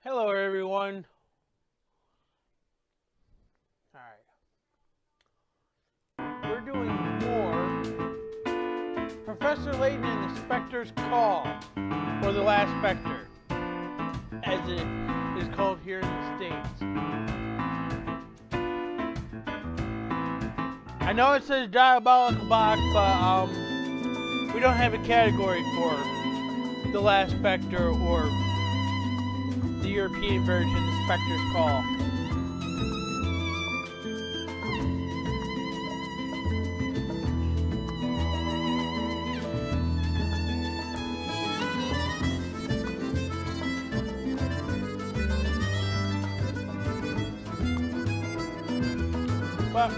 Hello, everyone. All right, we're doing more Professor Layton and the Specter's Call, or the Last Specter, as it is called here in the States. I know it says Diabolical Box, but we don't have a category for the Last Specter or the European version, the Specter's Call. But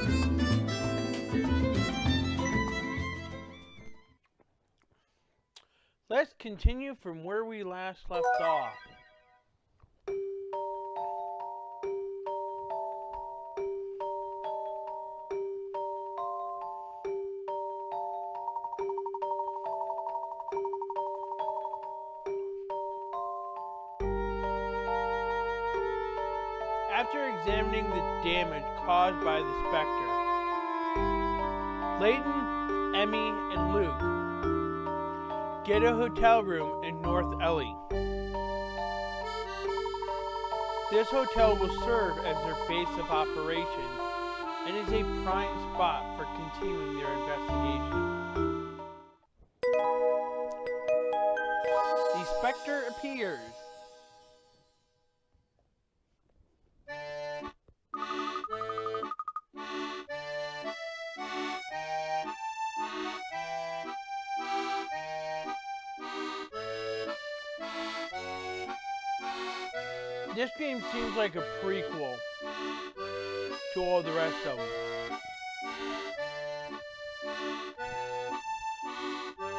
let's continue from where we last left off. After examining the damage caused by the Specter, Layton, Emmy, and Luke get a hotel room in North Ellie. This hotel will serve as their base of operations and is a prime spot for continuing their investigation. The Specter appears. This game seems like a prequel to all the rest of them.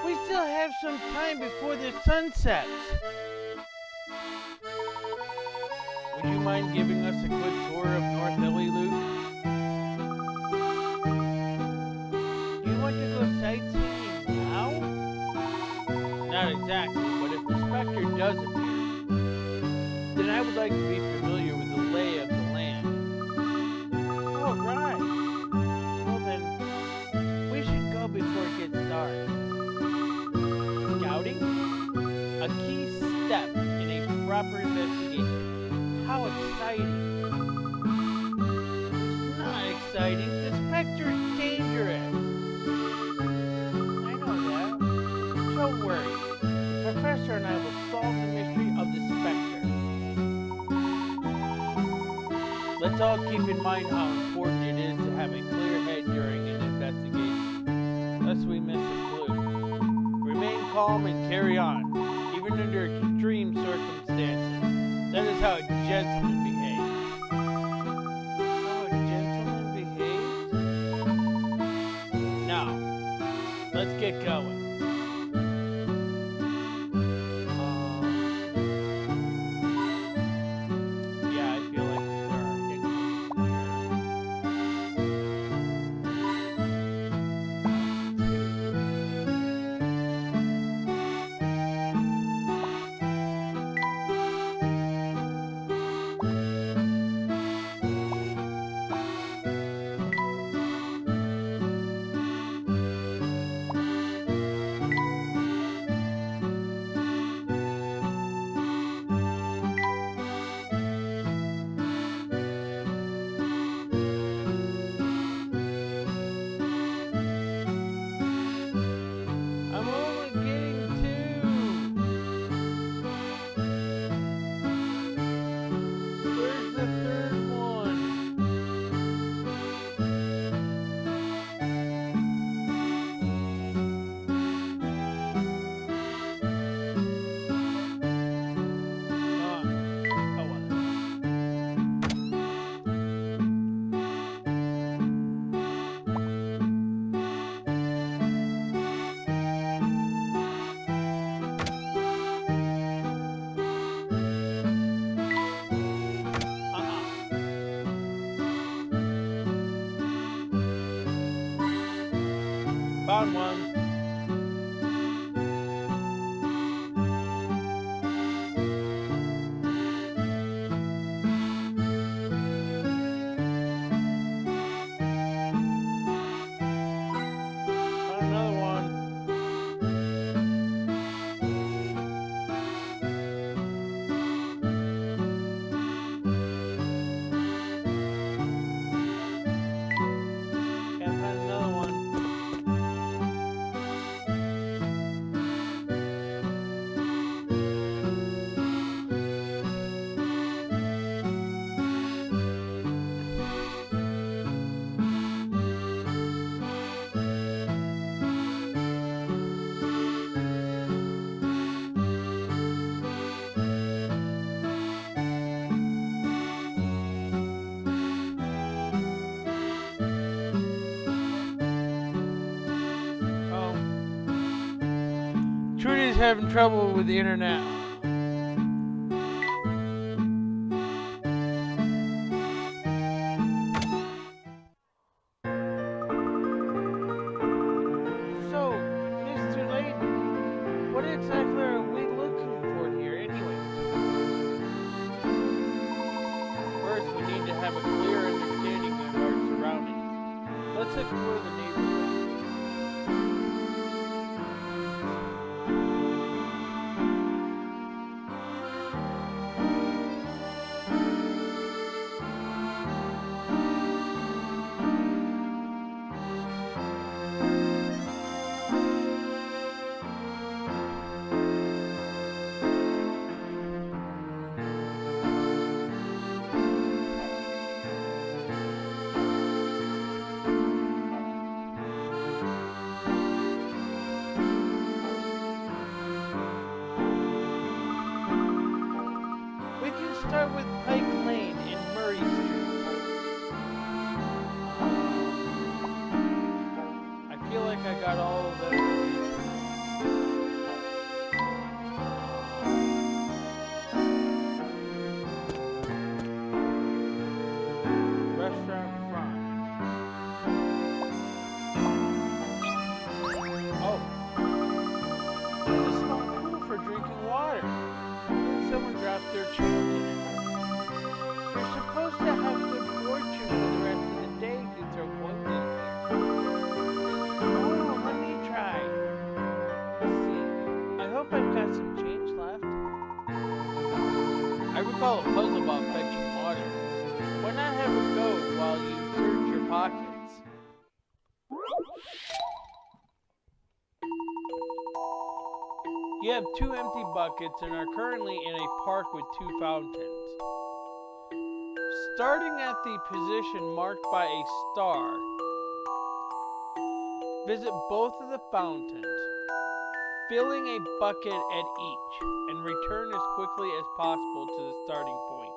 We still have some time before the sun sets. Would you mind giving us a quick tour of North Ellie, Luke? Do you want to go sightseeing now? Not exactly, but if the Specter does appear, then I would like to be familiar with the lay of the land. Oh, right. Well then, we should go before it gets dark. Scouting? A key step in a proper investigation. How exciting. It's not exciting. The Specter's dangerous. I know that. Don't worry. The Professor and I will solve the mystery of the Specter. Let's all keep in mind how important it is to have a clear head during an investigation, lest we miss a clue. Remain calm and carry on, even under extreme circumstances. That is how a gentleman behaves. How a gentleman behaves? Now, let's get going. Found one. Everybody's having trouble with the internet. So, Mr. Layton, what exactly are we looking for here anyways? First, we need to have a clear understanding of our surroundings. Let's explore the neighborhood. Start with Pike Lane in Murray Street. I feel like I got all of those. Restaurant front. Oh. There's a small pool for drinking water. And someone dropped their change in it. You're supposed to have good fortune for the rest of the day if you throw coins in here. Oh, let me try. Let's see. I hope I've got some change left. I recall a puzzle about fetching water. Why not have a go while you search your pockets? You have 2 empty buckets and are currently in a park with 2 fountains. Starting at the position marked by a star, visit both of the fountains, filling a bucket at each, and return as quickly as possible to the starting point.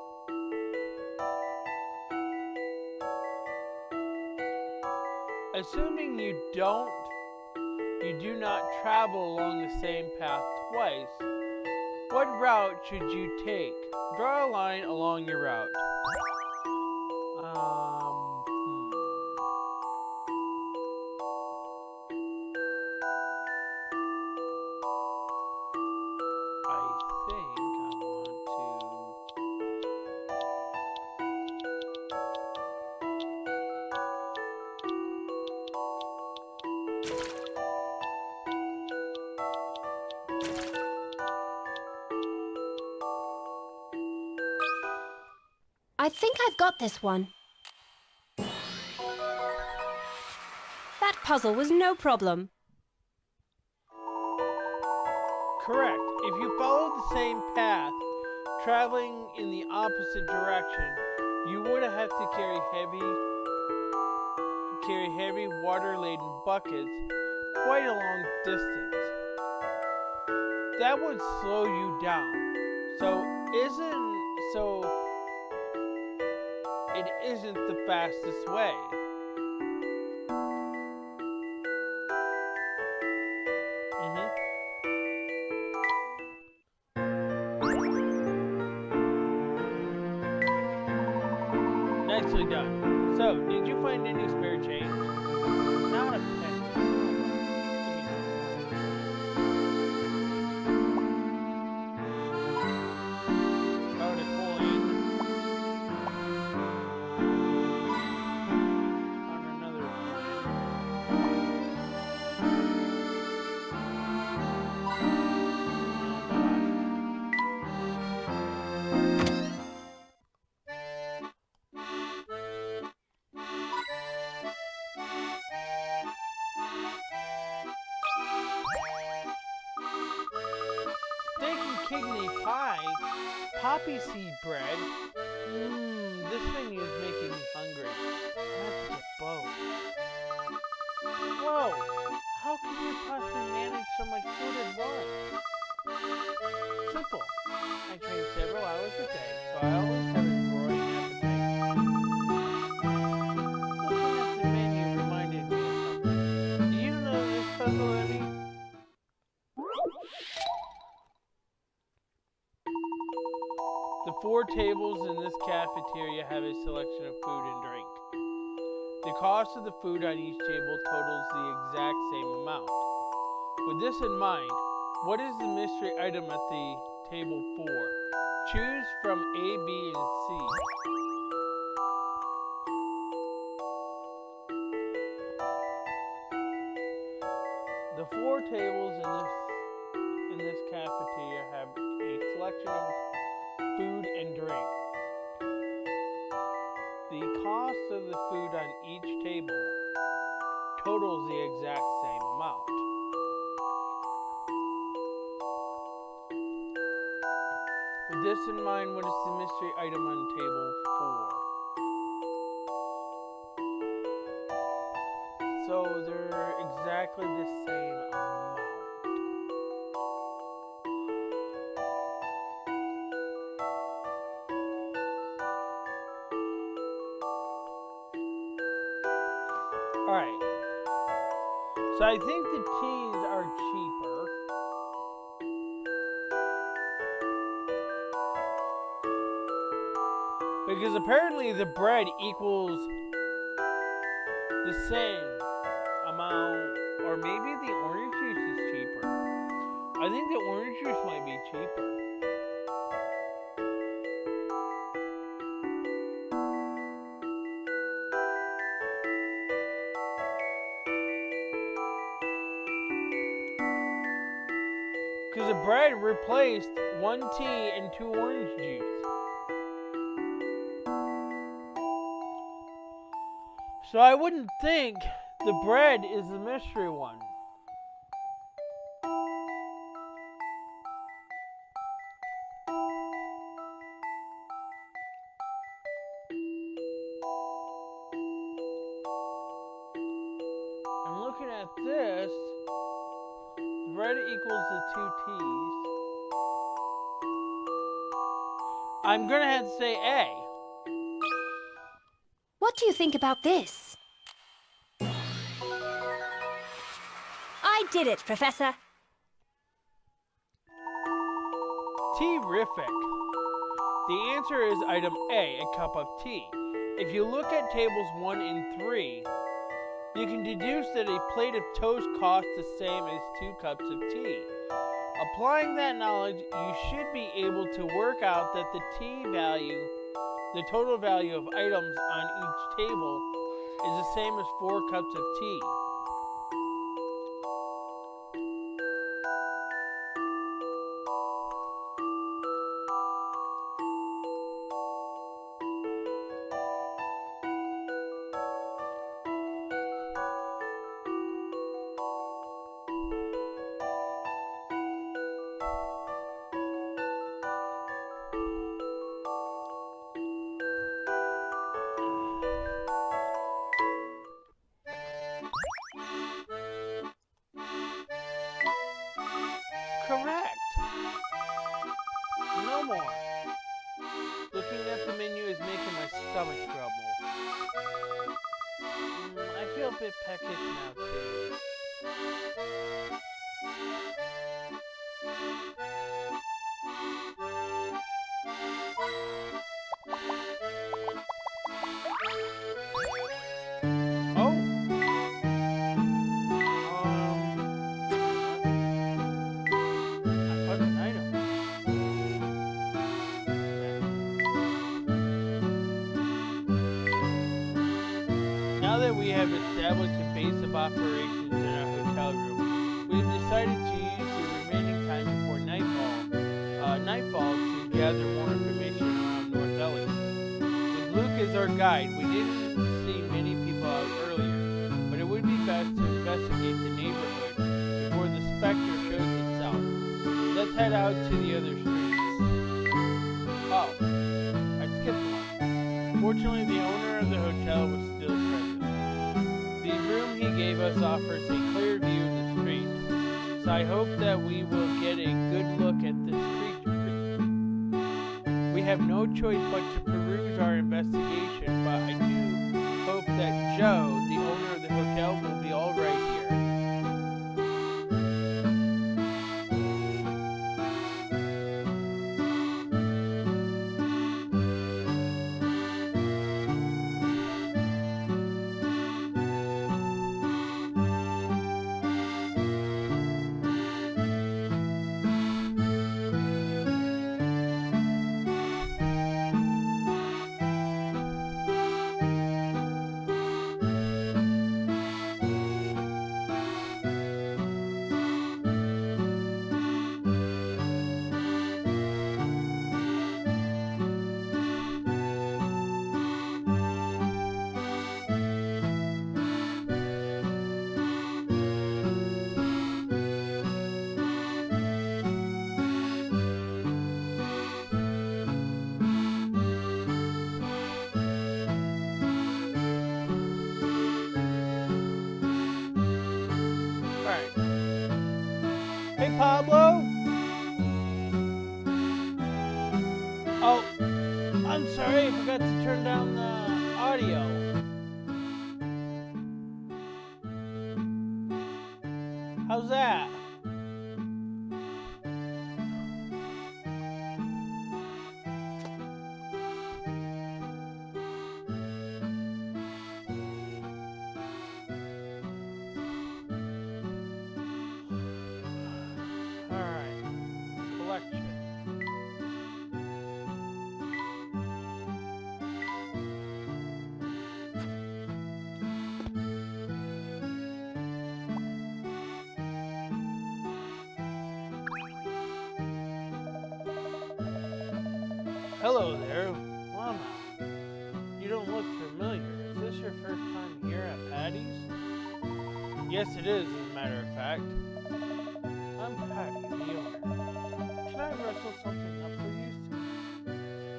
Assuming you do not travel along the same path twice, what route should you take? Draw a line along your route. I think I've got this one. That puzzle was no problem. Correct. If you follow the same path, traveling in the opposite direction, you would have to carry heavy water-laden buckets quite a long distance. That would slow you down. It isn't the fastest way. Nicely done. So, did you find any spare change? Not a penny. Found a coin. Found another steak and kidney pie, poppy seed bread. This menu is making me hungry. I have to get both. Whoa! How can you possibly manage so much food at once? Simple. I train several hours a day, so I always have a growing appetite. Looking at the menu reminded me of something. Do you know this puzzle, Emmy? 4 tables in this cafeteria have a selection of food and drink. The cost of the food on each table totals the exact same amount. With this in mind, what is the mystery item at the table 4? Choose from A, B, and C. The 4 tables in this cafeteria have a selection of food and drink. The cost of the food on each table totals the exact same amount. With this in mind, what is the mystery item on table 4? So they're exactly the same amount. Alright. So I think the teas are cheaper. Because apparently the bread equals the same amount, or maybe the orange juice is cheaper. I think the orange juice might be cheaper. Because the bread replaced 1 tea and 2 orange juice. So I wouldn't think the bread is the mystery one. I'm looking at this. Bread equals the 2 T's. I'm going to have to say A. What do you think about this? I did it, Professor. Terrific. The answer is item A, a cup of tea. If you look at tables 1 and 3, you can deduce that a plate of toast costs the same as 2 cups of tea. Applying that knowledge, you should be able to work out that the total value of items on each table is the same as 4 cups of tea. Correct. No more. Looking at the menu is making my stomach grumble. I feel a bit peckish now too. Oh. Now that we have established a base of operations in our hotel room, we've decided to use the remaining time before nightfall to gather more information around North Elliott. With Luke as our guide, we didn't see many people out earlier, but it would be best to investigate the neighborhood before the Specter shows itself. Let's head out to the other streets. Oh, I skipped one. Fortunately, the owner of the hotel was still present. The room he gave us offers a clear view of the street, so I hope that we will get a good look at this creature. We have no choice but to peruse our investigation, but I do hope that Joe, the owner of the hotel, will be all right here. Pablo? Oh, I'm sorry, I forgot to turn down the audio. How's that? Alright, collection. Hello there, Mama. You don't look familiar. Is this your first time here at Patty's? Yes, it is, as a matter of fact. I'm Patty, the owner. Can I wrestle something up for you?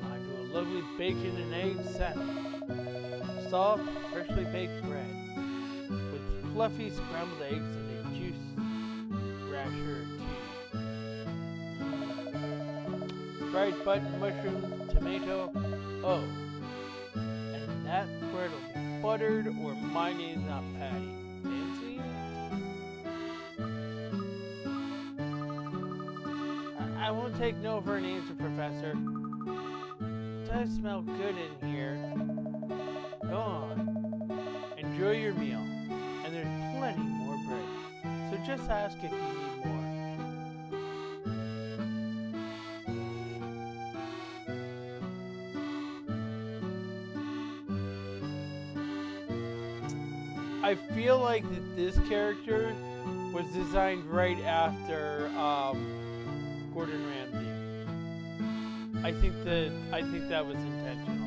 I do a lovely bacon and egg sandwich. Soft, freshly baked bread with fluffy scrambled eggs and a juice rasher tea. Fried button mushrooms, tomato. Oh, and that bread will be buttered or my name's not Patty. Fancy? I won't take no for an answer, Professor. It does smell good in here. Go on. Enjoy your meal. And there's plenty more bread. So just ask if you need more. I feel like that this character was designed right after Gordon Ramsay. I think that was intentional.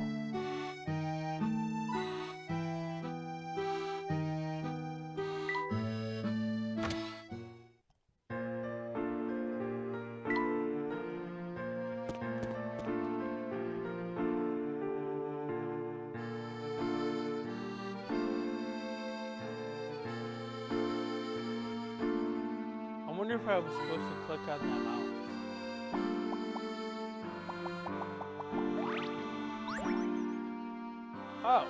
I wonder if I was supposed to click on that mouse. Oh,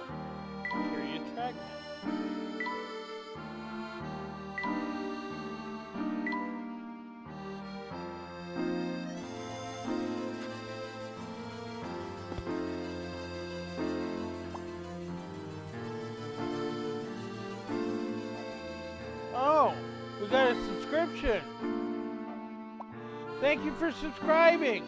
period fragment. Oh, we got a subscription. Thank you for subscribing.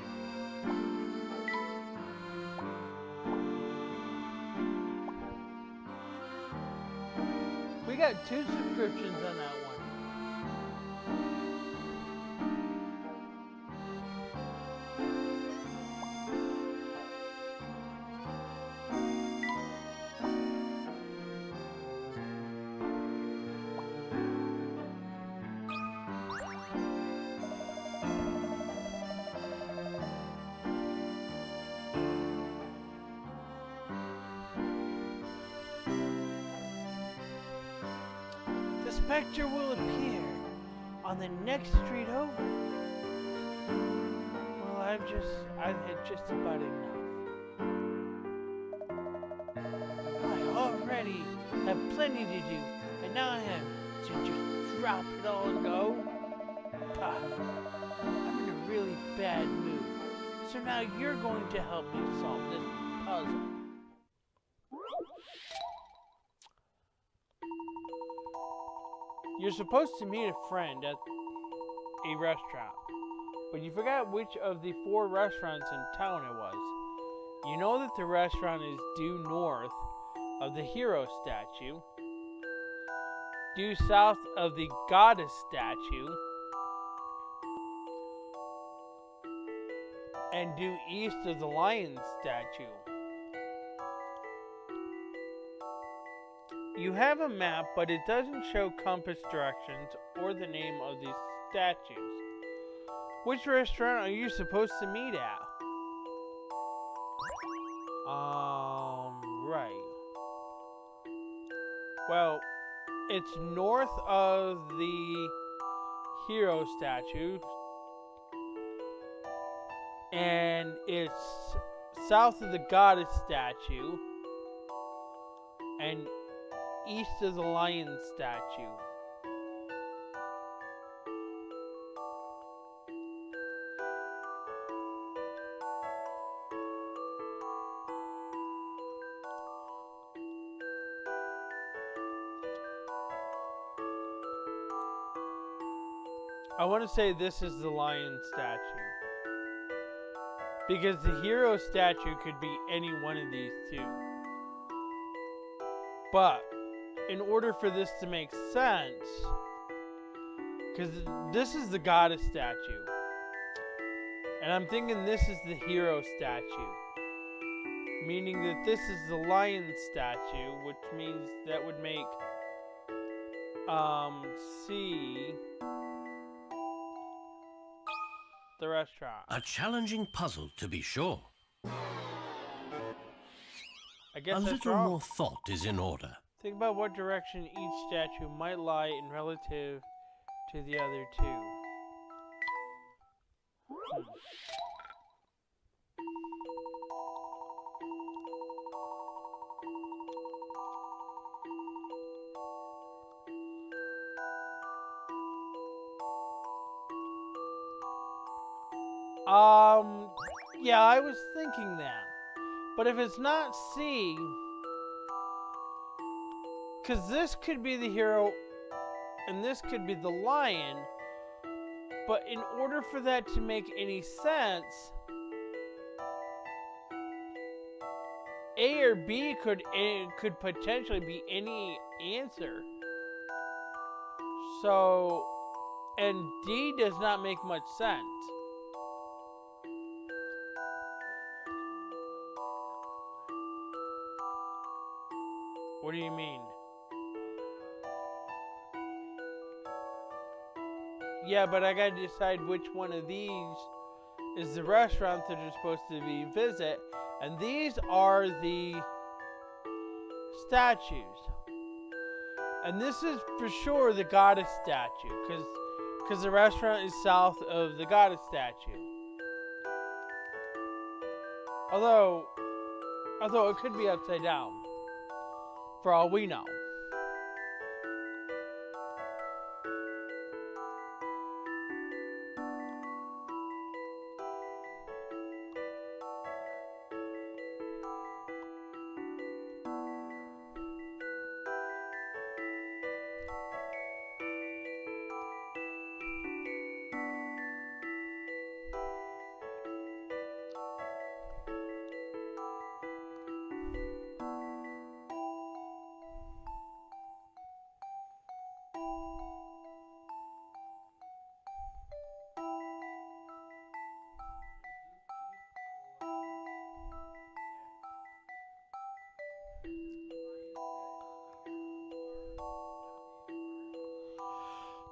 We got 2 subscriptions on that one. The Specter will appear on the next street over. Well, I've had just about enough. I already have plenty to do, and now I have to just drop it all and go. I'm in a really bad mood, so now you're going to help me solve this puzzle. You're supposed to meet a friend at a restaurant, but you forgot which of the 4 restaurants in town it was. You know that the restaurant is due north of the hero statue, due south of the goddess statue, and due east of the lion statue. You have a map, but it doesn't show compass directions or the name of these statues. Which restaurant are you supposed to meet at? Right. Well, it's north of the hero statue. And it's south of the goddess statue. And east of the lion statue. I want to say this is the lion statue. Because the hero statue could be any one of these two. But, in order for this to make sense, because this is the goddess statue. And I'm thinking this is the hero statue. Meaning that this is the lion statue, which means that would make C the restaurant. A challenging puzzle, to be sure. I guess A that's little wrong. more thought is in order. Think about what direction each statue might lie in relative to the other two. Yeah, I was thinking that. But if it's not C, because this could be the hero and this could be the lion, but in order for that to make any sense, A or B could potentially be any answer. So, and D does not make much sense. What do you mean? Yeah, but I gotta decide which one of these is the restaurant that you're supposed to be visit, and these are the statues. And this is for sure the goddess statue, because the restaurant is south of the goddess statue. Although it could be upside down, for all we know.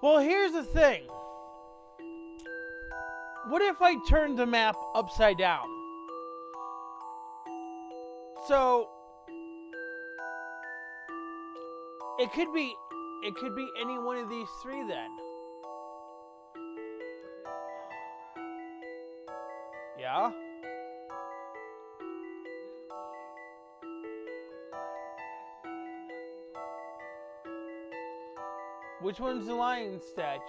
Well, here's the thing. What if I turned the map upside down? So it could be any one of these three then. Yeah? Which one's the lion statue?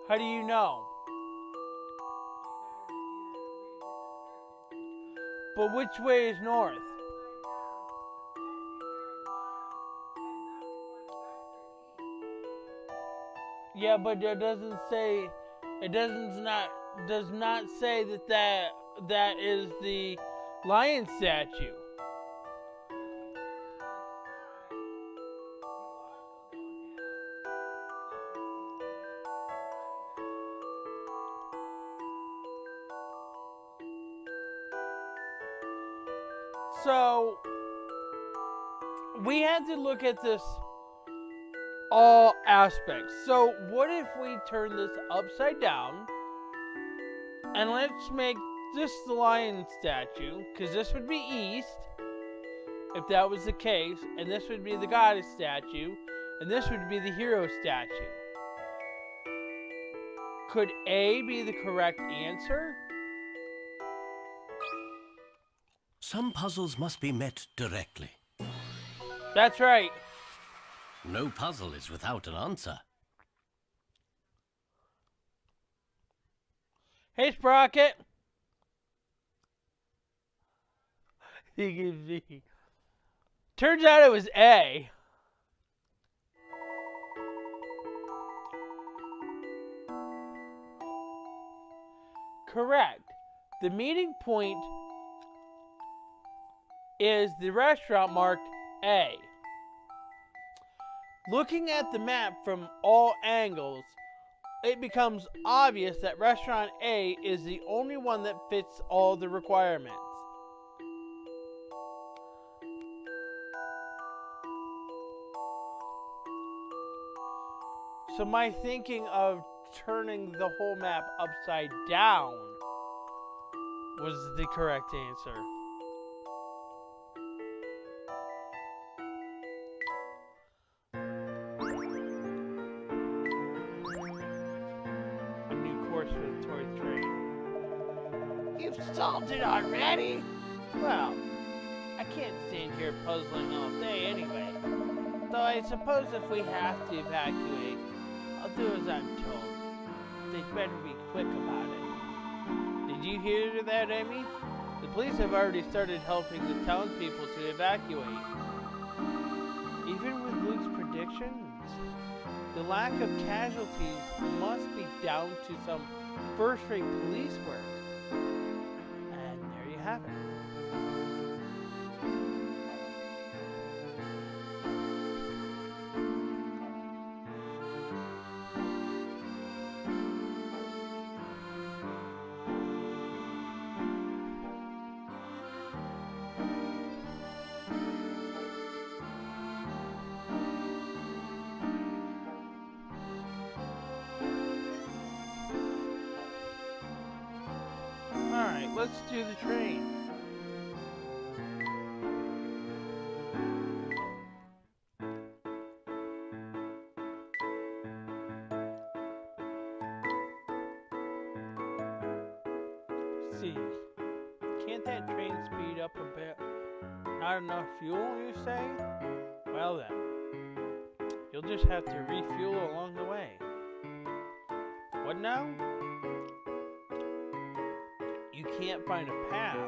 How do you know? But which way is north? Yeah, but it doesn't say. It does not say that is the lion statue. So we had to look at this all aspects. So what if we turn this upside down and let's make this the lion statue, because this would be east if that was the case, and this would be the goddess statue, And this would be the hero statue. Could A be the correct answer? Some puzzles must be met directly. That's right. No puzzle is without an answer. Hey, Sprocket. He gives me. Turns out it was A. Correct. The meeting point is the restaurant marked A. Looking at the map from all angles, it becomes obvious that restaurant A is the only one that fits all the requirements. So my thinking of turning the whole map upside down was the correct answer. A new course for the toy train. You've solved it already? Well, I can't stand here puzzling all day anyway. Though I suppose if we have to evacuate, I'll do as I'm told. They'd better be quick about it. Did you hear that, Amy? The police have already started helping the townspeople to evacuate. Even with Luke's predictions, the lack of casualties must be down to some first-rate police work. And there you have it. Alright, let's do the train. See, can't that train speed up a bit? Not enough fuel, you say? Well then, you'll just have to refuel along the way. What now? You can't find a path.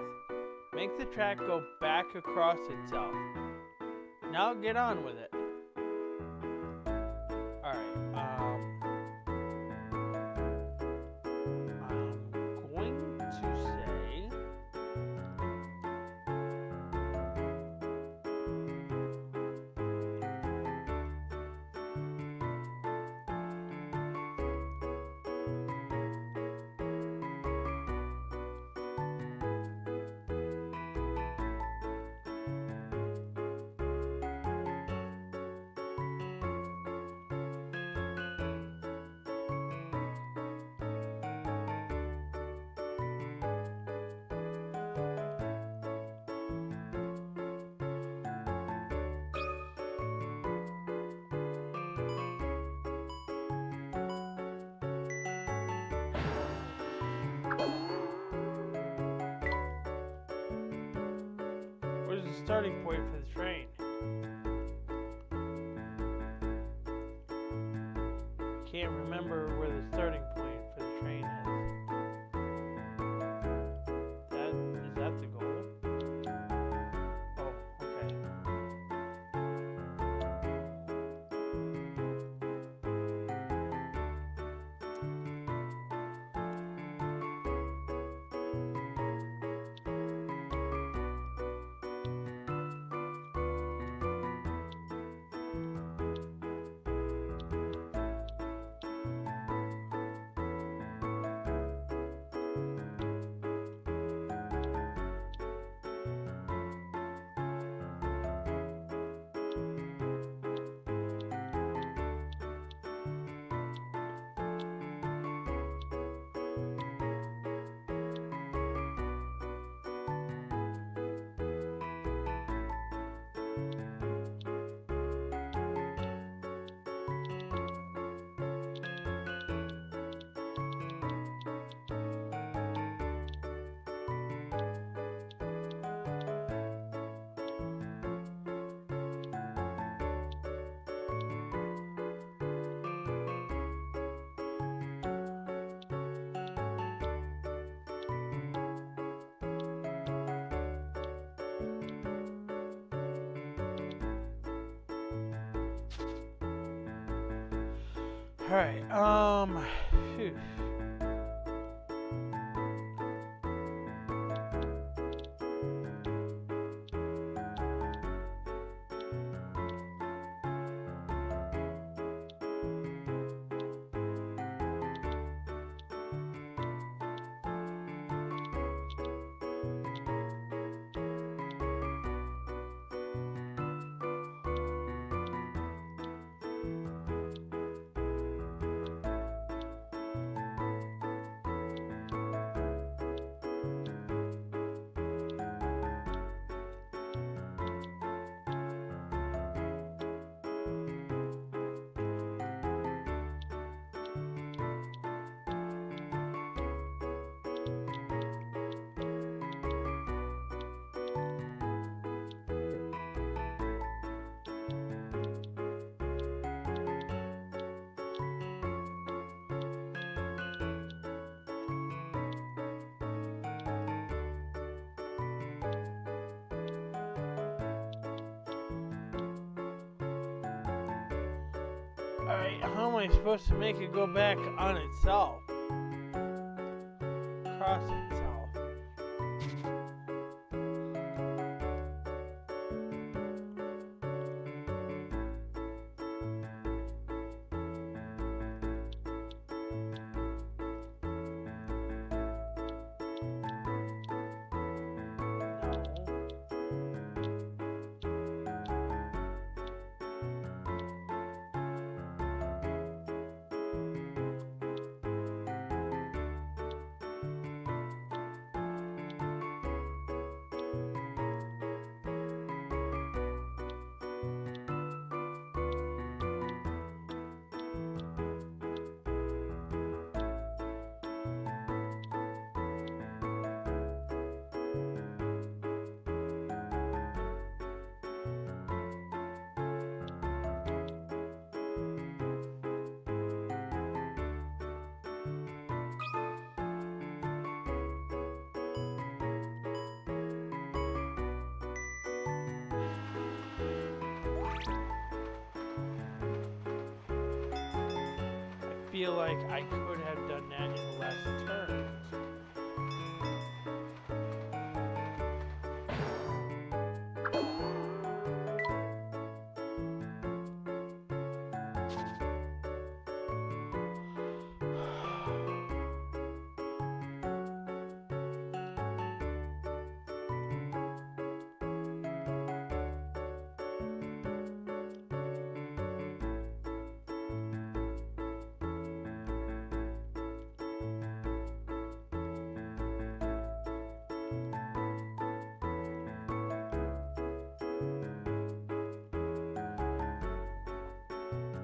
Make the track go back across itself. Now get on with it. Alright, I'm going to say where's the starting point for the train? Can't remember where the starting point for the train is. Is that the goal? Oh, okay. Alright, phew. Alright, how am I supposed to make it go back on itself? Cross itself. I feel like I could have done that in less turns.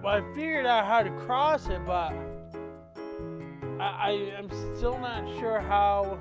Well, I figured out how to cross it, but I am still not sure how.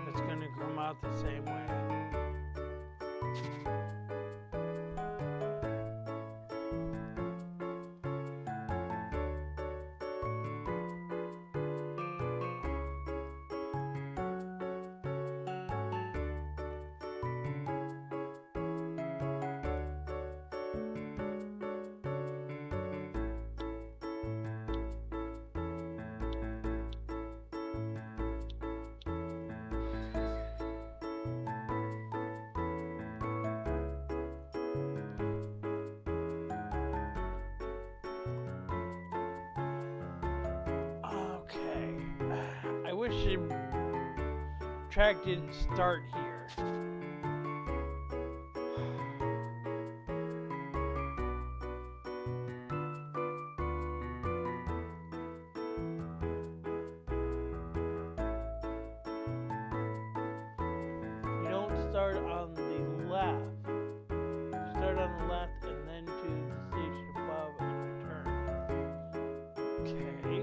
It's gonna come out the same way. I wish the track didn't start here. start on the left. Start on the left and then to the station above and return. Okay.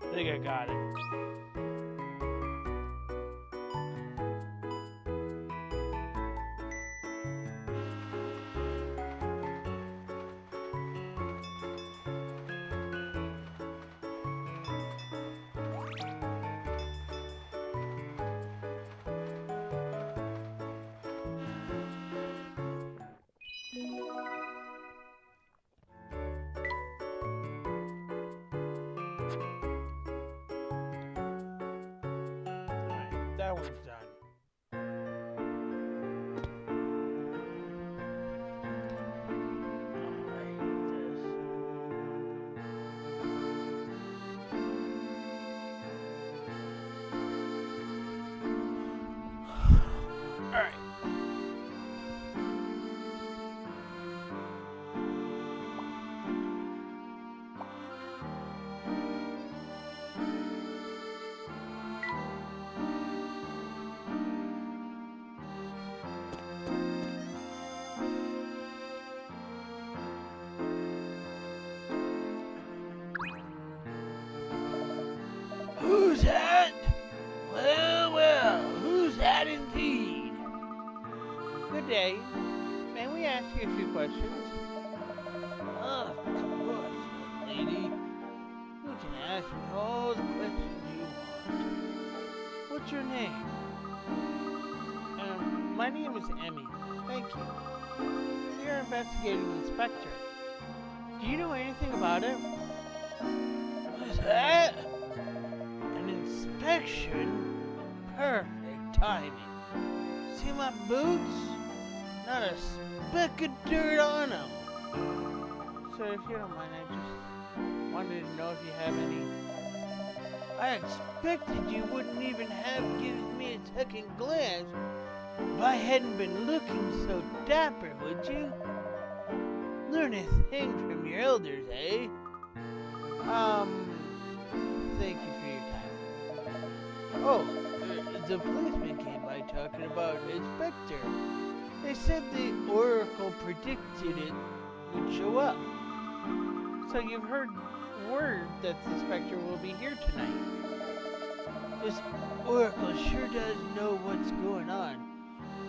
I think I got it. That one's done. Alright. Who's that? Well, well, who's that indeed? Good day. May we ask you a few questions? Of course, lady. You can ask me all the questions you want. What's your name? My name is Emmy. Thank you. We are investigating the Specter. Do you know anything about it? What's that? An inspection? Perfect timing. See my boots? Not a speck of dirt on them. So if you don't mind, I just wanted to know if you have any. I expected you wouldn't even have given me a second glance if I hadn't been looking so dapper, would you? Learn a thing from your elders, eh? Thank you for your time. Oh, the policeman came by talking about a Specter. They said the Oracle predicted it would show up. So you've heard word that the Specter will be here tonight. This Oracle sure does know what's going on.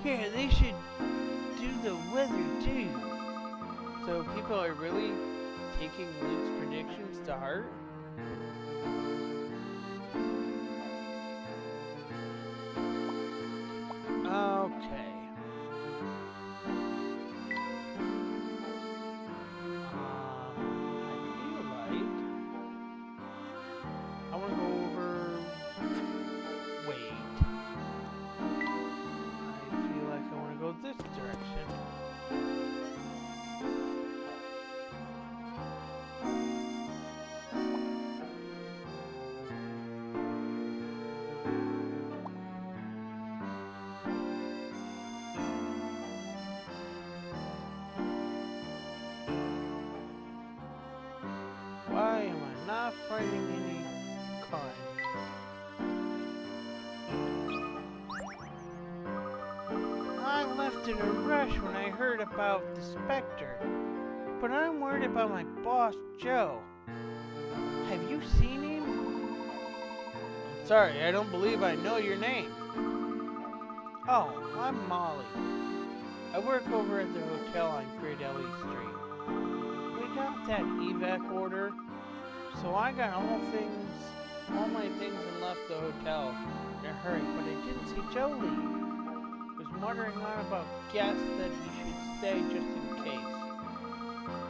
Here, they should do the weather too. So people are really taking Luke's predictions to heart? Okay. I want to go over. Wait. I feel like I want to go this direction. not finding any kind. I left in a rush when I heard about the Specter, but I'm worried about my boss, Joe. Have you seen him? I'm sorry, I don't believe I know your name. Oh, I'm Molly. I work over at the hotel on Great Ellie Street. We got that evac order, so I got all my things and left the hotel in a hurry, but I didn't see Joe leave. Was muttering on about guests that he should stay just in case.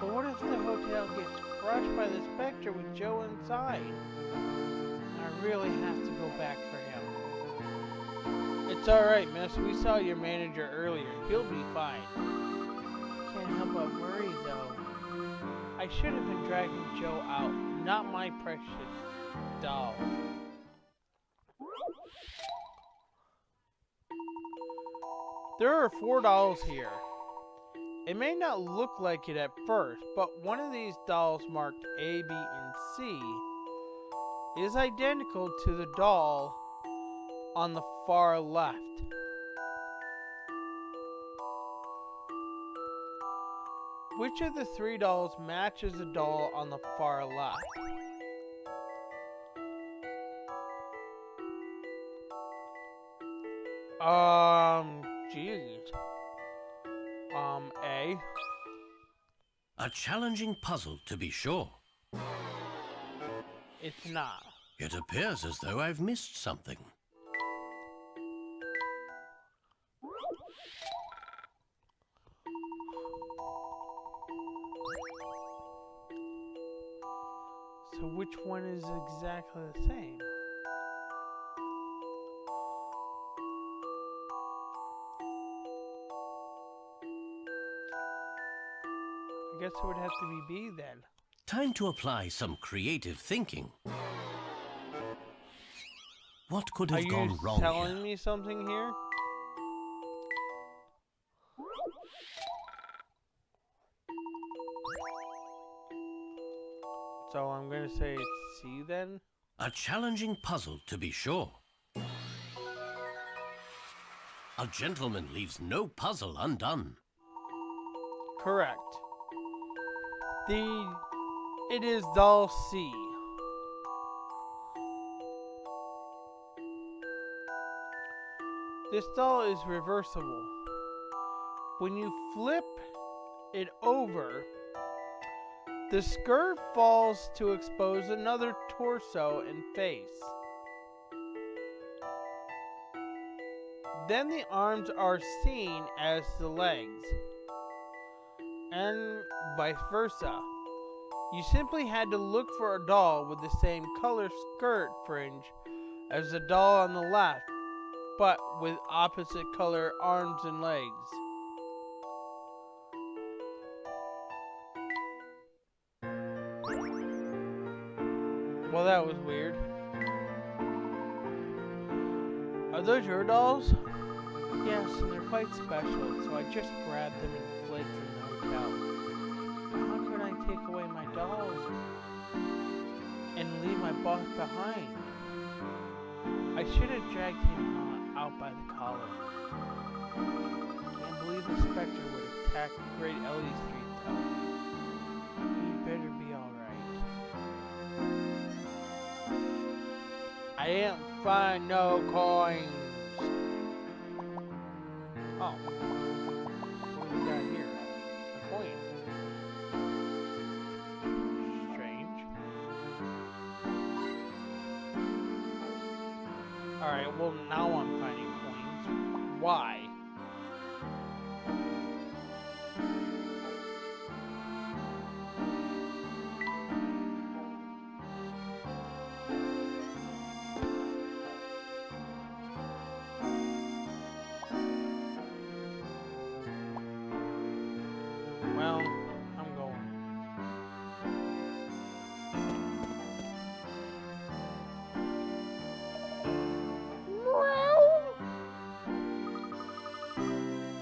But what if the hotel gets crushed by the Specter with Joe inside? I really have to go back for him. It's alright, miss. We saw your manager earlier. He'll be fine. Can't help but worry, though. I should have been dragging Joe out, not my precious doll. There are 4 dolls here. It may not look like it at first, but one of these dolls marked A, B, and C is identical to the doll on the far left. Which of the 3 dolls matches the doll on the far left? Jeez. A. A challenging puzzle, to be sure. It's not. It appears as though I've missed something. So which one is exactly the same? I guess it would have to be B then. Time to apply some creative thinking. What could have gone wrong Are you telling here? me something here? So I'm gonna say it's C then? A challenging puzzle, to be sure. A gentleman leaves no puzzle undone. Correct. It is doll C. This doll is reversible. When you flip it over, the skirt falls to expose another torso and face. Then the arms are seen as the legs, and vice versa. You simply had to look for a doll with the same color skirt fringe as the doll on the left, but with opposite color arms and legs. Well, that was weird. Are those your dolls? Yes, and they're quite special, so I just grabbed them and fled from the hotel. How could I take away my dolls and leave my boss behind? I should have dragged him out by the collar. Can't believe the Specter would attack Great Ellie Street, though. He better be alright. I ain't find no coins. Oh. What do we got here? A coin. Strange. Alright, well now I'm finding coins. Why? Well, I'm going.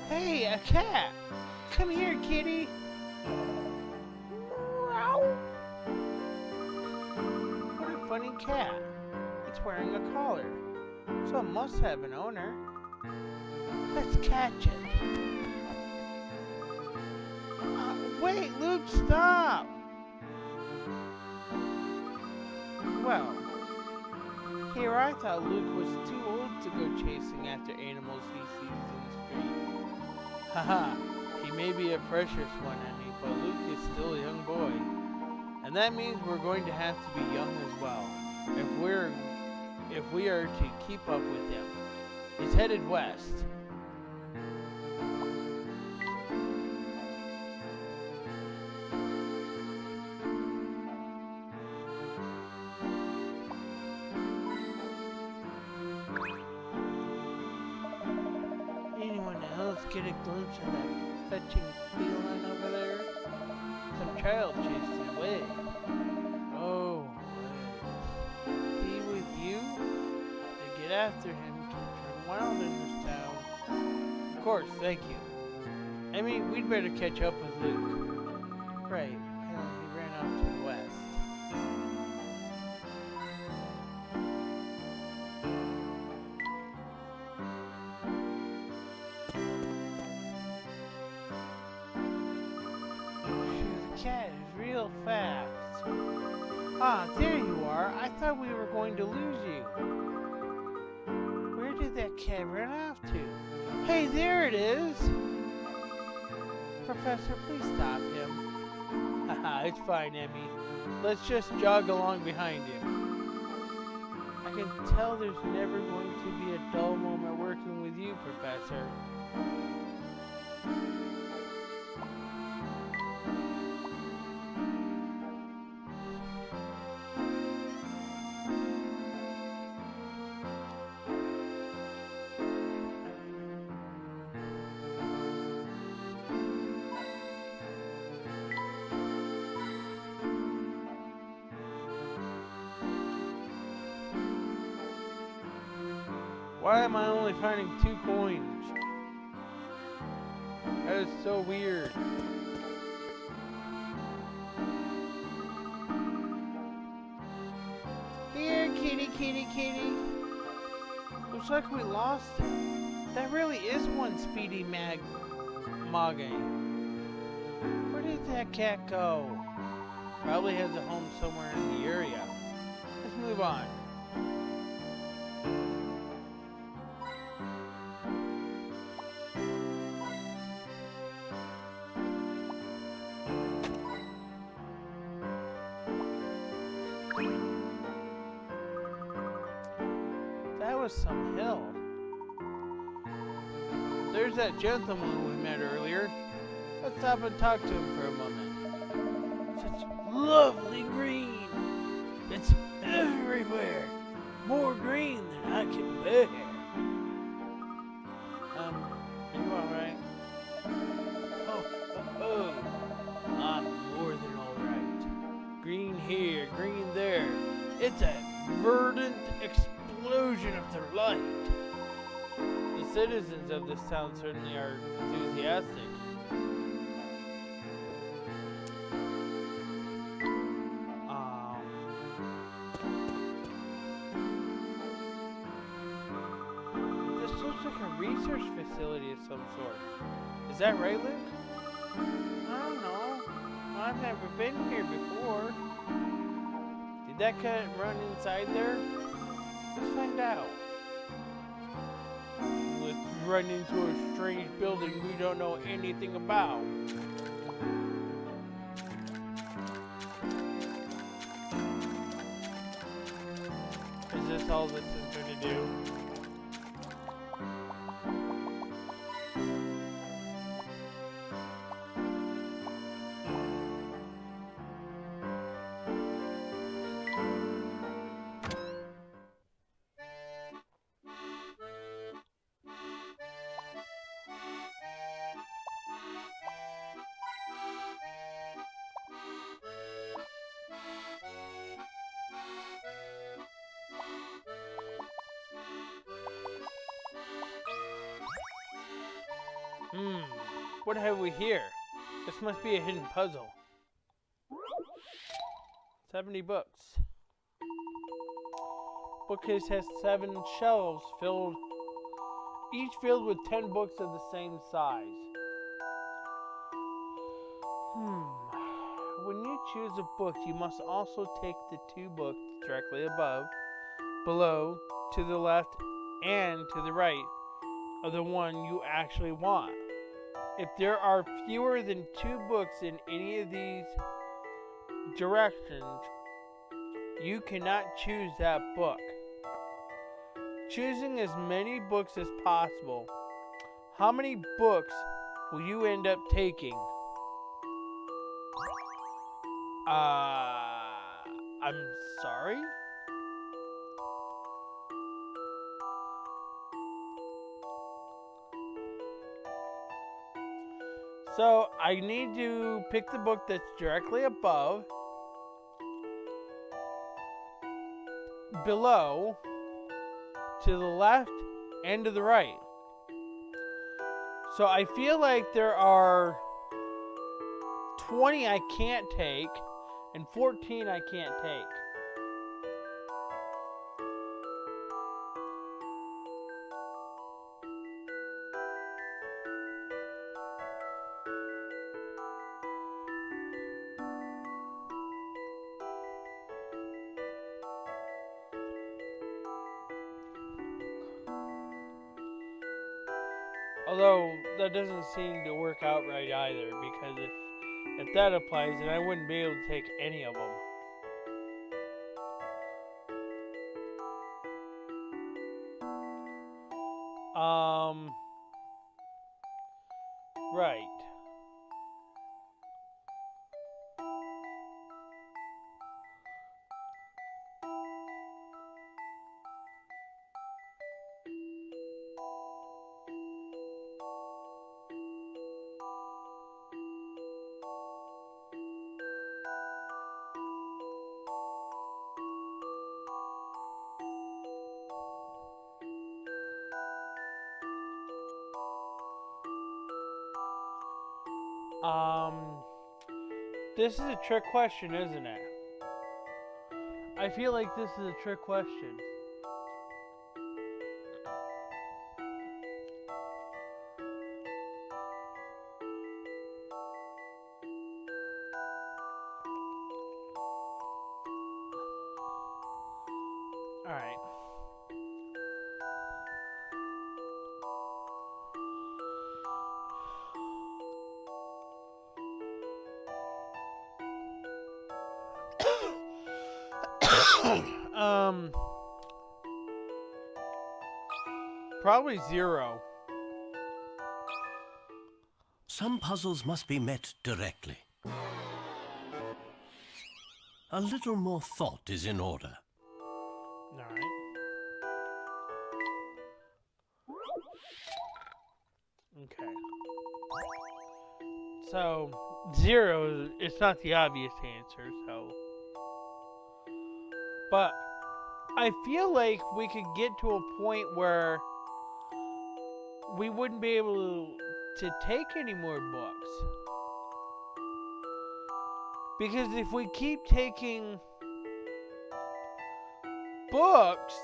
Hey, a cat! Come here, kitty! funny cat. It's wearing a collar, so it must have an owner. Let's catch it. Wait, Luke, stop! Well, here I thought Luke was too old to go chasing after animals he sees in the street. Haha, he may be a precious one, Emmy, but Luke is still a young boy. And that means we're going to have to be young as well, if we are to keep up with him. He's headed west. Anyone else get a glimpse of that fetching feline over there? Some child chased it away. Oh, he with you? To get after him can turn wild in this town. Of course, thank you. Emmy, we'd better catch up with Luke. Right, well, he ran off to the west. Cat is real fast. Ah, there you are. I thought we were going to lose you. Where did that cat run off to? Hey, there it is! Professor, please stop him. Haha, it's fine, Emmy. Let's just jog along behind him. I can tell there's never going to be a dull moment working with you, Professor. Why am I only finding 2 coins? That is so weird. Here, kitty, kitty, kitty. Looks like we lost it. That really is one speedy Mage. Where did that cat go? Probably has a home somewhere in the area. Let's move on. That was some hill. There's that gentleman we met earlier. Let's stop and talk to him for a moment. Such lovely green. It's everywhere. More green than I can bear. Are you alright? Oh. I'm more than alright. Green here, green there. It's a verdant explosion of their light. The citizens of this town certainly are enthusiastic. This looks like a research facility of some sort. Is that right, Luke? I don't know. I've never been here before. Did that cat run inside there? Let's find out. Let's run into a strange building we don't know anything about. Is this all this is going to do? What have we here? This must be a hidden puzzle. 70 books. bookcase has 7 shelves filled, each filled with 10 books of the same size. When you choose a book, you must also take the 2 books directly above, below, to the left, and to the right of the one you actually want. If there are fewer than 2 books in any of these directions, you cannot choose that book. Choosing as many books as possible. How many books will you end up taking? I'm sorry? So I need to pick the book that's directly above, below, to the left, and to the right. So I feel like there are 20 I can't take, and 14 I can't take. Although that doesn't seem to work out right either, because if that applies, then I wouldn't be able to take any of them. Right. This is a trick question, isn't it? I feel like this is a trick question. Alright. Probably 0. Some puzzles must be met directly. A little more thought is in order. Alright. Okay. So, 0, it's not the obvious answer, so. But, I feel like we could get to a point where we wouldn't be able to take any more books. Because if we keep taking books,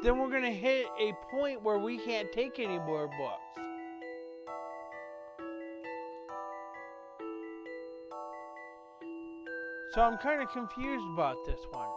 then we're going to hit a point where we can't take any more books. So I'm kind of confused about this one.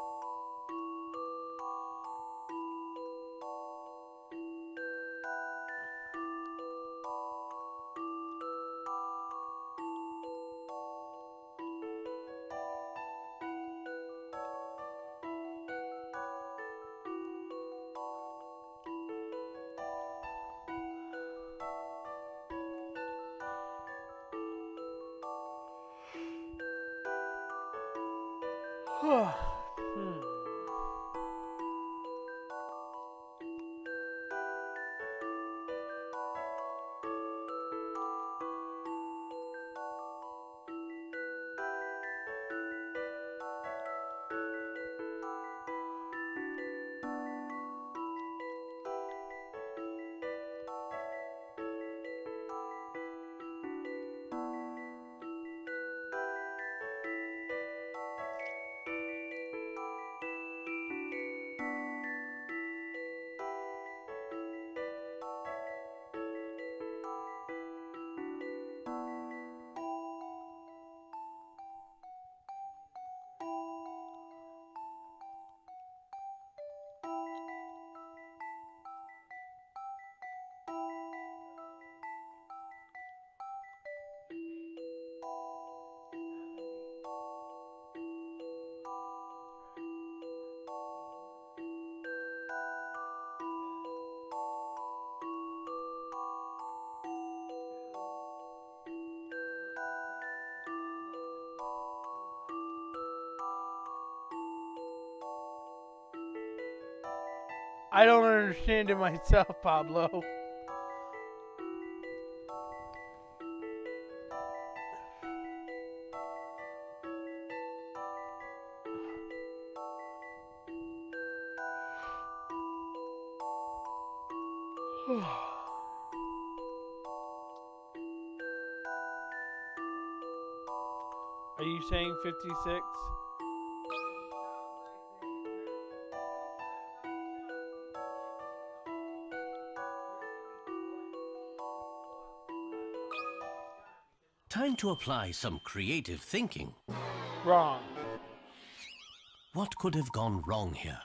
I don't understand it myself, Pablo. Are you saying 56? Time to apply some creative thinking. Wrong. What could have gone wrong here?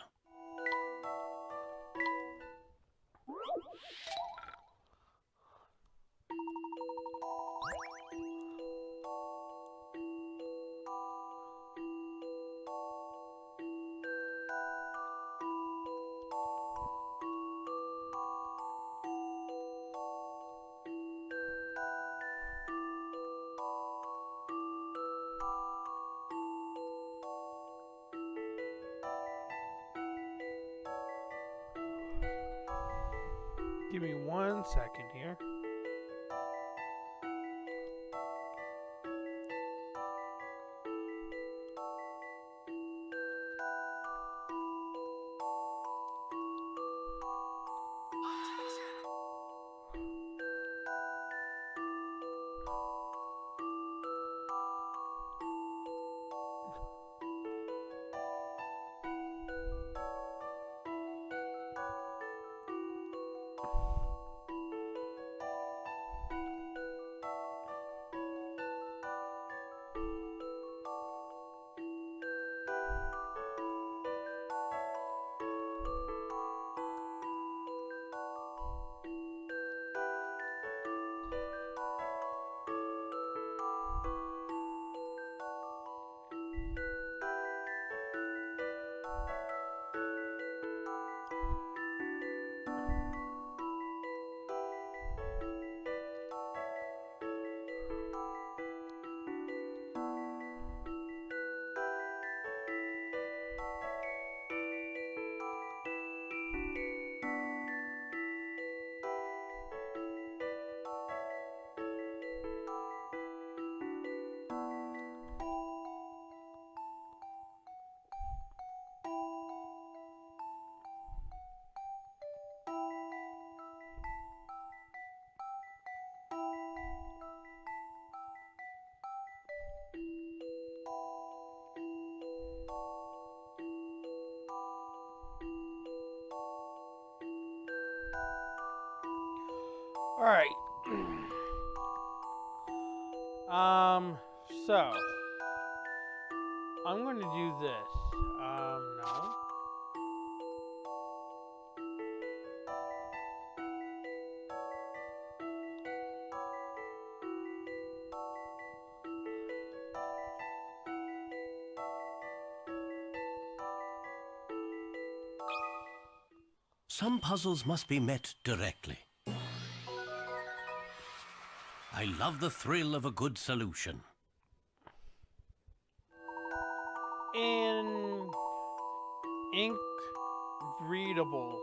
Give me 1 second here. All right. So I'm going to do this. No. Some puzzles must be met directly. I love the thrill of a good solution. In ink readable.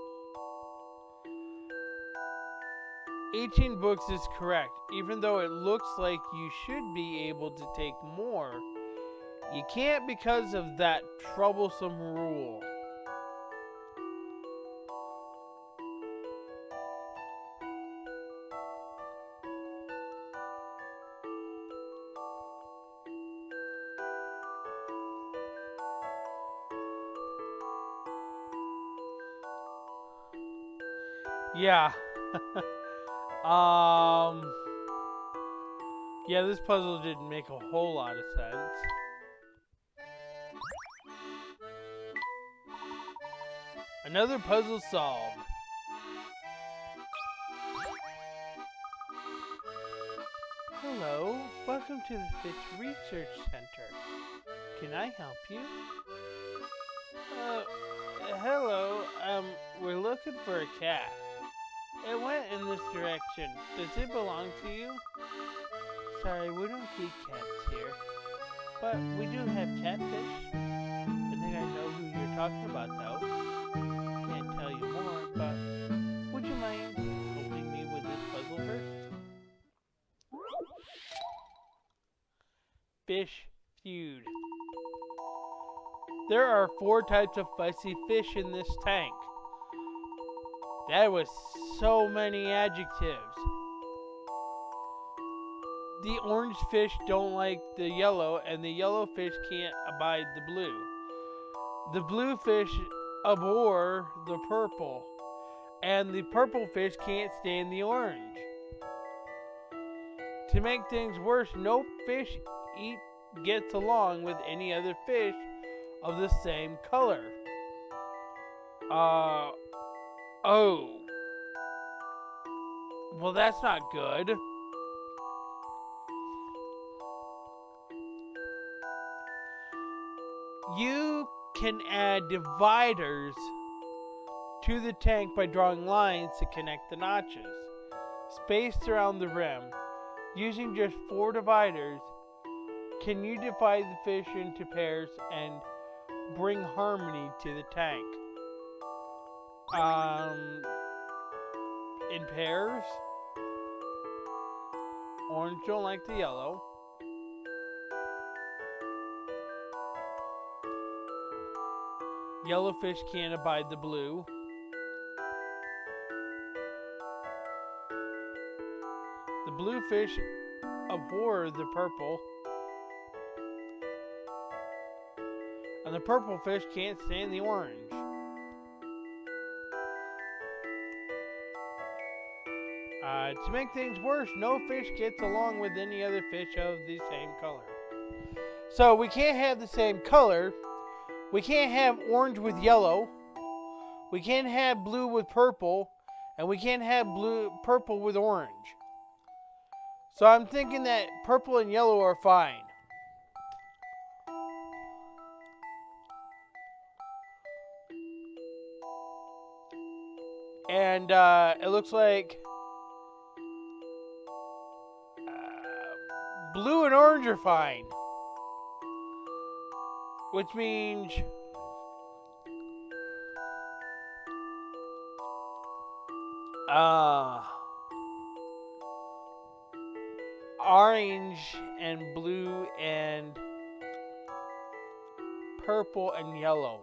18 books is correct, even though it looks like you should be able to take more. You can't because of that troublesome rule. Yeah. Yeah, this puzzle didn't make a whole lot of sense. Another puzzle solved. Hello, welcome to the Fish Research Center. Can I help you? Hello, we're looking for a cat. It went in this direction. Does it belong to you? Sorry, we don't keep cats here. But we do have catfish. I think I know who you're talking about, though. Can't tell you more. fish feud. There are 4 types of fussy fish in this tank. That was so many adjectives. The orange fish don't like the yellow, and the yellow fish can't abide the blue. The blue fish abhor the purple, and the purple fish can't stand the orange. To make things worse, no fish gets along with any other fish of the same color. Oh. Well, that's not good. You can add dividers to the tank by drawing lines to connect the notches, spaced around the rim. Using just 4 dividers, can you divide the fish into pairs and bring harmony to the tank? In pairs. Orange don't like the yellow. Yellow fish can't abide the blue. The blue fish abhor the purple. And the purple fish can't stand the orange. To make things worse, no fish gets along with any other fish of the same color. So we can't have the same color. We can't have orange with yellow. We can't have blue with purple. And we can't have purple with orange. So I'm thinking that purple and yellow are fine. And it looks like blue and orange are fine. Which means orange and blue and purple and yellow.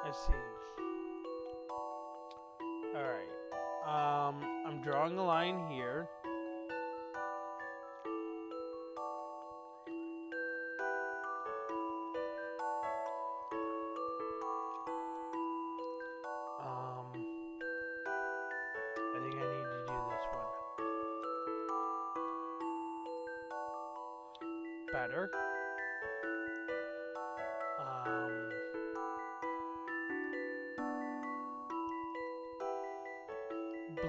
Let's see. Alright. I'm drawing a line here. I think I need to do this one better.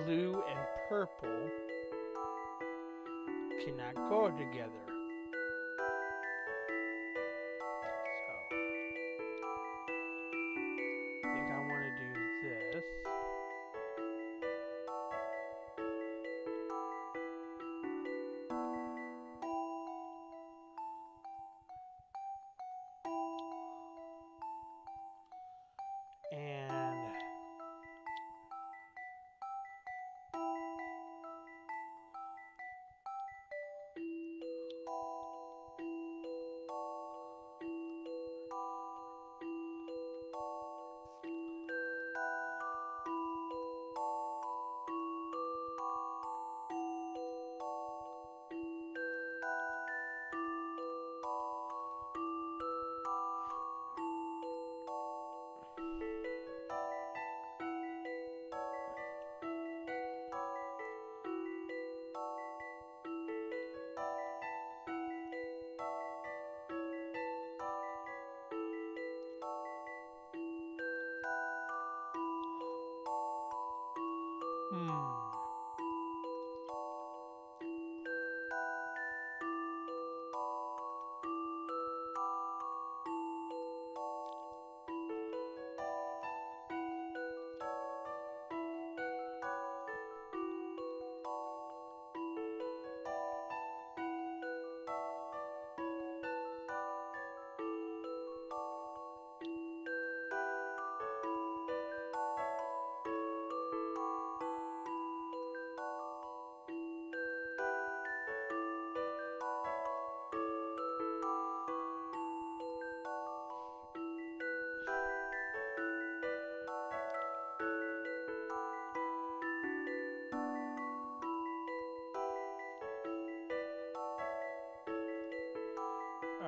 Blue and purple cannot go together. So, I think I want to do this. And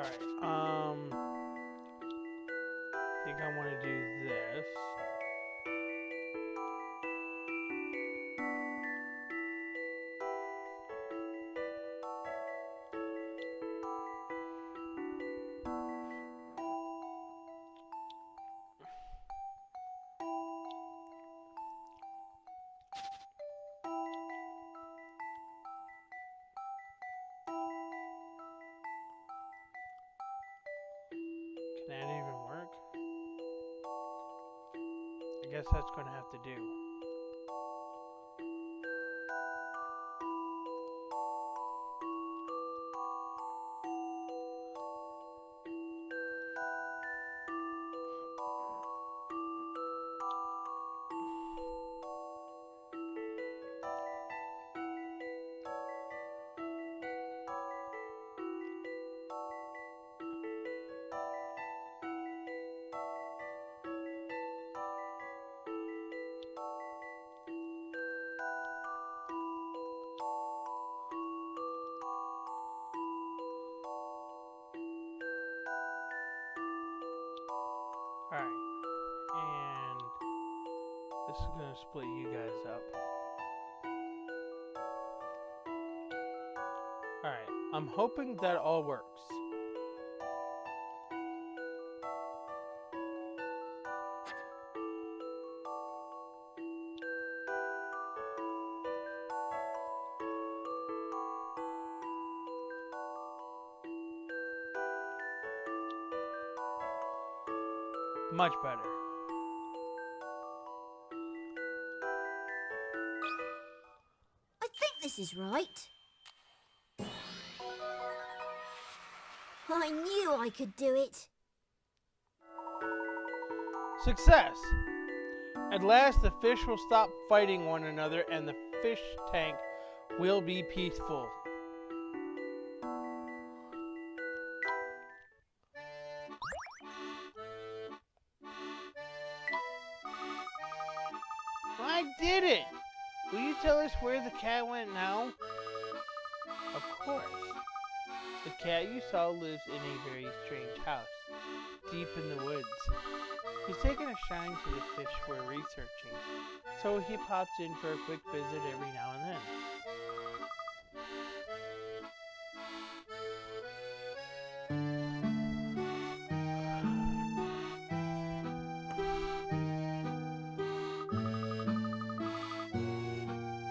Alright, I think I want to do this. Can that even work? I guess that's going to have to do. Alright, and this is going to split you guys up. Alright, I'm hoping that all works. Much better. I think this is right. I knew I could do it. Success! At last the fish will stop fighting one another and the fish tank will be peaceful. I did it! Will you tell us where the cat went now? Of course. The cat you saw lives in a very strange house, deep in the woods. He's taken a shine to the fish we're researching, so he pops in for a quick visit every now and then.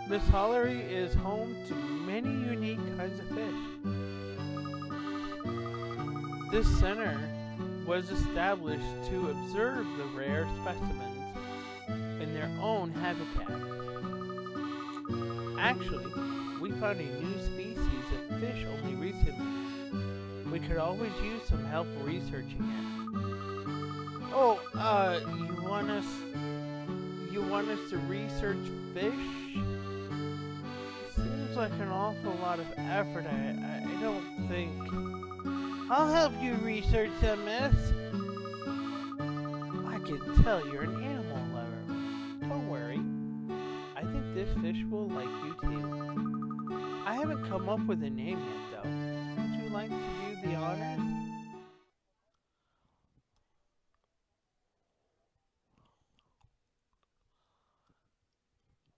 This Hollery is home to many unique kinds of fish. This center was established to observe the rare specimens in their own habitat. Actually, we found a new species of fish only recently. We could always use some help researching it. Oh, you want us to research fish? Seems like an awful lot of effort. I don't think. I'll help you research them, miss. I can tell you're an animal lover. Don't worry. I think this fish will like you too. I haven't come up with a name yet, though. Would you like to do the honors?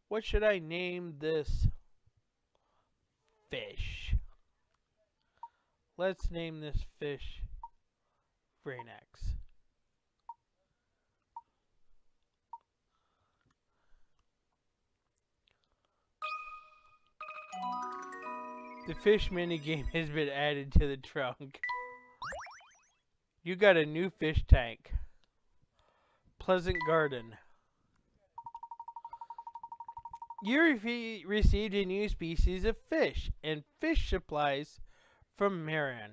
What should I name this fish? Let's name this fish Brainax. The fish minigame has been added to the trunk. You got a new fish tank. Pleasant Garden. You received a new species of fish and fish supplies from Marin.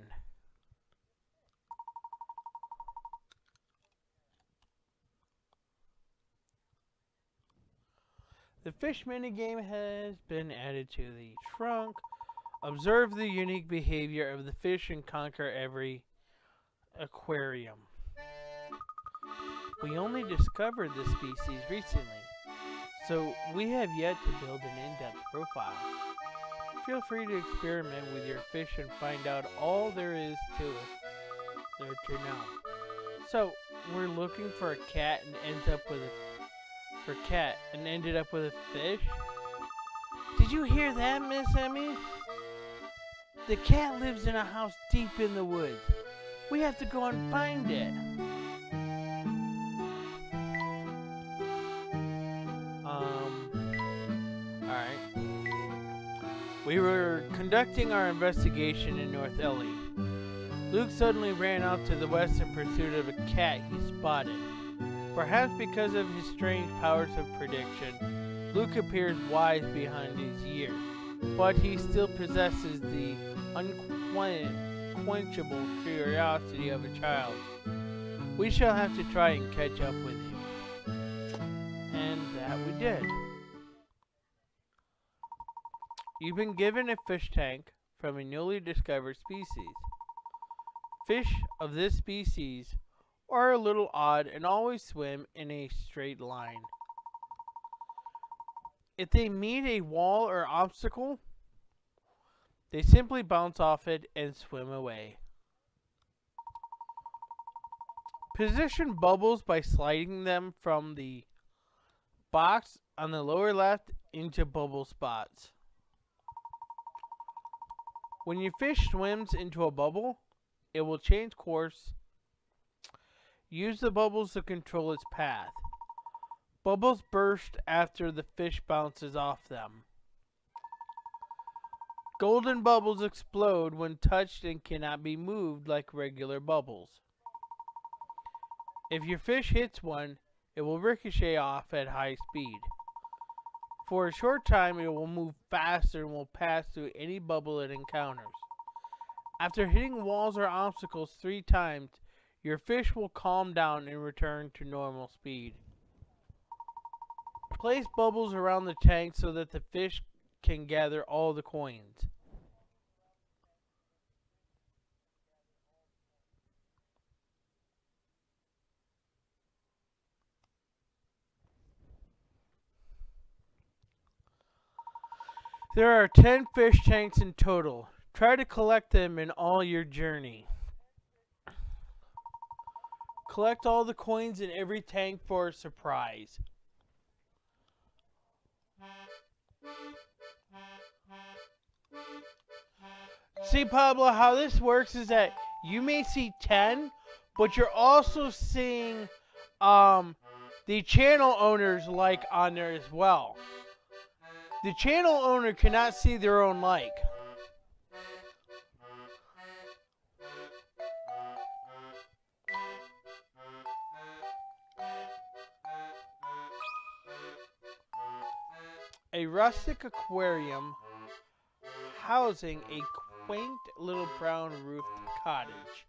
The fish minigame has been added to the trunk. Observe the unique behavior of the fish and conquer every aquarium. We only discovered this species recently, so we have yet to build an in-depth profile. Feel free to experiment with your fish and find out all there is to it their turn now. So we're looking for a cat and ended up with a fish. Did you hear that, Miss Emmy? The cat lives in a house deep in the woods. We have to go and find it. Alright. We were conducting our investigation in North Ellie. Luke suddenly ran out to the west in pursuit of a cat he spotted. Perhaps because of his strange powers of prediction, Luke appears wise behind his years, but he still possesses the unquenchable curiosity of a child. We shall have to try and catch up with him. And that we did. You've been given a fish tank from a newly discovered species. Fish of this species are a little odd and always swim in a straight line. If they meet a wall or obstacle, they simply bounce off it and swim away. Position bubbles by sliding them from the box on the lower left into bubble spots. When your fish swims into a bubble, it will change course. Use the bubbles to control its path. Bubbles burst after the fish bounces off them. Golden bubbles explode when touched and cannot be moved like regular bubbles. If your fish hits one, it will ricochet off at high speed. For a short time, it will move faster and will pass through any bubble it encounters. After hitting walls or obstacles 3 times, your fish will calm down and return to normal speed. Place bubbles around the tank so that the fish can gather all the coins. There are 10 fish tanks in total. Try to collect them in all your journey. Collect all the coins in every tank for a surprise. See, Pablo, how this works is that you may see 10, but you're also seeing the channel owners like on there as well. The channel owner cannot see their own like. A rustic aquarium housing a quaint little brown roofed cottage.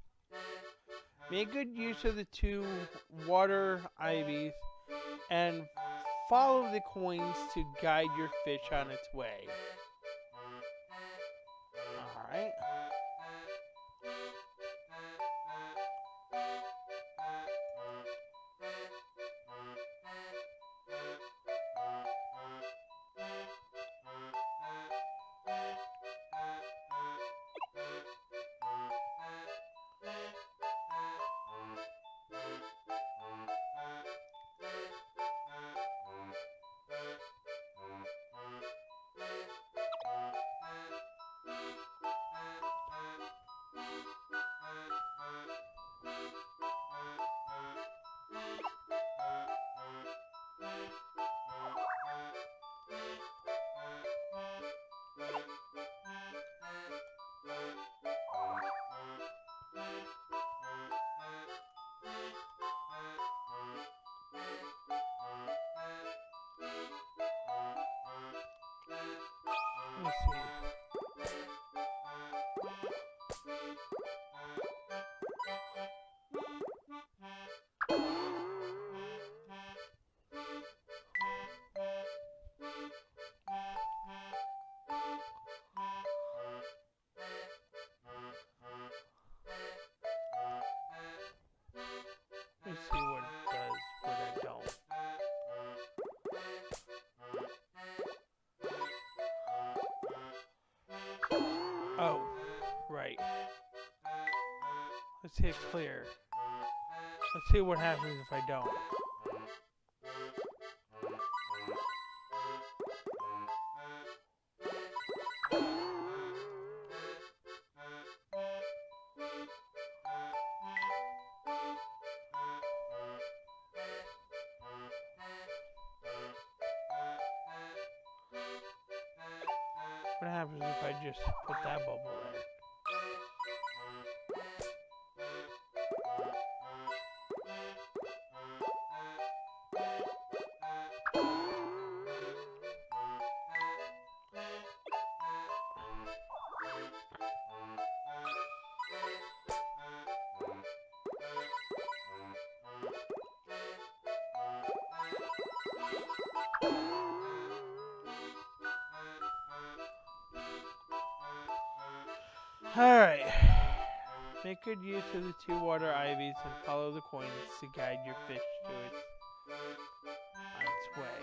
Make good use of the 2 water ivies and follow the coins to guide your fish on its way. Alright. Let me see. Let me see what it does, what I don't. Oh, right. Let's hit clear. Let's see what happens if I don't. What happens if I just put that bubble there? Alright. Make good use of the 2 water ivies and follow the coins to guide your fish to on its way.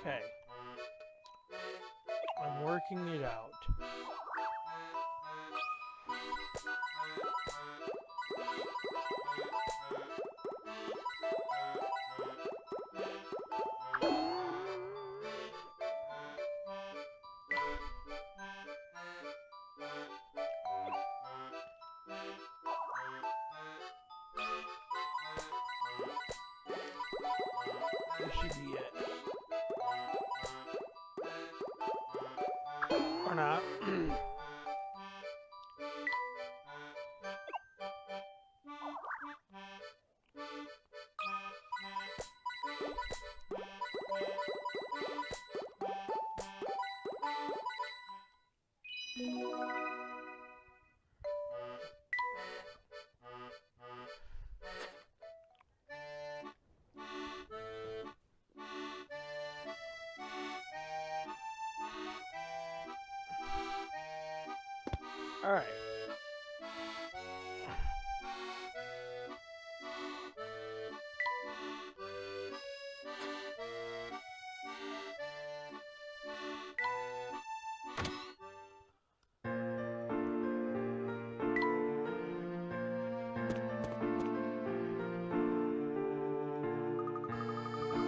Okay. I'm working it out. This should be it. Or not. All right.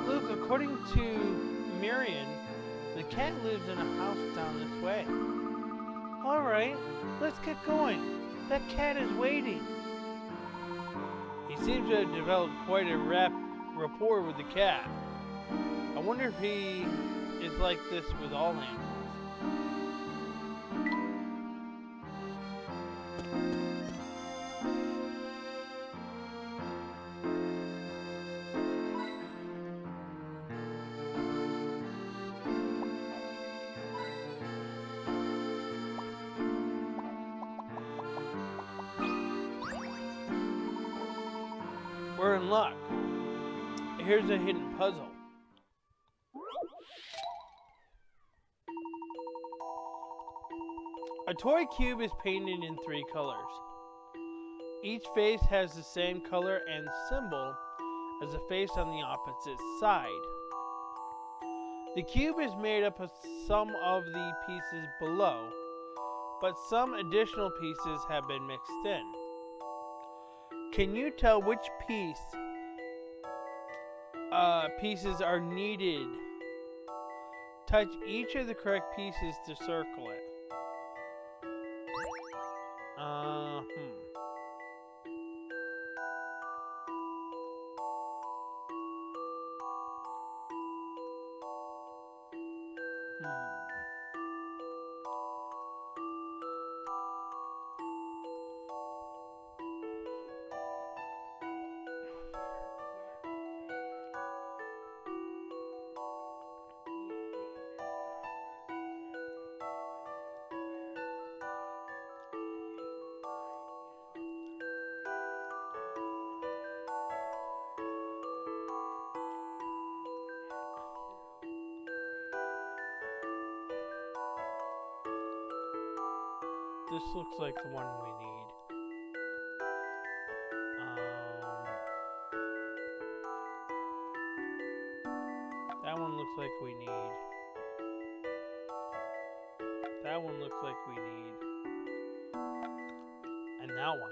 Luke, according to Marion, the cat lives in a house down this way. All right, let's get going. That cat is waiting. He seems to have developed quite a rapport with the cat. I wonder if he is like this with all animals. We're in luck. Here's a hidden puzzle. A toy cube is painted in 3 colors. Each face has the same color and symbol as the face on the opposite side. The cube is made up of some of the pieces below, but some additional pieces have been mixed in. Can you tell which pieces are needed? Touch each of the correct pieces to circle it. This looks like the one we need. That one looks like we need. That one looks like we need. And that one.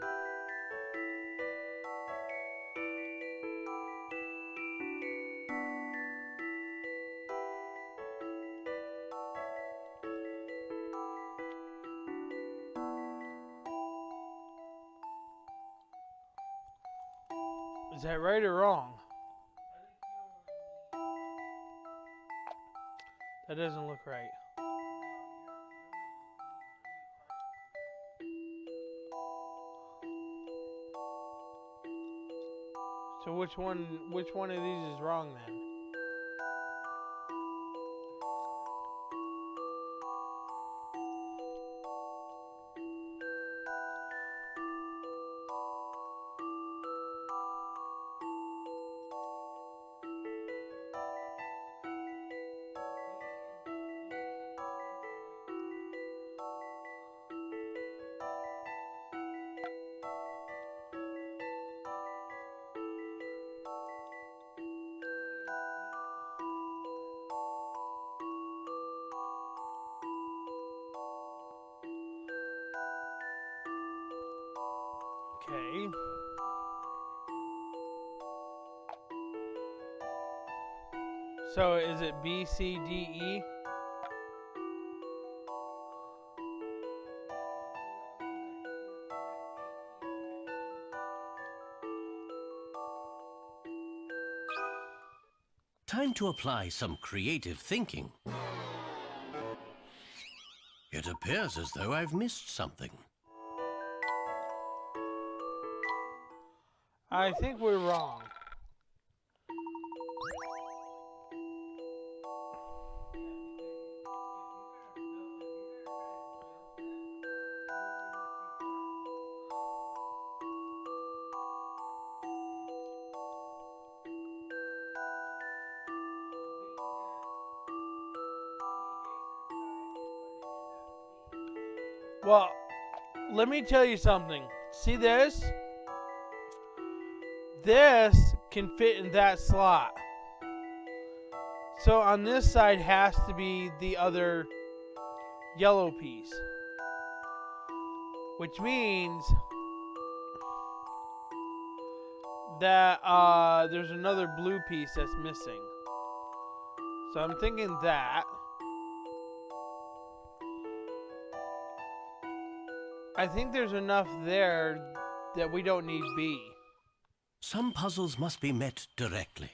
Is that right or wrong? That doesn't look right. So which one of these is wrong then? Okay. So is it B, C, D, E? Time to apply some creative thinking. It appears as though I've missed something. I think we're wrong. Well, let me tell you something. See this? This can fit in that slot. So on this side has to be the other yellow piece. Which means that there's another blue piece that's missing. So I'm thinking that. I think there's enough there that we don't need B. Some puzzles must be met directly.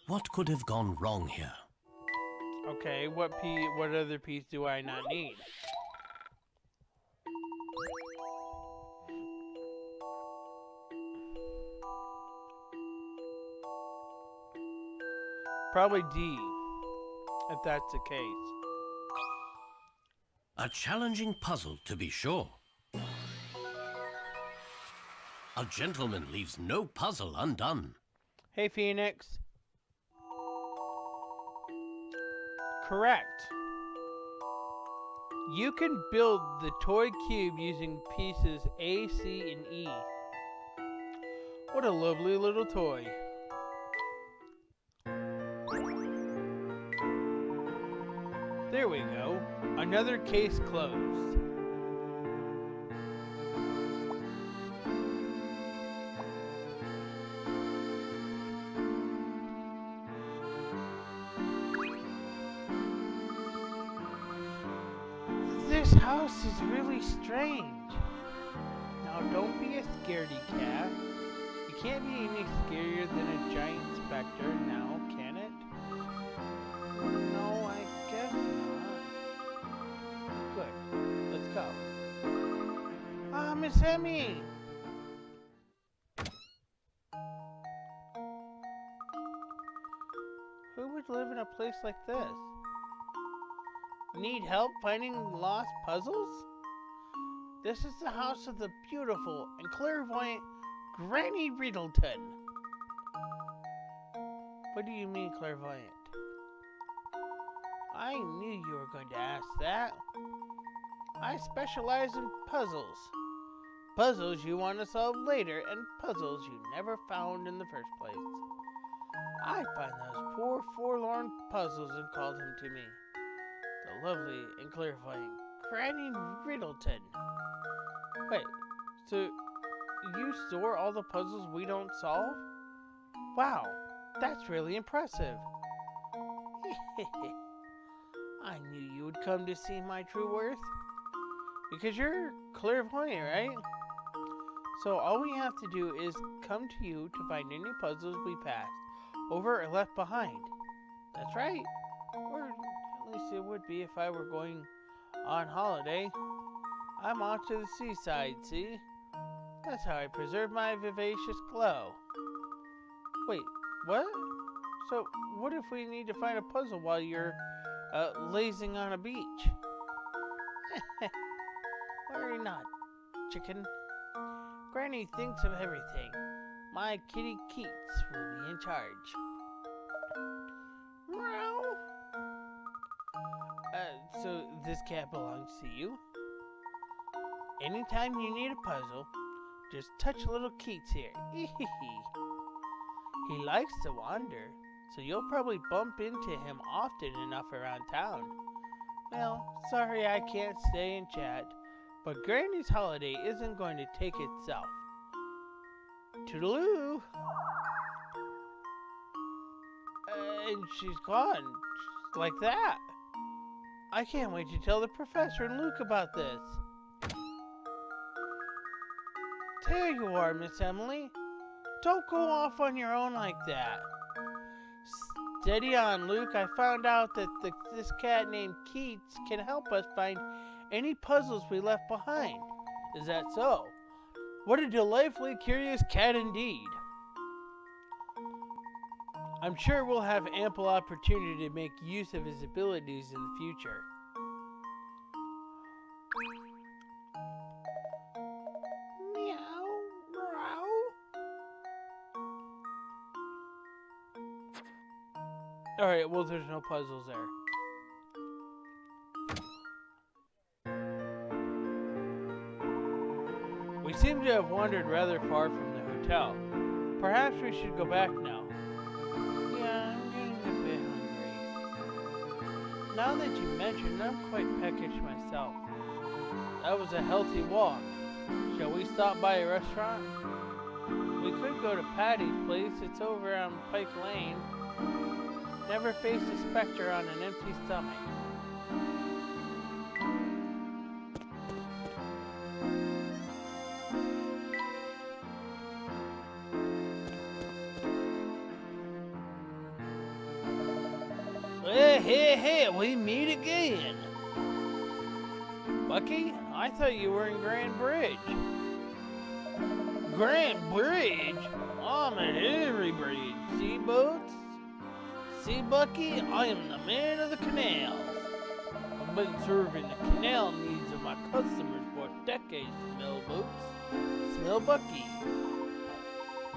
What could have gone wrong here? Okay, what other piece do I not need? Probably D, if that's the case. A challenging puzzle, to be sure. A gentleman leaves no puzzle undone. Hey, Phoenix. Correct. You can build the toy cube using pieces A, C, and E. What a lovely little toy. There we go. Another case closed. This house is really strange. Now don't be a scaredy cat. You can't be any scarier than a giant specter now, can it? No, I guess not. Good. Let's go. Ah, Miss Emmy! Who would live in a place like this? Need help finding lost puzzles? This is the house of the beautiful and clairvoyant Granny Riddleton. What do you mean clairvoyant? I knew you were going to ask that. I specialize in puzzles. Puzzles you want to solve later and puzzles you never found in the first place. I find those poor forlorn puzzles and call them to me. The lovely and clairvoyant Granny Riddleton. Wait, so you store all the puzzles we don't solve? Wow, that's really impressive. I knew you would come to see my true worth. Because you're clairvoyant, right? So all we have to do is come to you to find any puzzles we passed over or left behind. That's right. Or at least it would be if I were going on holiday. I'm off to the seaside, see? That's how I preserve my vivacious glow. Wait, what? So what if we need to find a puzzle while you're lazing on a beach? Worry not, chicken. Granny thinks of everything. My kitty Keats will be in charge. Meow. So this cat belongs to you? Anytime you need a puzzle, just touch little Keats here. He likes to wander, so you'll probably bump into him often enough around town. Well, sorry I can't stay and chat, but Granny's holiday isn't going to take itself. Toodaloo! And she's gone, just like that. I can't wait to tell the professor and Luke about this. There you are, Miss Emily. Don't go off on your own like that. Steady on, Luke. I found out that this cat named Keats can help us find any puzzles we left behind. Is that so? What a delightfully curious cat indeed. I'm sure we'll have ample opportunity to make use of his abilities in the future. Meow, meow. Alright, well, there's no puzzles there. We seem to have wandered rather far from the hotel. Perhaps we should go back now. Yeah, I'm getting a bit hungry. Now that you mention, I'm quite peckish myself. That was a healthy walk. Shall we stop by a restaurant? We could go to Patty's place. It's over on Pike Lane. Never face a specter on an empty stomach. Hey, we meet again. Bucky, I thought you were in Grand Bridge. Grand Bridge? I'm at every bridge. See, boats? See, Bucky, I am the man of the canals. I've been serving the canal needs of my customers for decades, smell boats. Smell Bucky.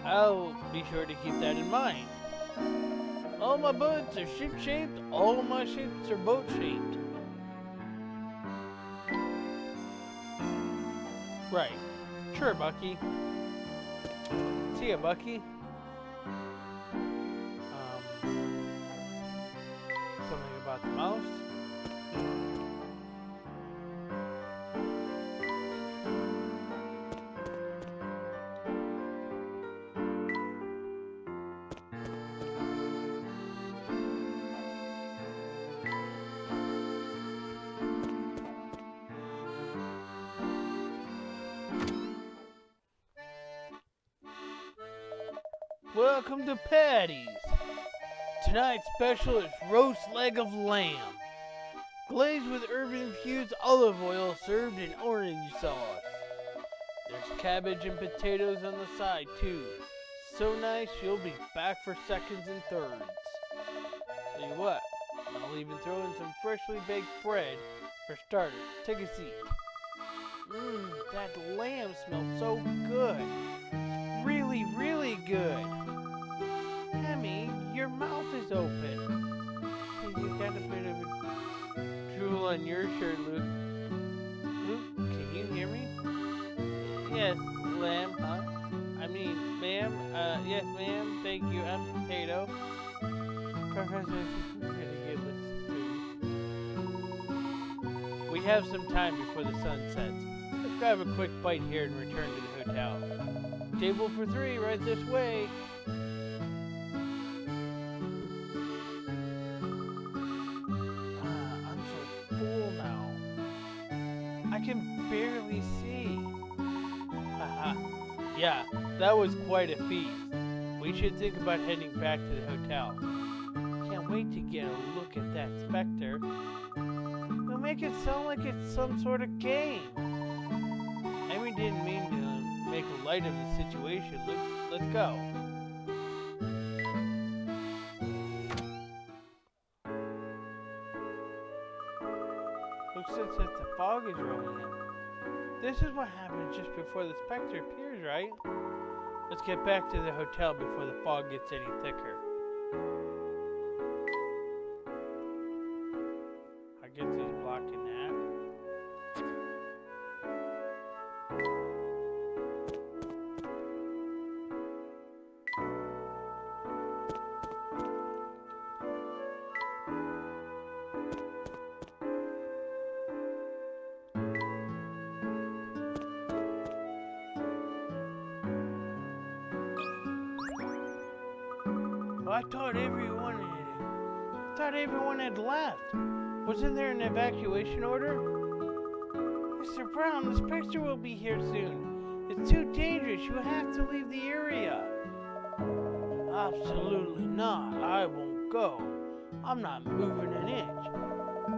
I'll be sure to keep that in mind. All my boats are ship-shaped, all my ships are boat-shaped. Right. Sure, Bucky. See ya, Bucky. Something about the mouse. Welcome to Patty's. Tonight's special is roast leg of lamb, glazed with herb-infused olive oil, served in orange sauce. There's cabbage and potatoes on the side too. So nice you'll be back for seconds and thirds. Tell you what, I'll even throw in some freshly baked bread for starters. Take a seat. That lamb smells so good. Really, really good. Emmy, your mouth is open. You got a bit of a drool on your shirt, Luke. Luke, can you hear me? Yes, lamb, huh? I mean, ma'am. Yes, ma'am. Thank you. I'm potato. Professor, pretty good with food. We have some time before the sun sets. Let's grab a quick bite here and return to the hotel. Table for 3, right this way. I'm so full now. I can barely see. Yeah, that was quite a feast. We should think about heading back to the hotel. Can't wait to get a look at that Specter. We'll make it sound like it's some sort of game. Amy didn't mean to make light of the situation. Let's go. Looks as if the fog is rolling in. This is what happens just before the Specter appears, right? Let's get back to the hotel before the fog gets any thicker. I guess he's blocking that. I thought everyone had left. Wasn't there an evacuation order? Mr. Brown, the Specter will be here soon. It's too dangerous. You have to leave the area. Absolutely not. I won't go. I'm not moving an inch.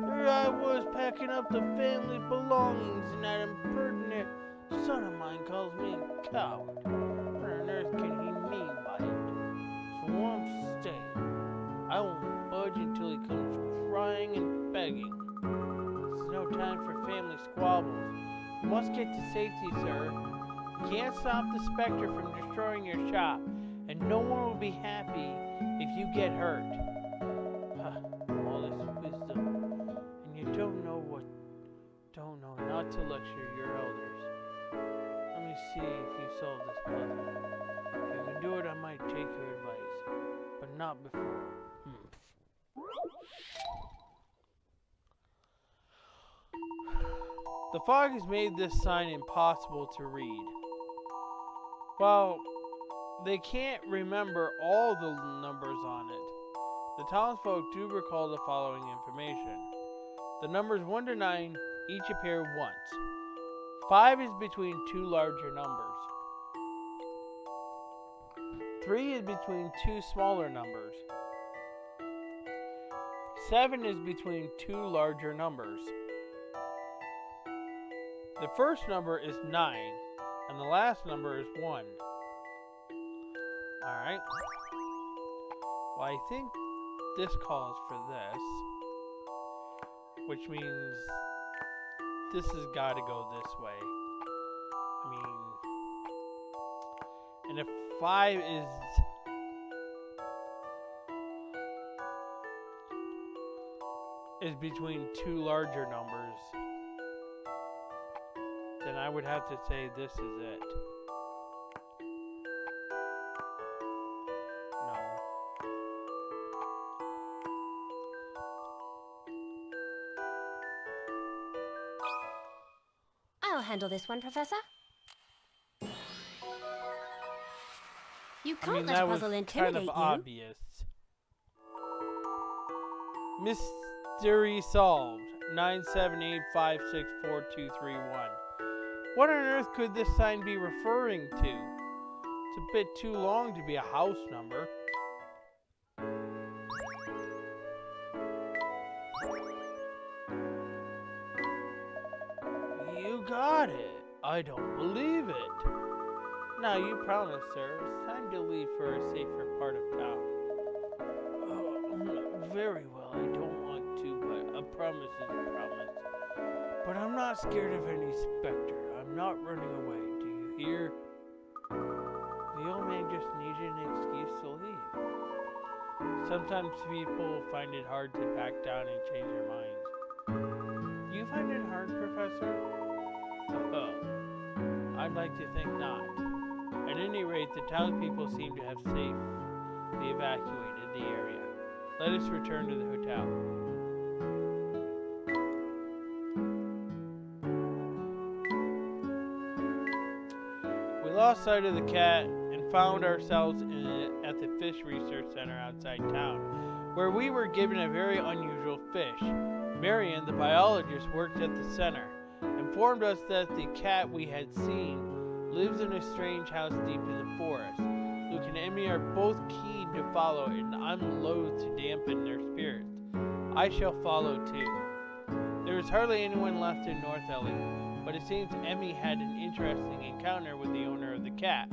There I was packing up the family's belongings, and that impertinent son of mine calls me a coward. What on earth can he mean by it? So I'm staying. I won't budge until he comes crying and begging. This is no time for family squabbles. You must get to safety, sir. You can't stop the Specter from destroying your shop, and no one will be happy if you get hurt. All this wisdom, and you don't know not to lecture your elders. Let me see if you solve this puzzle. If you can do it, I might take your advice, but not before. The fog has made this sign impossible to read. Well, they can't remember all the numbers on it. The townsfolk do recall the following information. The numbers 1 to 9 each appear once. 5 is between two larger numbers. 3 is between two smaller numbers. 7 is between two larger numbers. The first number is 9, and the last number is 1. Alright. Well, I think this calls for this, which means this has got to go this way. I mean, and if 5 is between two larger numbers, then I would have to say this is it. No. I'll handle this one, Professor. You I can't mean, let that a was puzzle kind intimidate of you. obvious. Mystery solved. 978564231. What on earth could this sign be referring to? It's a bit too long to be a house number. You got it. I don't believe it. Now you promised, sir. It's time to leave for a safer part of town. Very well, I don't want to, but a promise is a promise. But I'm not scared of any Specter. I'm not running away. Do you hear? The old man just needed an excuse to leave. Sometimes people find it hard to back down and change their minds. Do you find it hard, Professor? I'd like to think not. At any rate, the townspeople seem to have safely evacuated the area. Let us return to the hotel. We lost sight of the cat and found ourselves at the Fish Research Center outside town, where we were given a very unusual fish. Marion, the biologist, worked at the center, informed us that the cat we had seen lives in a strange house deep in the forest. Luke and Emmy are both keen to follow, and I'm loath to dampen their spirits. I shall follow too. There is hardly anyone left in North Ellie, but it seems Emmy had an interesting encounter with the owner of the cat.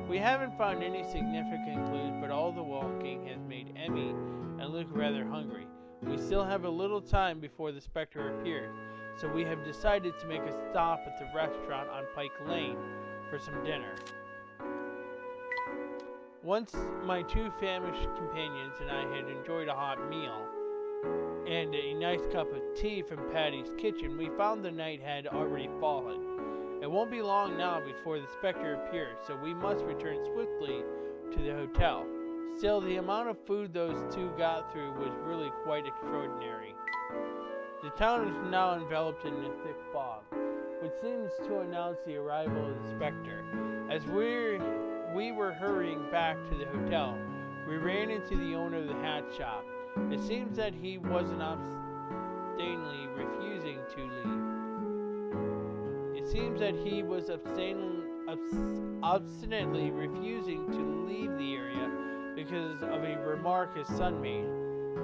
We haven't found any significant clues, but all the walking has made Emmy and Luke rather hungry. We still have a little time before the Specter appears, so we have decided to make a stop at the restaurant on Pike Lane for some dinner. Once my two famished companions and I had enjoyed a hot meal and a nice cup of tea from Patty's kitchen, we found the night had already fallen. It won't be long now before the Specter appears, so we must return swiftly to the hotel. Still, the amount of food those two got through was really quite extraordinary. The town is now enveloped in a thick fog, which seems to announce the arrival of the Specter. As we were hurrying back to the hotel, we ran into the owner of the hat shop. It seems that he wasn't obstinately refusing to leave. It seems that he was obstinately refusing to leave the area because of a remark his son made.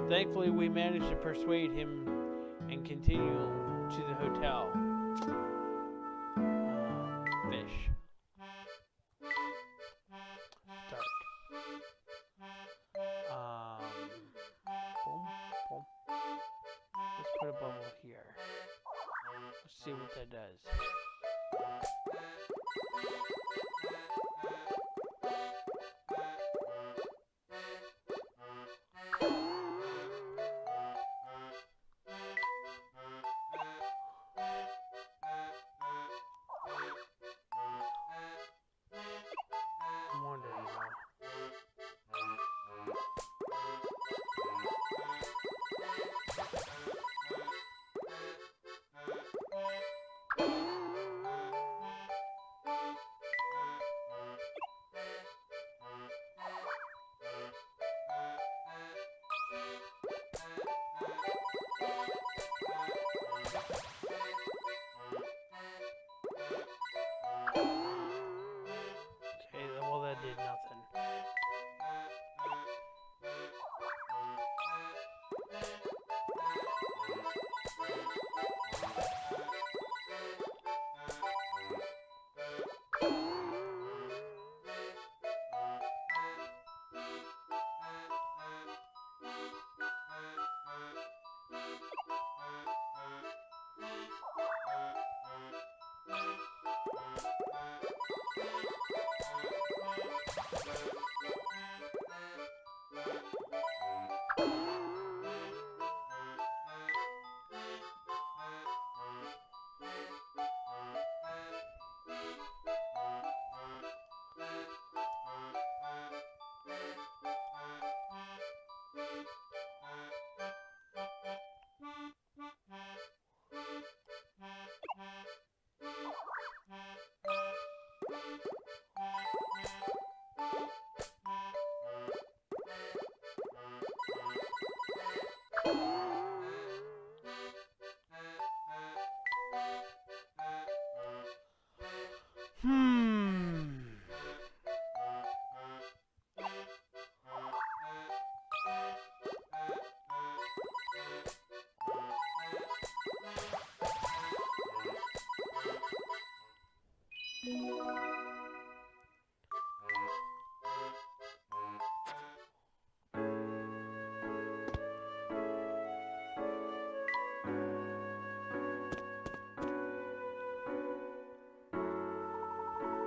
Thankfully, we managed to persuade him and continue to the hotel. Fish. Dark. Boom, boom. Let's put a bubble here. Let's see what that does. I'm wondering now.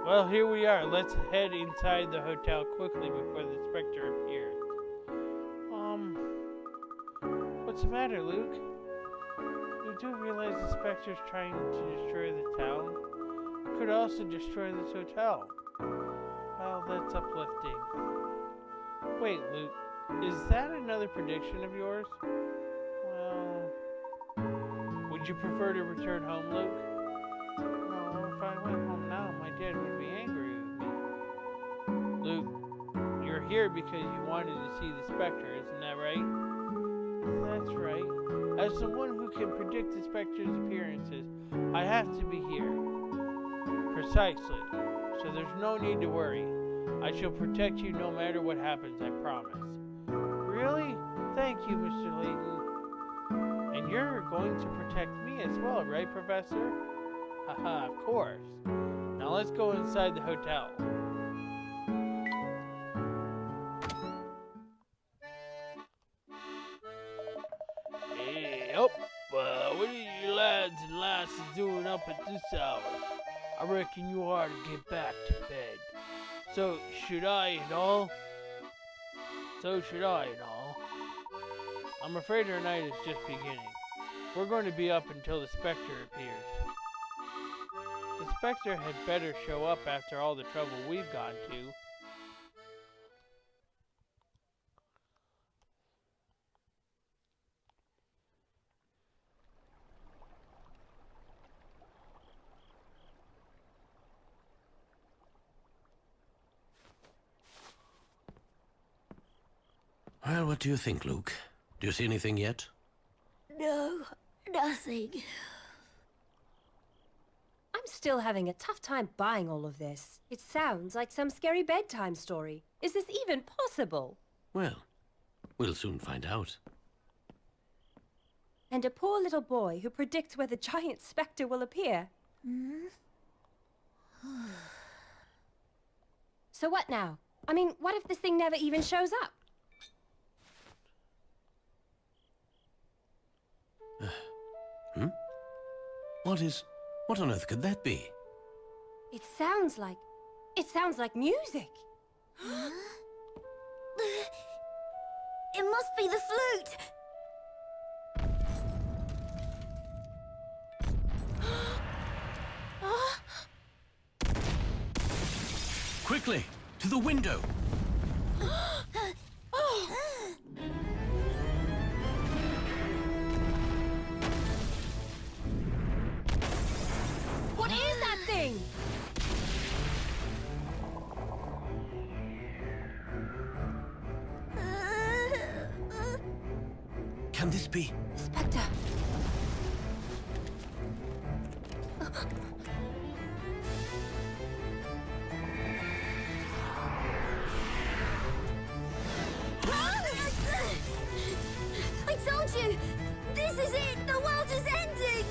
Well, here we are. Let's head inside the hotel quickly before the Specter appears. What's the matter, Luke? You do realize the Specter's trying to destroy the town? It could also destroy this hotel. Well, that's uplifting. Wait, Luke, is that another prediction of yours? Well, would you prefer to return home, Luke? No, if I went home now, my dad would be angry with me. Luke, you're here because you wanted to see the Specter, isn't that right? That's right. As the one who can predict the Specter's appearances, I have to be here. Precisely. So there's no need to worry. I shall protect you no matter what happens, I promise. Really? Thank you, Mr. Layton. And you're going to protect me as well, right, Professor? Haha, of course. Now let's go inside the hotel. Hey, what are you lads and lasses doing up at this hour? I reckon you ought to get back to bed. So should I and all? I'm afraid our night is just beginning. We're going to be up until the Specter appears. The Specter had better show up after all the trouble we've gone to. Well, what do you think, Luke? Do you see anything yet? No, nothing. I'm still having a tough time buying all of this. It sounds like some scary bedtime story. Is this even possible? Well, we'll soon find out. And a poor little boy who predicts where the giant Specter will appear. So what now? I mean, what if this thing never even shows up? What on earth could that be? It sounds like music. It must be the flute. Quickly, to the window! What is that thing? Can this be? Specter. I told you! This is it! The world is ending!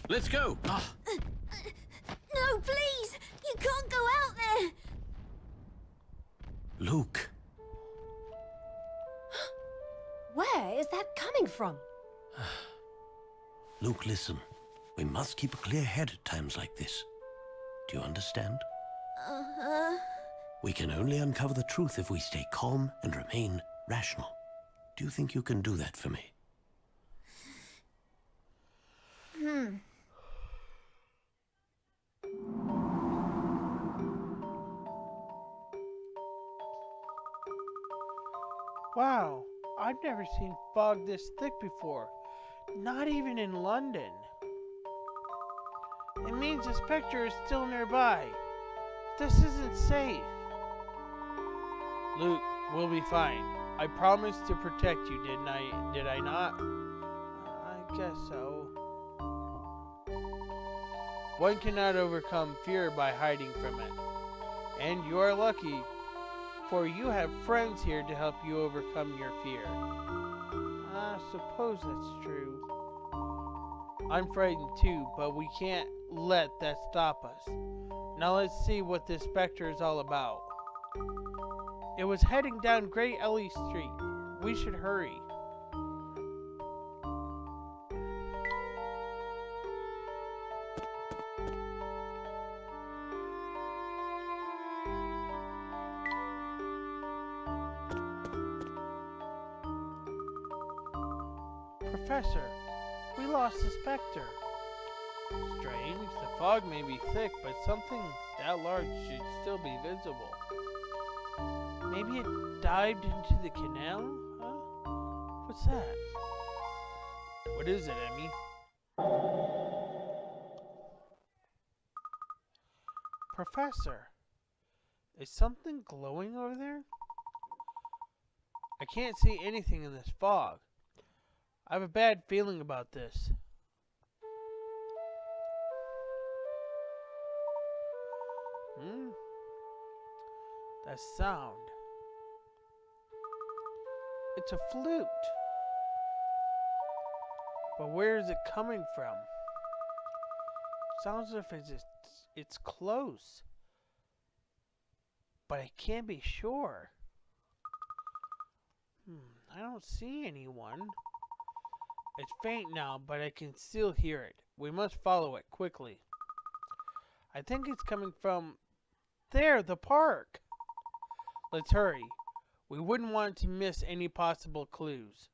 Let's go! No, please! You can't go out there! Luke. Where is that coming from? Luke, listen. We must keep a clear head at times like this. Do you understand? We can only uncover the truth if we stay calm and remain rational. Do you think you can do that for me? Wow, I've never seen fog this thick before. Not even in London. It means the Specter is still nearby. This isn't safe. Luke, we'll be fine. I promised to protect you, didn't I? Did I not? I guess so. One cannot overcome fear by hiding from it. And you are lucky, for you have friends here to help you overcome your fear. I suppose that's true. I'm frightened too, but we can't let that stop us. Now let's see what this Specter is all about. It was heading down Great Ellie Street. We should hurry. Professor, we lost the Specter. Strange, the fog may be thick, but something that large should still be visible. Maybe it dived into the canal? Huh? What's that? What is it, Emmy? Professor, is something glowing over there? I can't see anything in this fog. I have a bad feeling about this. That sound. It's a flute. But where is it coming from? Sounds as if it's close. But I can't be sure. I don't see anyone. It's faint now, but I can still hear it. We must follow it quickly. I think it's coming from there, the park. Let's hurry. We wouldn't want to miss any possible clues.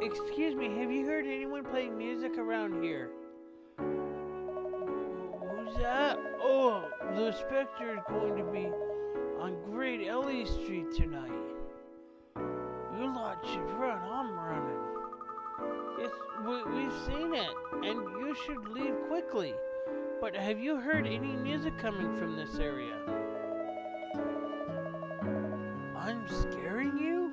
Excuse me, have you heard anyone playing music around here? Who's that? Oh, the Specter is going to be on Great Ellie Street tonight. You lot should run, I'm running. Yes, we've seen it, and you should leave quickly. But have you heard any music coming from this area? I'm scaring you?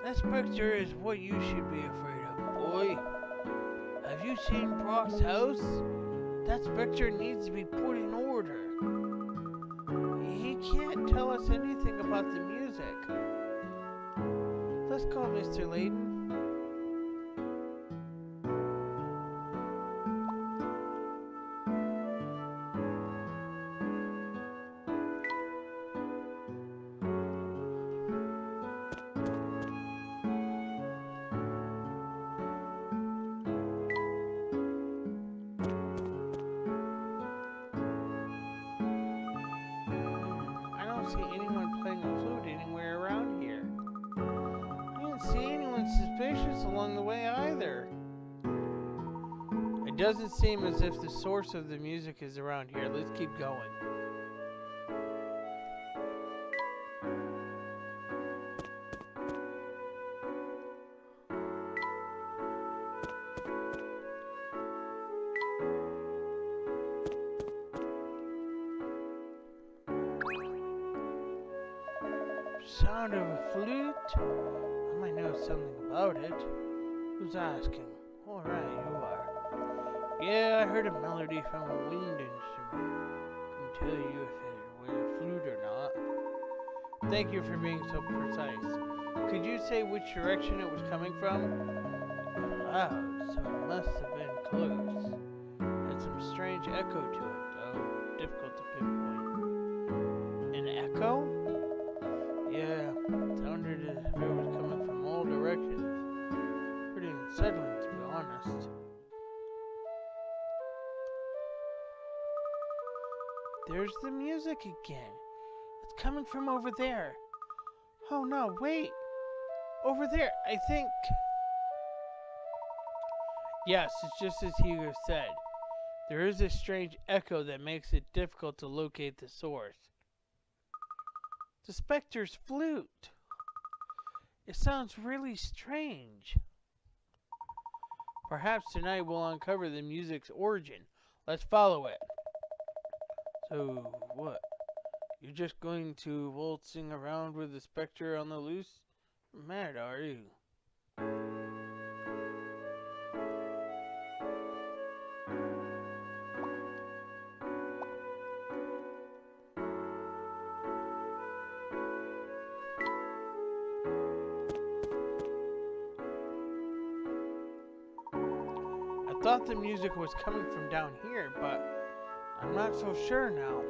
That Specter is what you should be afraid of, boy. Have you seen Brock's house? That Specter needs to be put in order. He can't tell us anything about the music. Let's call Mr. Layton. See anyone playing a flute anywhere around here. I didn't see anyone suspicious along the way either. It doesn't seem as if the source of the music is around here. Let's keep going. Sound of a flute? I might know something about it. Who's asking? Alright, you are. Yeah, I heard a melody from a wind instrument. Can tell you if it was a flute or not. Thank you for being so precise. Could you say which direction it was coming from? Loud, so it must have been close. Had some strange echo to it, though difficult to pinpoint. An echo? Yeah, sounded as if it was coming from all directions. Pretty unsettling, to be honest. There's the music again. It's coming from over there. Oh no, wait! Over there, I think... Yes, it's just as Hugo said. There is a strange echo that makes it difficult to locate the source. The Specter's flute. It sounds really strange. Perhaps tonight we'll uncover the music's origin. Let's follow it. So, what? You're just going to waltzing around with the Specter on the loose? You're mad, are you? I thought the music was coming from down here, but I'm not so sure now.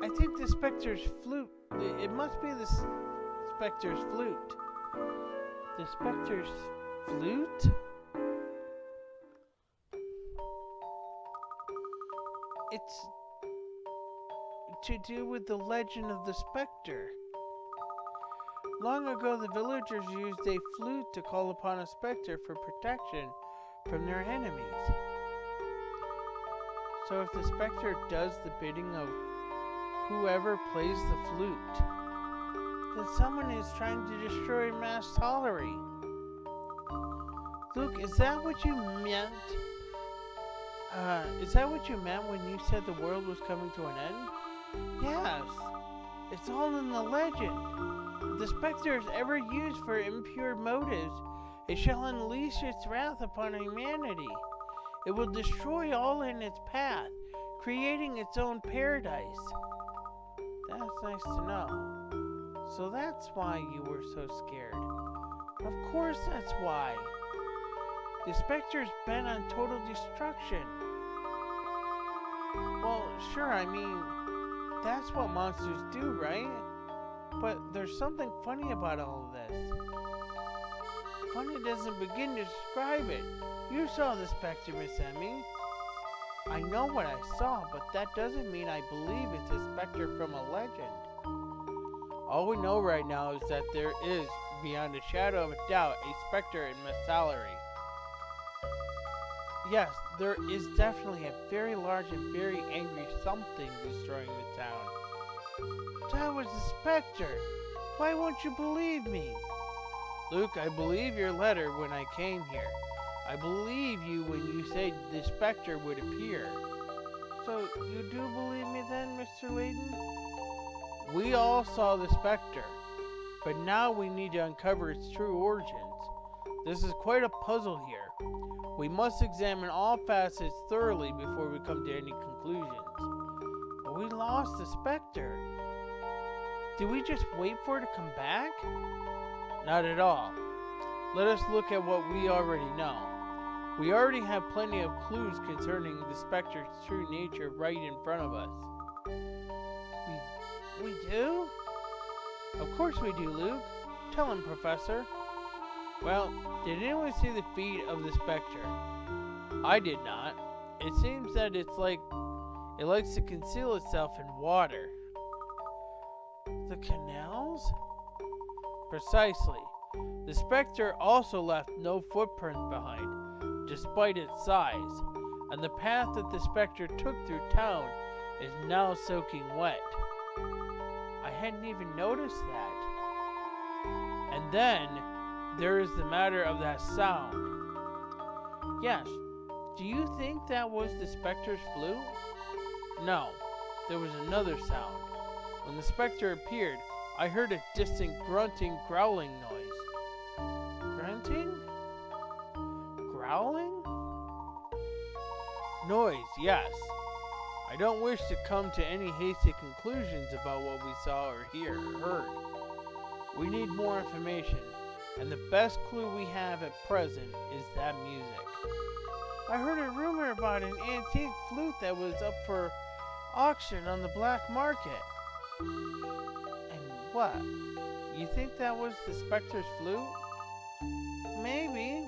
I think the Specter's flute. It must be the Specter's flute. The Specter's flute? it's to do with the legend of the Specter. Long ago, the villagers used a flute to call upon a Specter for protection from their enemies. So if the Specter does the bidding of whoever plays the flute, then someone is trying to destroy Mass Tollery. Luke, is that what you meant? Is that what you meant when you said the world was coming to an end? Yes. It's all in the legend. If the Spectre is ever used for impure motives, it shall unleash its wrath upon humanity. It will destroy all in its path, creating its own paradise. That's nice to know. So that's why you were so scared. Of course that's why. The Spectre's bent on total destruction. Well, sure, I mean, that's what monsters do, right? But there's something funny about all of this. Funny doesn't begin to describe it. You saw the Spectre, Miss Emmy. I know what I saw, but that doesn't mean I believe it's a Spectre from a legend. All we know right now is that there is, beyond a shadow of a doubt, a Spectre in Miss Tollery. Yes, there is definitely a very large and very angry something destroying the town. That was the Spectre. Why won't you believe me? Luke, I believe your letter when I came here. I believe you when you said the Spectre would appear. So, you do believe me then, Mr. Layton? We all saw the Spectre, but now we need to uncover its true origins. This is quite a puzzle here. We must examine all facets thoroughly before we come to any conclusions. But we lost the Spectre. Did we just wait for it to come back? Not at all. Let us look at what we already know. We already have plenty of clues concerning the Spectre's true nature right in front of us. We do? Of course we do, Luke. Tell him, Professor. Well, did anyone see the feet of the Spectre? I did not. It seems that it likes to conceal itself in water. The canals? Precisely. The Spectre also left no footprints behind, despite its size, and the path that the Spectre took through town is now soaking wet. I hadn't even noticed that. And then, there is the matter of that sound. Yes, do you think that was the Spectre's flute? No, there was another sound. When the Spectre appeared, I heard a distant grunting, growling noise. Grunting? Growling? Noise, yes. I don't wish to come to any hasty conclusions about what we saw or heard. We need more information, and the best clue we have at present is that music. I heard a rumor about an antique flute that was up for auction on the black market. And what? You think that was the Spectre's flute? Maybe.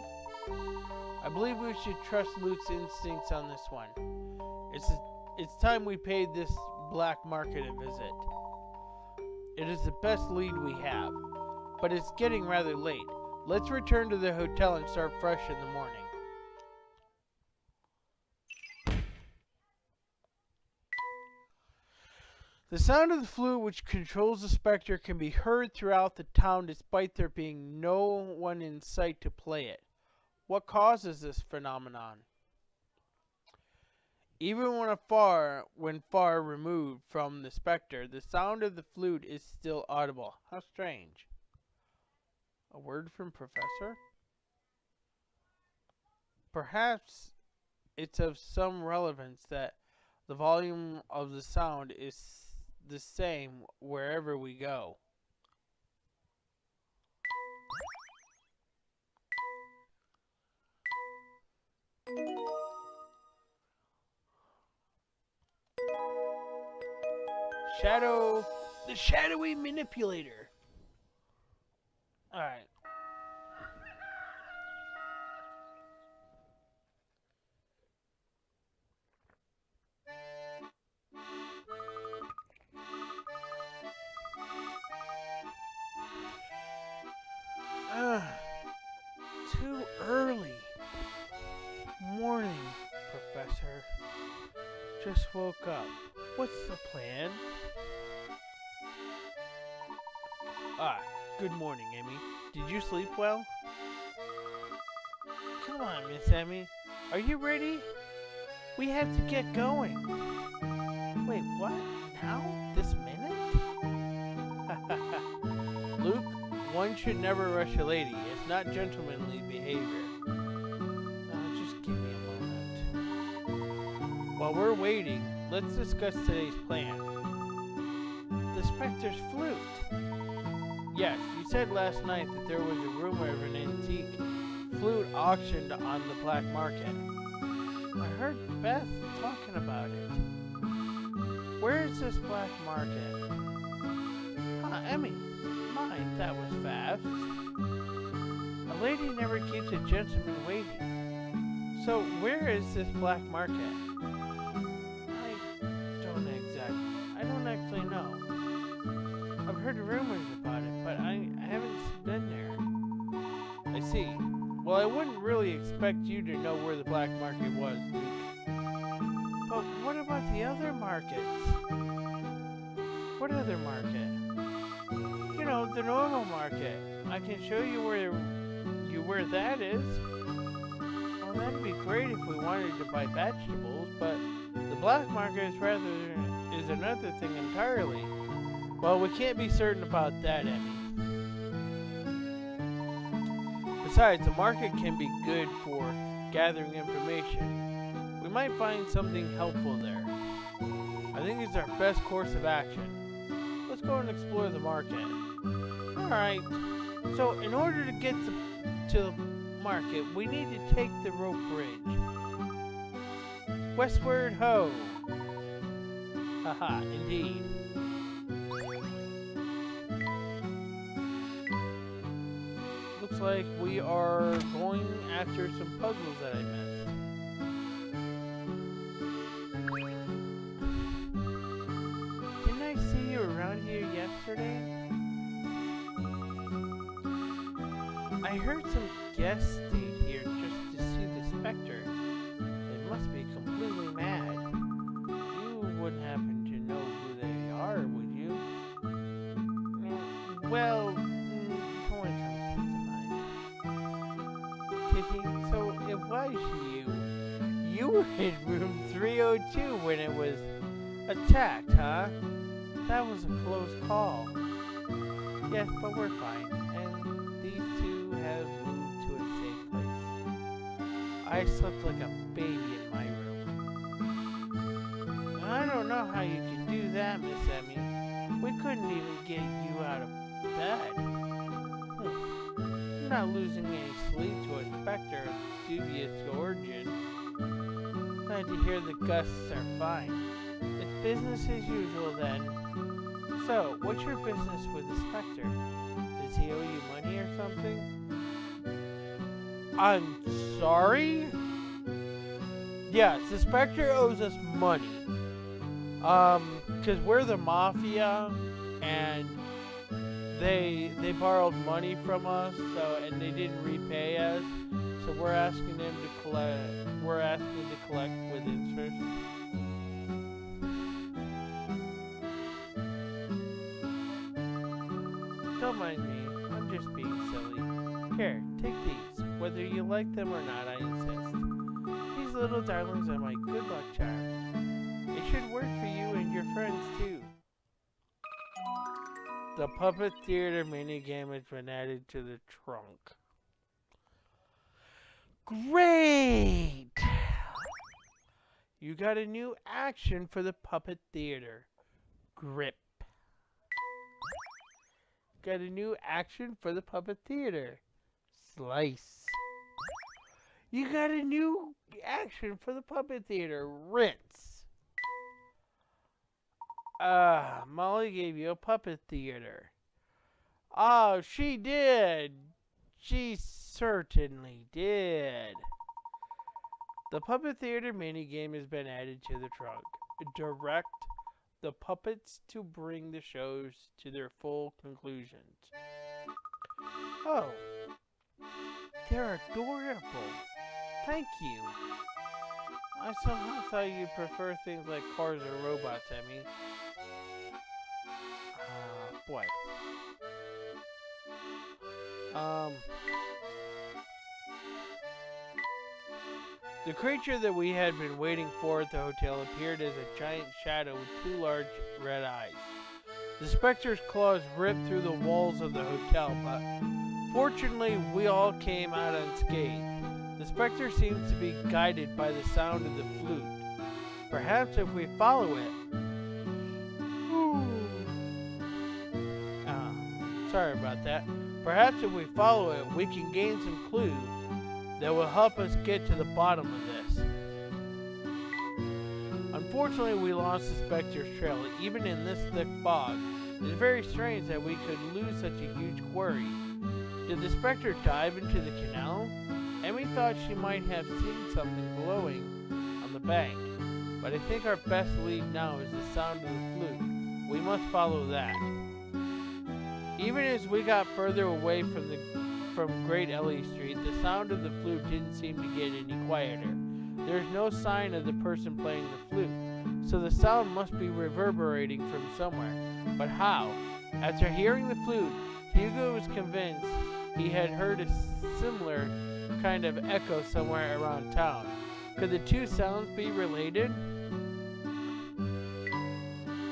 I believe we should trust Luke's instincts on this one. It's time we paid this black market a visit. It is the best lead we have, but it's getting rather late. Let's return to the hotel and start fresh in the morning. The sound of the flute which controls the Spectre can be heard throughout the town despite there being no one in sight to play it. What causes this phenomenon? Even when far removed from the Spectre, the sound of the flute is still audible. How strange. A word from Professor? Perhaps it's of some relevance that the volume of the sound is the same wherever we go. The shadowy manipulator. Alright. Just woke up. What's the plan? Good morning, Emmy. Did you sleep well? Come on, Miss Emmy. Are you ready? We have to get going. Wait, what? Now? This minute? Luke, one should never rush a lady. It's not gentlemanly behavior. Just give me a moment. While we're waiting, let's discuss today's plan. The Specter's flute. Yes, you said last night that there was a rumor of an antique flute auctioned on the black market. I heard Beth talking about it. Where is this black market? Emmy, mine, that was fast. A lady never keeps a gentleman waiting. So, where is this black market? I don't actually know. I've heard rumors about it, but I haven't been there. I see. Well, I wouldn't really expect you to know where the black market was, Luke. But what about the other markets? What other market? You know, the normal market. I can show you where that is. Well, that'd be great if we wanted to buy vegetables, but the black market is another thing entirely. Well, we can't be certain about that, Emmy. Besides, the market can be good for gathering information. We might find something helpful there. I think it's our best course of action. Let's go and explore the market. Alright, so in order to get to the market, we need to take the rope bridge. Westward ho! Haha, indeed. Looks like we are going after some puzzles that I missed. Didn't I see you around here yesterday? I heard some guests stayed here just to see the Specter. They must be completely mad. You wouldn't happen to know who they are, would you? Well, only comes to mind. So it was you. You were in room 302 when it was attacked, huh? That was a close call. Yes, but we're fine. And these two have moved to a safe place. I slept like a baby in my room. I don't know how you could do that, Miss Emmy. We couldn't even get you out of bed. I'm not losing any sleep to a Specter of dubious origin. Glad to hear the gusts are fine. It's business as usual then. So, what's your business with the Specter? Does he owe you money or something? I'm sorry? Yes, the Specter owes us money. Because we're the Mafia, and they borrowed money from us, and they didn't repay us, so we're asking them to collect. We're asking to collect with interest. Don't mind me. I'm just being silly. Here, take these. Whether you like them or not, I insist. These little darlings are my good luck charm. It should work for you and your friends too. The Puppet Theater minigame has been added to the trunk. Great! You got a new action for the Puppet Theater. Grip. Got a new action for the Puppet Theater. Slice. You got a new action for the Puppet Theater. Rinse. Molly gave you a Puppet Theater. Oh, she did. She certainly did. The Puppet Theater minigame has been added to the trunk. Direct the puppets to bring the shows to their full conclusions. Oh, they're adorable. Thank you. I somehow thought you prefer things like cars or robots, Emmy. Boy. The creature that we had been waiting for at the hotel appeared as a giant shadow with two large red eyes. The Specter's claws ripped through the walls of the hotel, but fortunately we all came out unscathed. The Specter seems to be guided by the sound of the flute. Perhaps if we follow it... sorry about that. Perhaps if we follow it, we can gain some clues that will help us get to the bottom of this. Unfortunately, we lost the Specter's trail, even in this thick fog. It's very strange that we could lose such a huge quarry. Did the Specter dive into the canal? Emmy thought she might have seen something glowing on the bank, but I think our best lead now is the sound of the flute. We must follow that. Even as we got further away from Great Ellie Street, the sound of the flute didn't seem to get any quieter. There is no sign of the person playing the flute, so the sound must be reverberating from somewhere. But how? After hearing the flute, Hugo was convinced he had heard a similar kind of echo somewhere around town. Could the two sounds be related?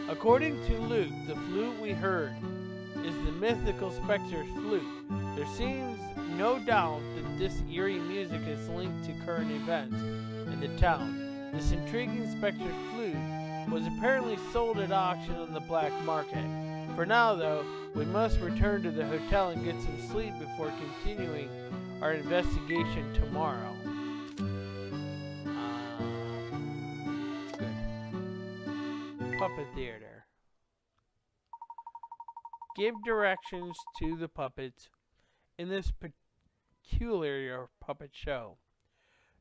According to Luke, the flute we heard is the mythical Specter's flute. There seems no doubt that this eerie music is linked to current events in the town. This intriguing Specter's flute was apparently sold at auction on the black market. For now, though, we must return to the hotel and get some sleep before continuing our investigation tomorrow. Good. Puppet Theater. Give directions to the puppets in this peculiar puppet show.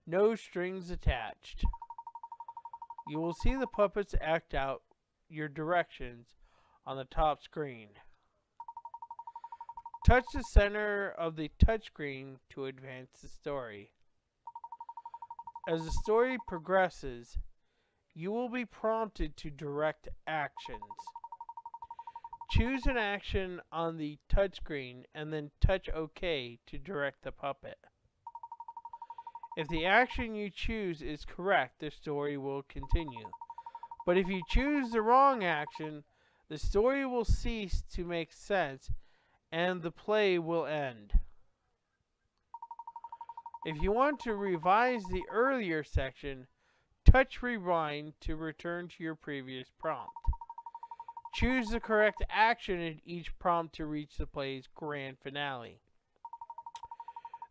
No strings attached. You will see the puppets act out your directions on the top screen. Touch the center of the touchscreen to advance the story. As the story progresses, you will be prompted to direct actions. Choose an action on the touchscreen and then touch OK to direct the puppet. If the action you choose is correct, the story will continue. But if you choose the wrong action, the story will cease to make sense and the play will end. If you want to revise the earlier section, touch rewind to return to your previous prompt. Choose the correct action in each prompt to reach the play's grand finale.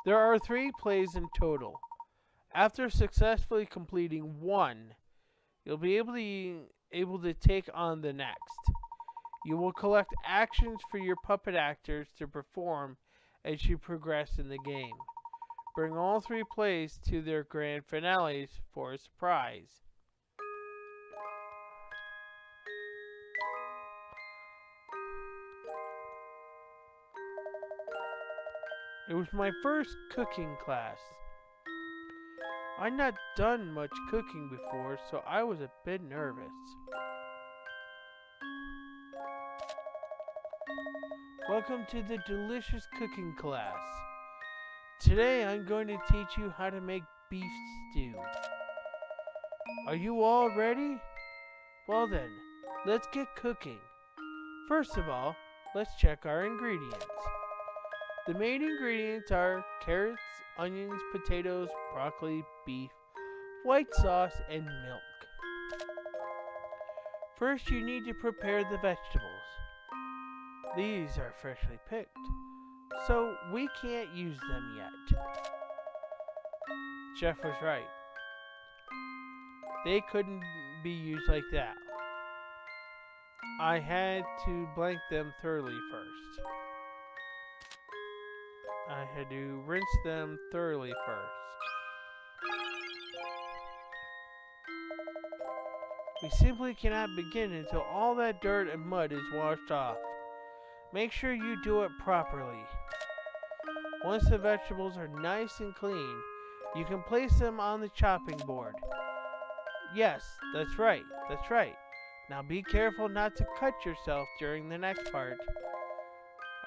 There are 3 plays in total. After successfully completing one, you'll be able to take on the next. You will collect actions for your puppet actors to perform as you progress in the game. Bring all 3 plays to their grand finales for a surprise. It was my first cooking class. I'd not done much cooking before, so I was a bit nervous. Welcome to the delicious cooking class. Today I'm going to teach you how to make beef stew. Are you all ready? Well then, let's get cooking. First of all, let's check our ingredients. The main ingredients are carrots, onions, potatoes, broccoli, beef, white sauce, and milk. First, you need to prepare the vegetables. These are freshly picked, so we can't use them yet. Chef was right. They couldn't be used like that. I had to blank them thoroughly first. I had to rinse them thoroughly first. We simply cannot begin until all that dirt and mud is washed off. Make sure you do it properly. Once the vegetables are nice and clean, you can place them on the chopping board. Yes, that's right. That's right. Now be careful not to cut yourself during the next part.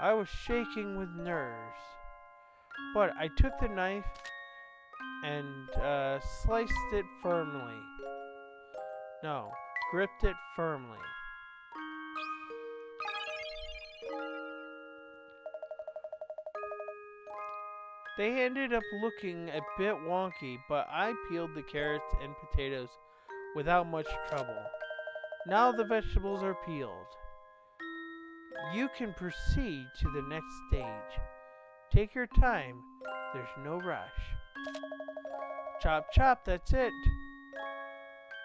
I was shaking with nerves, but I took the knife and sliced it firmly. No, gripped it firmly. They ended up looking a bit wonky, but I peeled the carrots and potatoes without much trouble. Now the vegetables are peeled. You can proceed to the next stage. Take your time, there's no rush. Chop chop, that's it.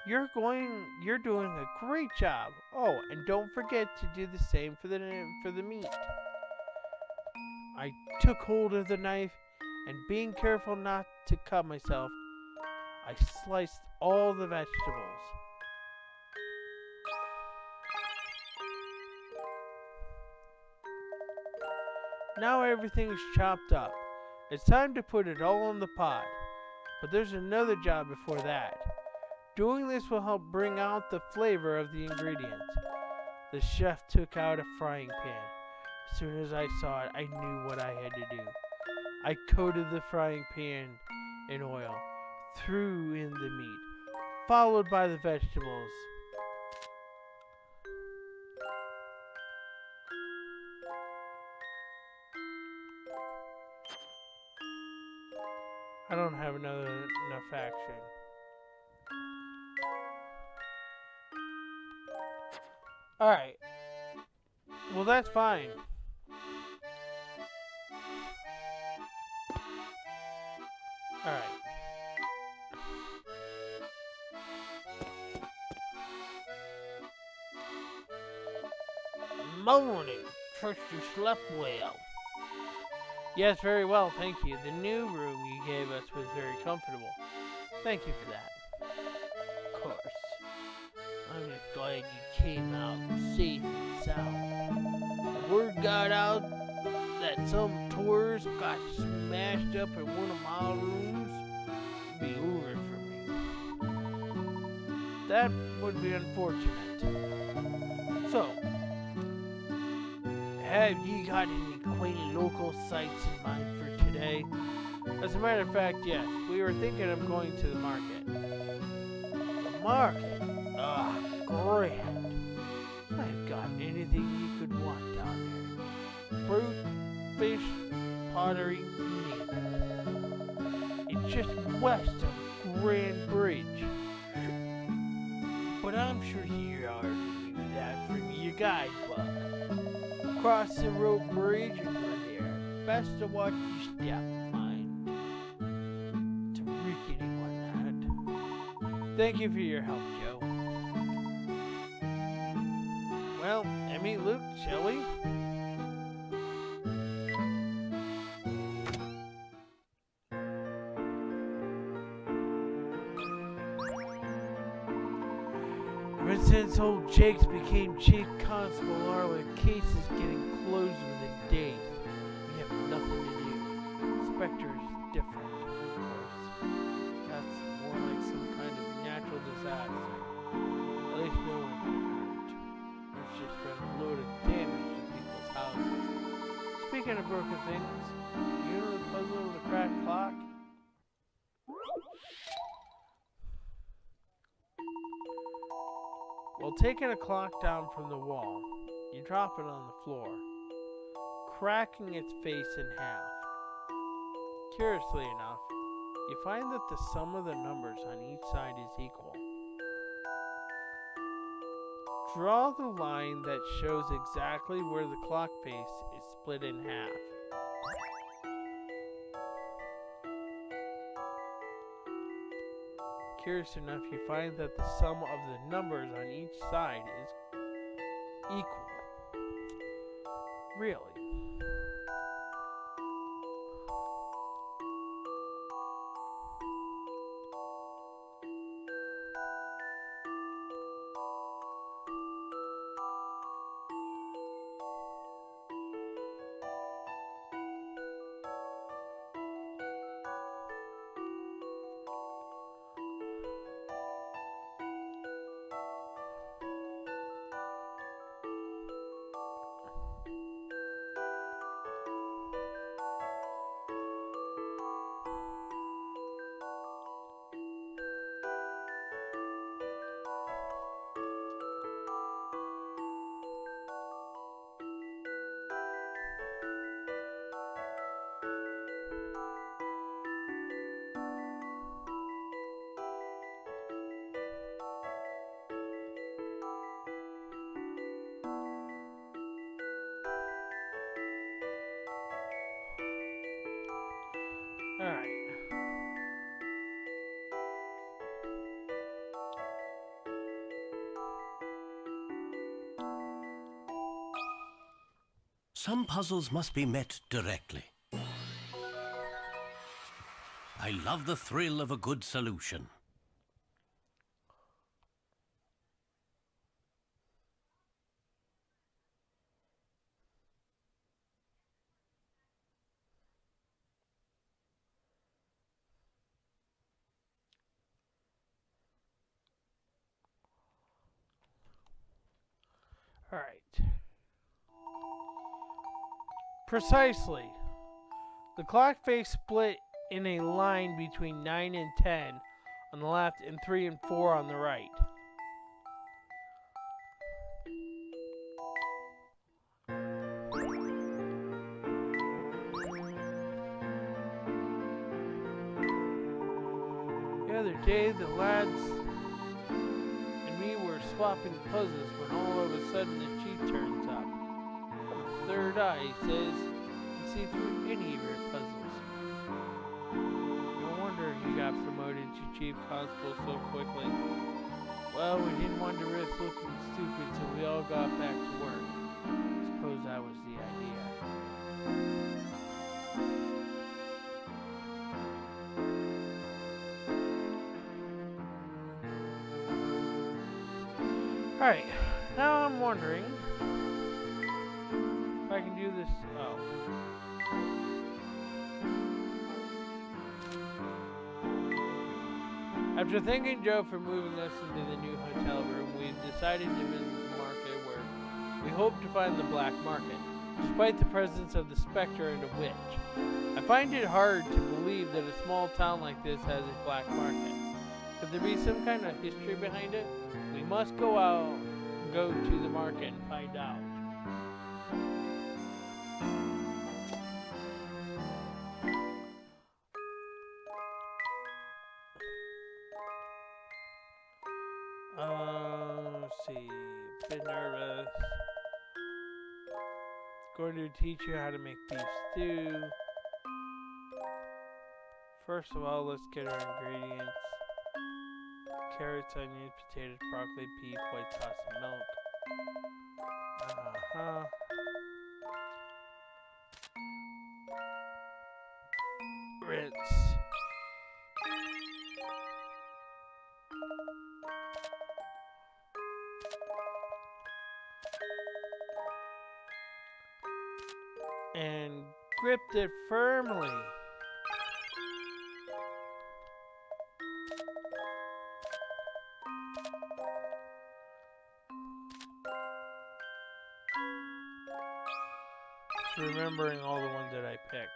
You're doing a great job. Oh, and don't forget to do the same for the meat. I took hold of the knife and being careful not to cut myself, I sliced all the vegetables. Now everything is chopped up. It's time to put it all in the pot. But there's another job before that. Doing this will help bring out the flavor of the ingredients. The chef took out a frying pan. As soon as I saw it, I knew what I had to do. I coated the frying pan in oil, threw in the meat, followed by the vegetables. I don't have enough action. Alright. Well, that's fine. Alright. Morning. Trust you slept well. Yes, very well, thank you. The new room you gave us was very comfortable. Thank you for that. Of course. I'm just glad you came out safe and sound. The word got out that some tourists got smashed up in one of my rooms. It'd be over for me. That would be unfortunate. So, have you got any quaint local sights in mind for today? As a matter of fact, yes. We were thinking of going to the market. The market? Ah, great. I've got anything you could want down there. Fruit, fish, pottery, meat. It's just west of Grand Bridge. But I'm sure you already knew that from your guidebook. Cross the road bridge and we're there. Best to watch your step, mind. It's a rickety one, that. Thank you for your help, Joe. Well, Emmy, Luke, shall we? Ever since old Jakes became chief constable, our case is getting closed within days. We have nothing to do. Specter is different, of course. That's more like some kind of natural disaster. At least no one got hurt. There's just been a load of damage to people's houses. Speaking of broken things, you know the puzzle of the cracked clock? While taking a clock down from the wall, you drop it on the floor, cracking its face in half. Curiously enough, you find that the sum of the numbers on each side is equal. Draw the line that shows exactly where the clock face is split in half. Curious enough, you find that the sum of the numbers on each side is equal. Really? Alright. Some puzzles must be met directly. I love the thrill of a good solution. Alright. Precisely. The clock face split in a line between 9 and 10 on the left and 3 and 4 on the right. The other day, the lads and me were swapping puzzles when all of a sudden the chief turns up. The third eye says he can see through any of your puzzles. No wonder he got promoted to chief constable so quickly. Well, we didn't want to risk looking stupid, so we all got back to work. Suppose that was the idea. Alright, now I'm wondering if I can do this. Oh. After thanking Joe for moving us into the new hotel room, we've decided to visit the market where we hope to find the black market, despite the presence of the Specter and a witch. I find it hard to believe that a small town like this has a black market. Could there be some kind of history behind it? We must go to the market and find out. Let's see. Bit nervous. Going to teach you how to make beef stew. First of all, let's get our ingredients. Carrots, onions, potatoes, broccoli, beef, white sauce, and milk. Rinse. And gripped it firmly. Remembering all the ones that I picked.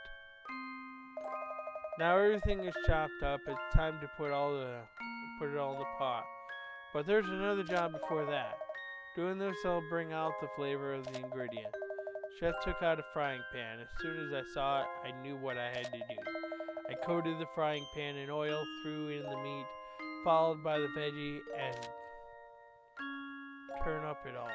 Now everything is chopped up. It's time to put it all in the pot. But there's another job before that. Doing this will bring out the flavor of the ingredient. Chef took out a frying pan. As soon as I saw it, I knew what I had to do. I coated the frying pan in oil, threw in the meat, followed by the veggie, and turn up it all.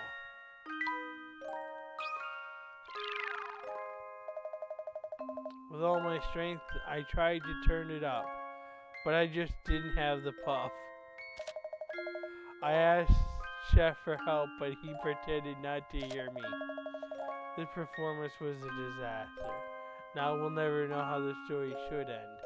With all my strength, I tried to turn it up, but I just didn't have the puff. I asked Chef for help, but he pretended not to hear me. This performance was a disaster. Now we'll never know how the story should end.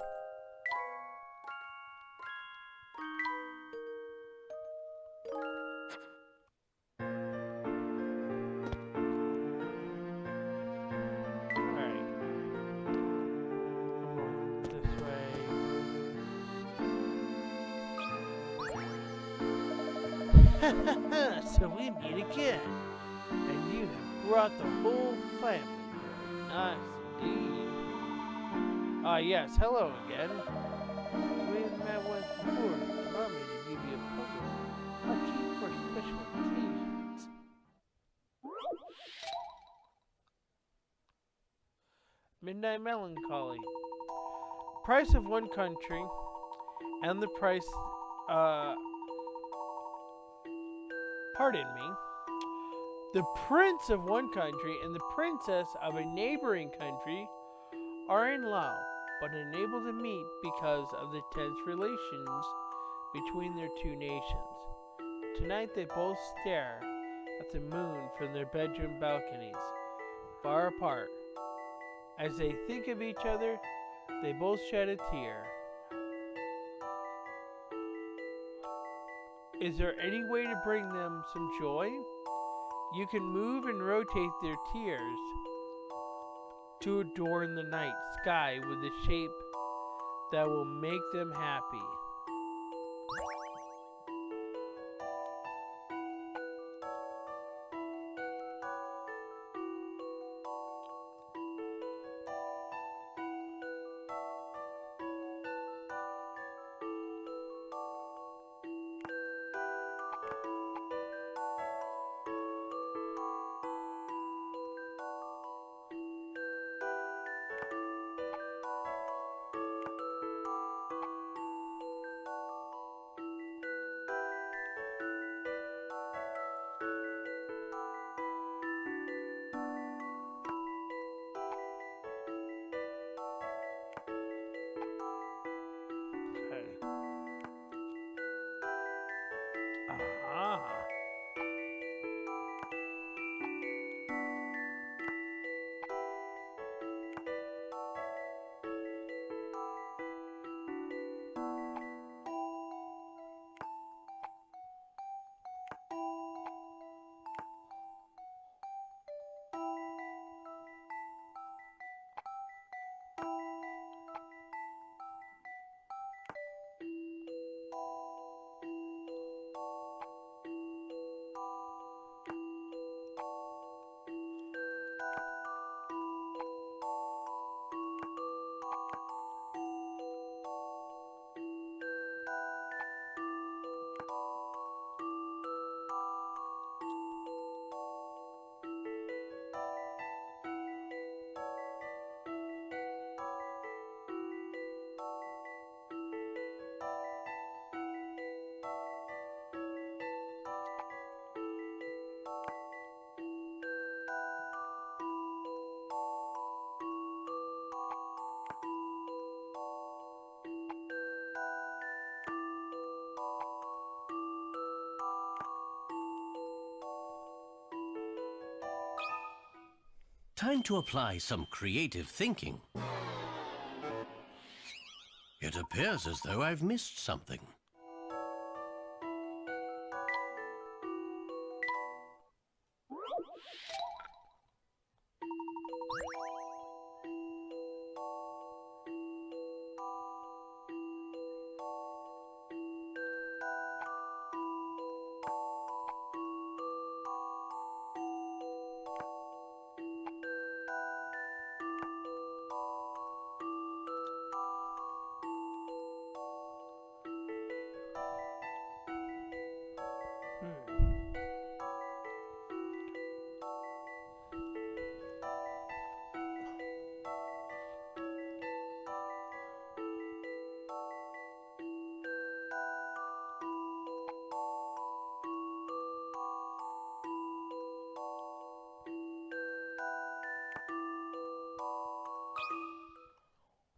So we meet again, and you have brought the whole family. Nice indeed. Ah, yes, hello again. We have met once before. Allow me to give you a puzzle. I'll keep for special occasions. Midnight Melancholy. Price of one country, and the price, pardon me, the prince of one country and the princess of a neighboring country are in love. but unable to meet because of the tense relations between their two nations. Tonight they both stare at the moon from their bedroom balconies, far apart. As they think of each other, they both shed a tear. Is there any way to bring them some joy? You can move and rotate their tears to adorn the night sky with a shape that will make them happy. Okay. Aha. Time to apply some creative thinking. It appears as though I've missed something.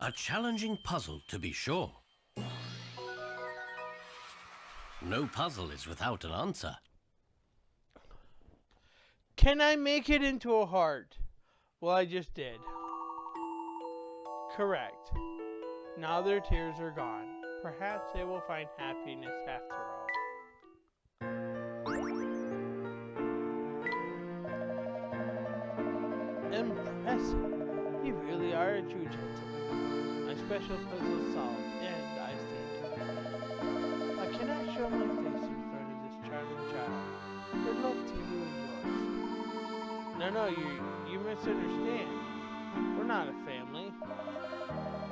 A challenging puzzle, to be sure. No puzzle is without an answer. Can I make it into a heart? Well, I just did. Correct. Now their tears are gone. Perhaps they will find happiness after all. Impressive. You really are a true gentleman. My special puzzle is solved, and I stand. I cannot show my face in front of this charming child. Good luck to you and yours. No, you misunderstand. We're not a family.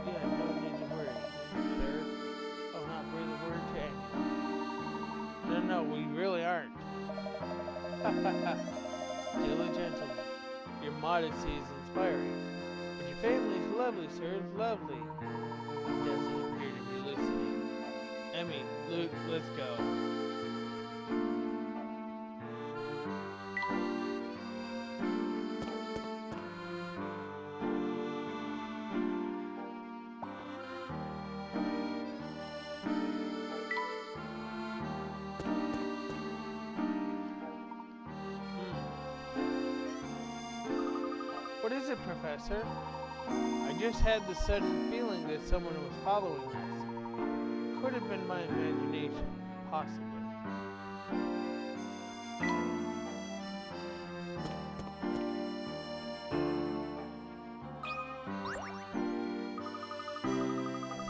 You have no need to worry, sir. I'll not bring a word to anyone. No, we really aren't. Still a gentleman. Your modesty is inspiring. But your family is lovely, sir. It's lovely. He doesn't appear to be listening. Emmy, Luke, let's go. minute, Professor. I just had the sudden feeling that someone was following us. Could have been my imagination, possibly.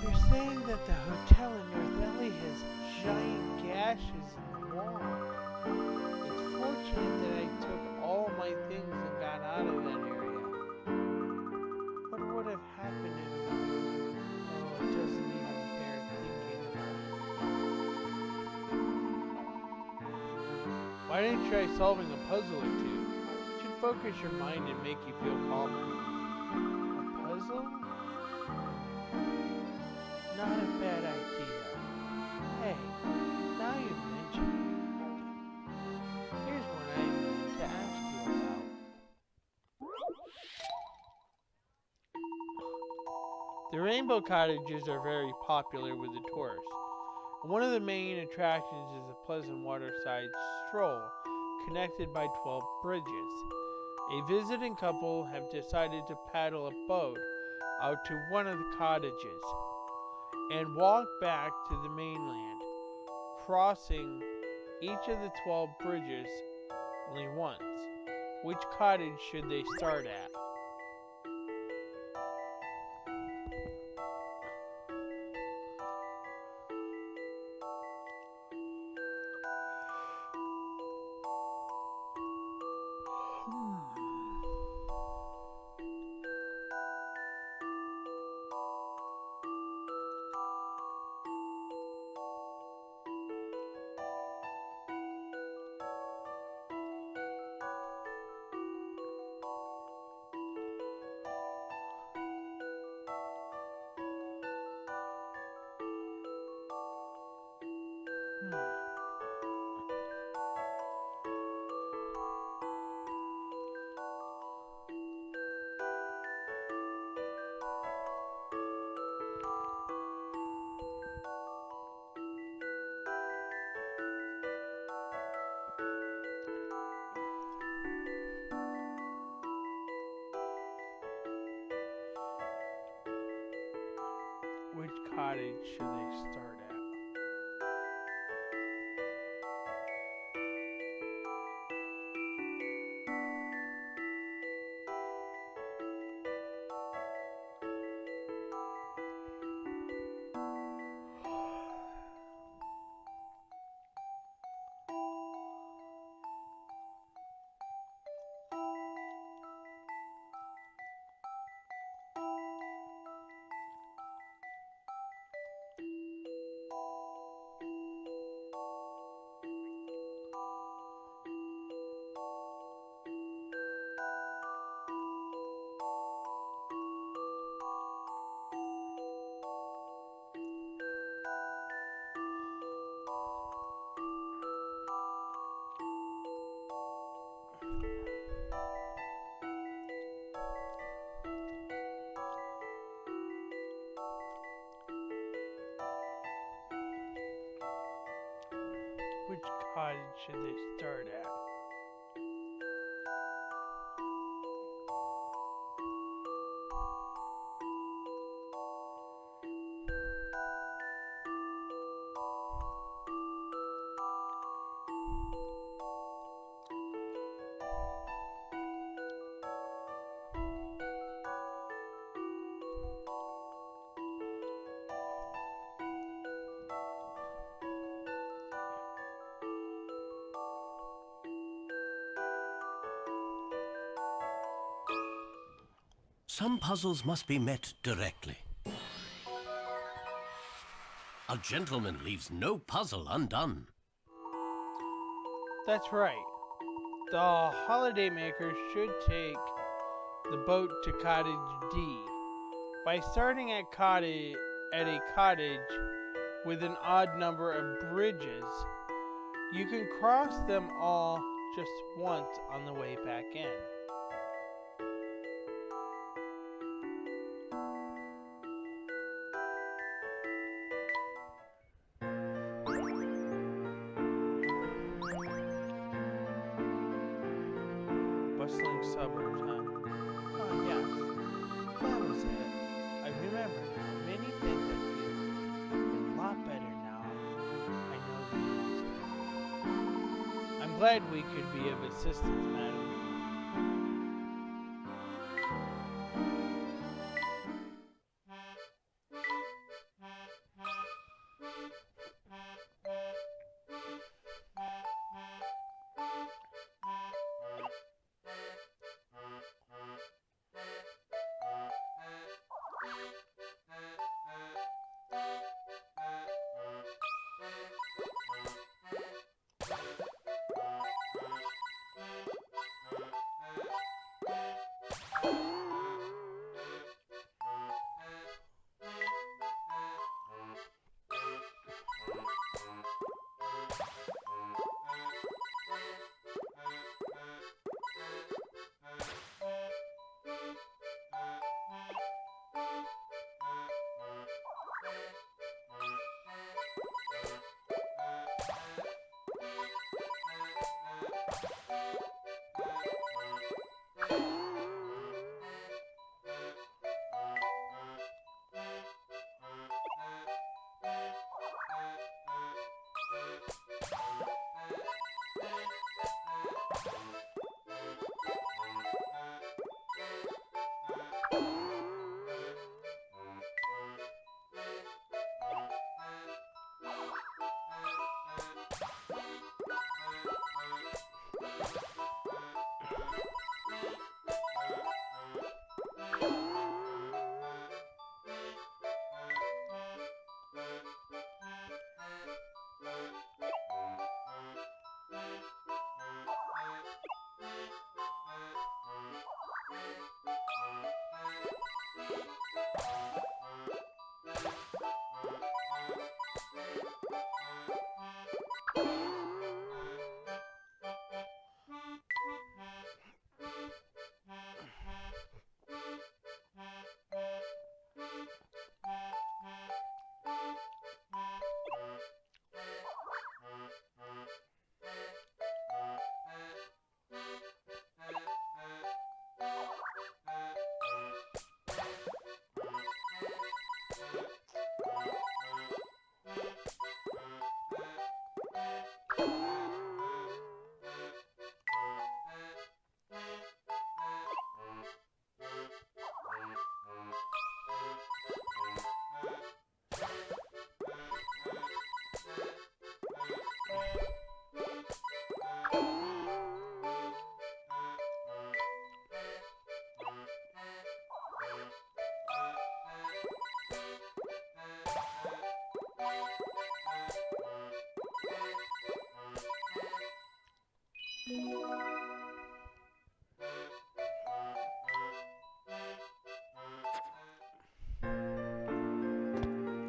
They're saying that the hotel in North Alley has giant gashes in the wall. It's fortunate that I took all my things and got out of that area. What would have happened if... Oh, it doesn't even bear thinking about. Why didn't you try solving a puzzle or two? It should focus your mind and make you feel calmer. A puzzle? Not a bad idea. Hey, now you mention it. Here's what I meant to ask you about. The Rainbow Cottages are very popular with the tourists. One of the main attractions is a pleasant waterside stroll connected by 12 bridges. A visiting couple have decided to paddle a boat out to one of the cottages and walk back to the mainland, crossing each of the 12 bridges only once. Which cottage should they start at? Which cottage should they start at? Which cottage should they start at? Some puzzles must be met directly. A gentleman leaves no puzzle undone. That's right. The holidaymakers should take the boat to Cottage D. By starting at a cottage with an odd number of bridges, you can cross them all just once on the way back in. Bustling suburbs, huh? Oh, yeah. I'm glad we could be of assistance, madam.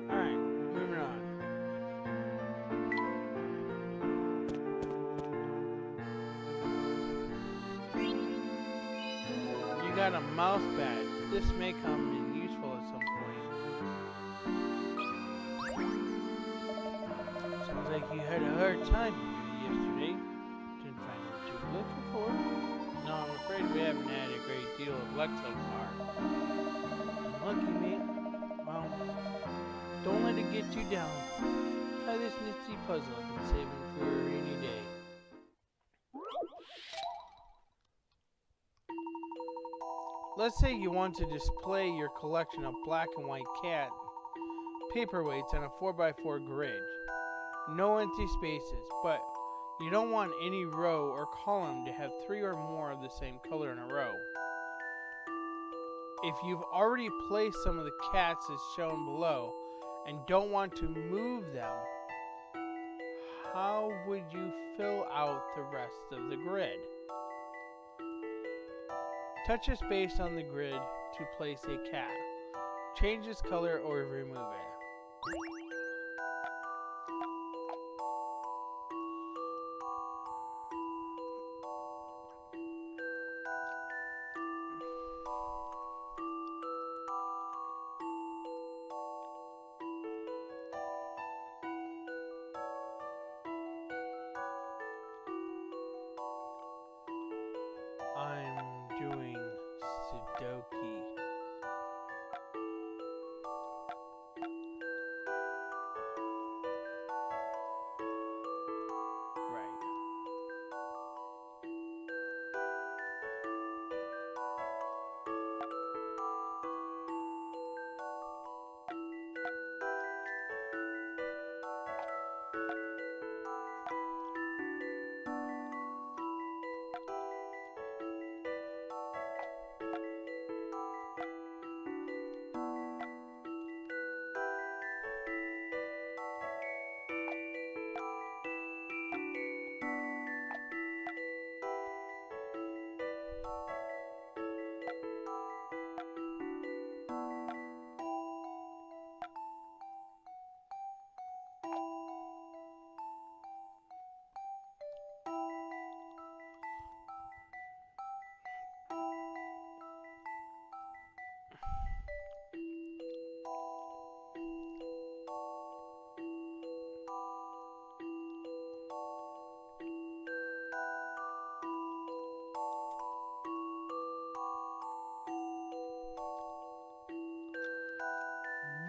Alright, moving on. You got a mouse pad. This may come in useful at some point. Sounds like you had a hard time yesterday. Didn't find what you were looking for. No, I'm afraid we haven't had a great deal of luck so far. Unlucky, mate. Well, don't let it get you down. Try this nifty puzzle I've been saving for a rainy day. Let's say you want to display your collection of black and white cat paperweights on a 4x4 grid. No empty spaces, but you don't want any row or column to have 3 or more of the same color in a row. If you've already placed some of the cats as shown below and don't want to move them, how would you fill out the rest of the grid? Touch a space on the grid to place a cat. Change its color or remove it. I'm doing Sudoku.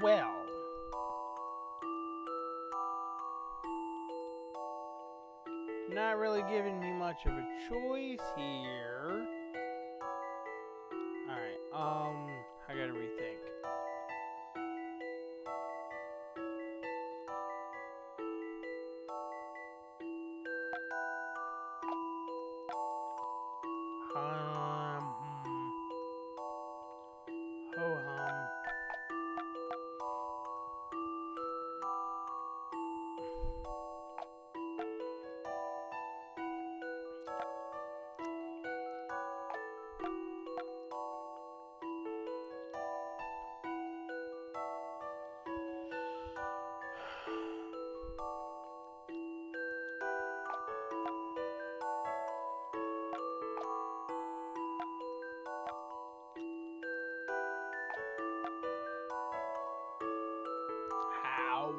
Well. Not really giving me much of a choice here. Alright, I gotta rethink. Ho-hum. How?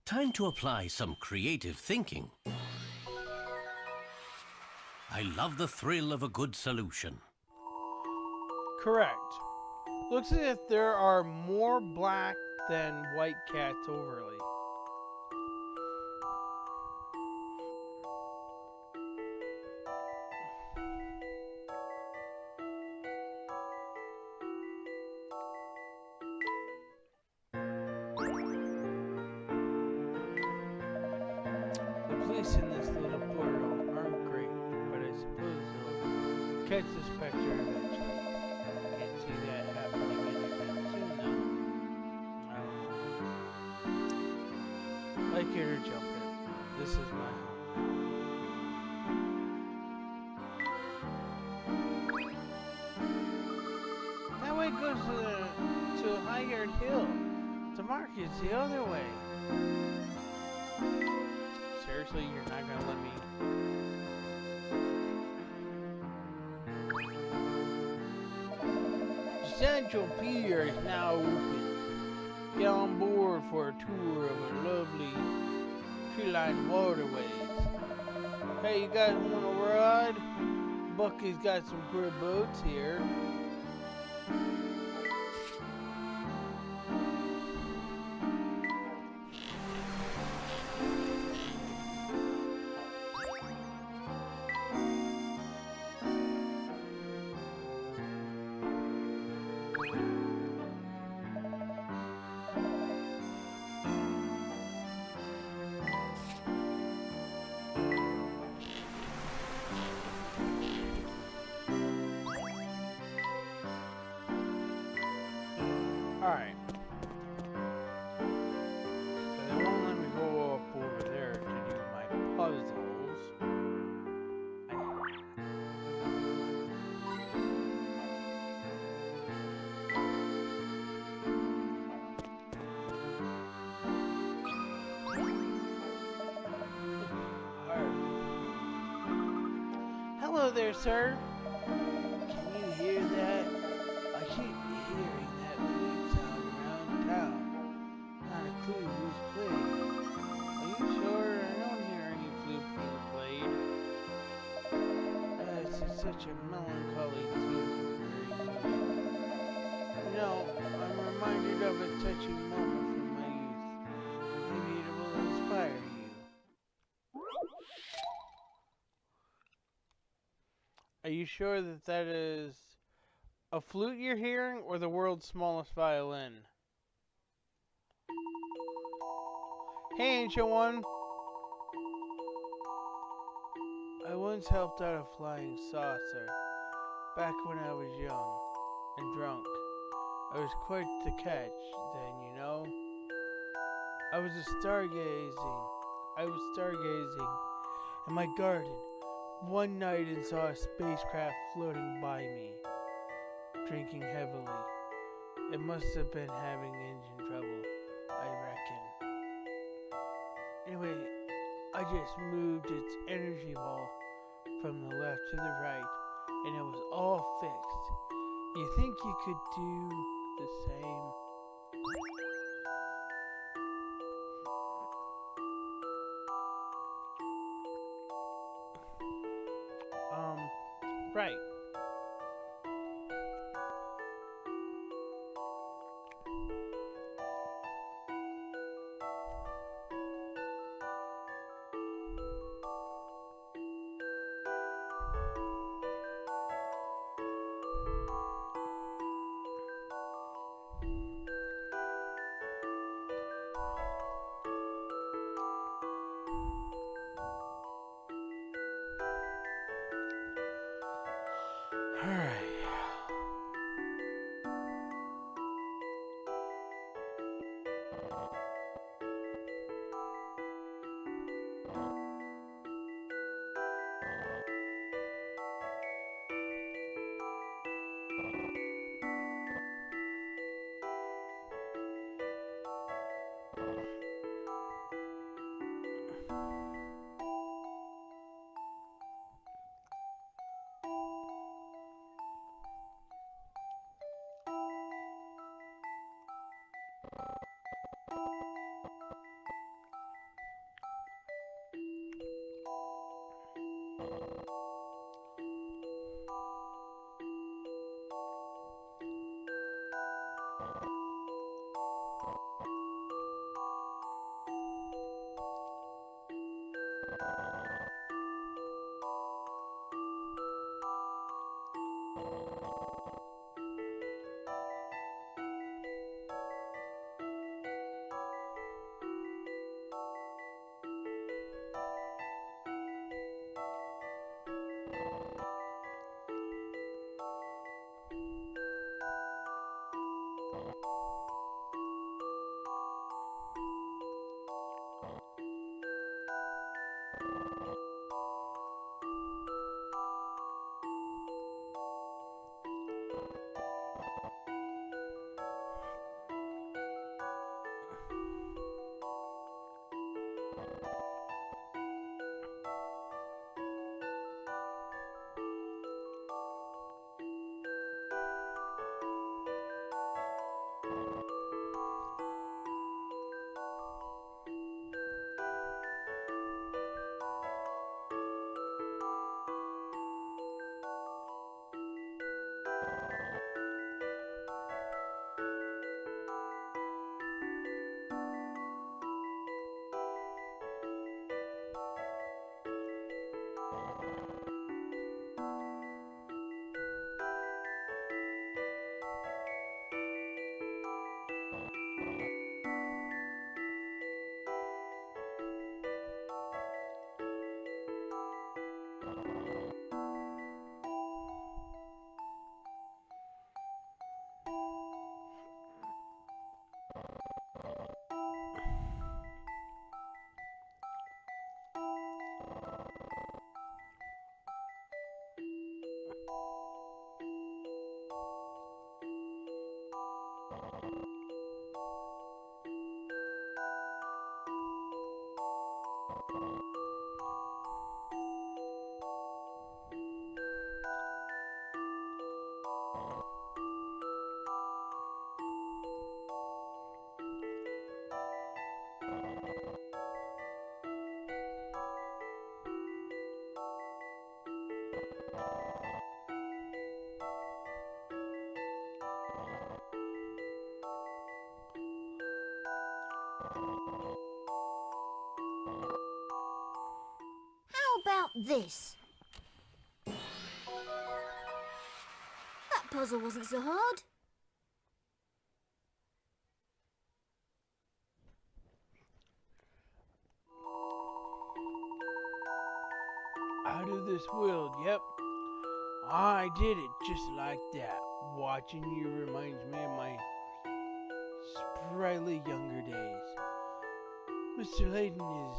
Time to apply some creative thinking. I love the thrill of a good solution. Correct. Looks as if there are more black than white cats overly. The police in this little portal aren't great, but I suppose they'll catch the Specter eventually. Can't see that happening anytime soon, though. I don't know. Like it or jump it. This is my home. That way goes to Highgard Hill. The market's the other way. Seriously, you're not gonna let me... Central Pier is now open. Get on board for a tour of our lovely tree-lined waterways. Hey, you guys want a ride? Bucky's got some great boats here. Alright. So they won't let me go up over there to do my puzzles. Hello there, sir. Can you hear that? I keep hearing that flute sound around town. Not a clue who's playing. Are you sure? I don't hear any flute being played. It's such a melancholy tune. You know, I'm reminded of a touching moment from my youth. Maybe it will inspire you. Are you sure that that is a flute you're hearing, or the world's smallest violin? Hey, ancient one. once helped out a flying saucer. Back when I was young and drunk. I was quite the catch then, you know. I was stargazing in my garden one night and saw a spacecraft floating by me, drinking heavily. It must have been having engine trouble, I reckon. Anyway, I just moved its energy ball from the left to the right, and it was all fixed. You think you could do the same? Right. Alright. How about this? That puzzle wasn't so hard. out of this world, yep. I did it just like that. Watching you reminds me of my sprightly younger days. Mr. Layton, is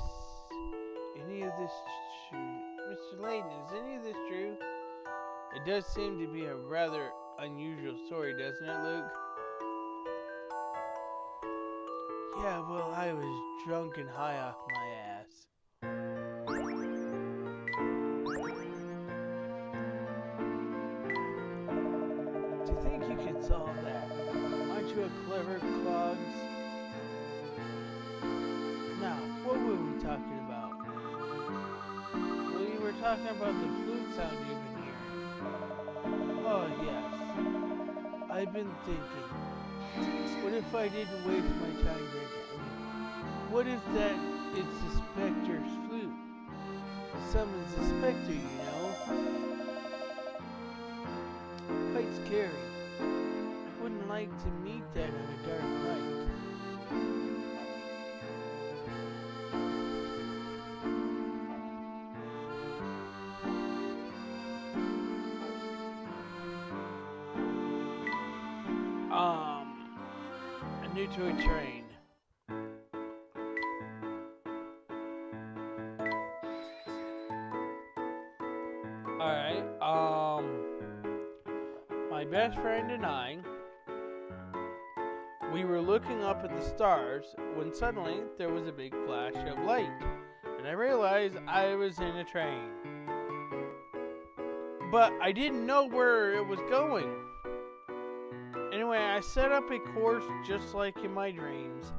any of this true? Mr. Layton, is any of this true? It does seem to be a rather unusual story, doesn't it, Luke? Yeah, well, I was drunk and high off my ass. Do you think you could solve that? Aren't you a clever clogs? Now, what were we talking about? We were talking about the flute sound you've been hearing. Oh, yes. I've been thinking. What if I didn't waste my time drinking? What if that it's the Specter's flute? Summons the Specter, you know? Quite scary. I wouldn't like to meet that on a dark night. New to a train. Alright, my best friend and I, we were looking up at the stars when suddenly there was a big flash of light, and I realized I was in a train. But I didn't know where it was going. Anyway, I set up a course just like in my dreams.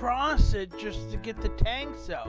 cross it just to get the tank cell.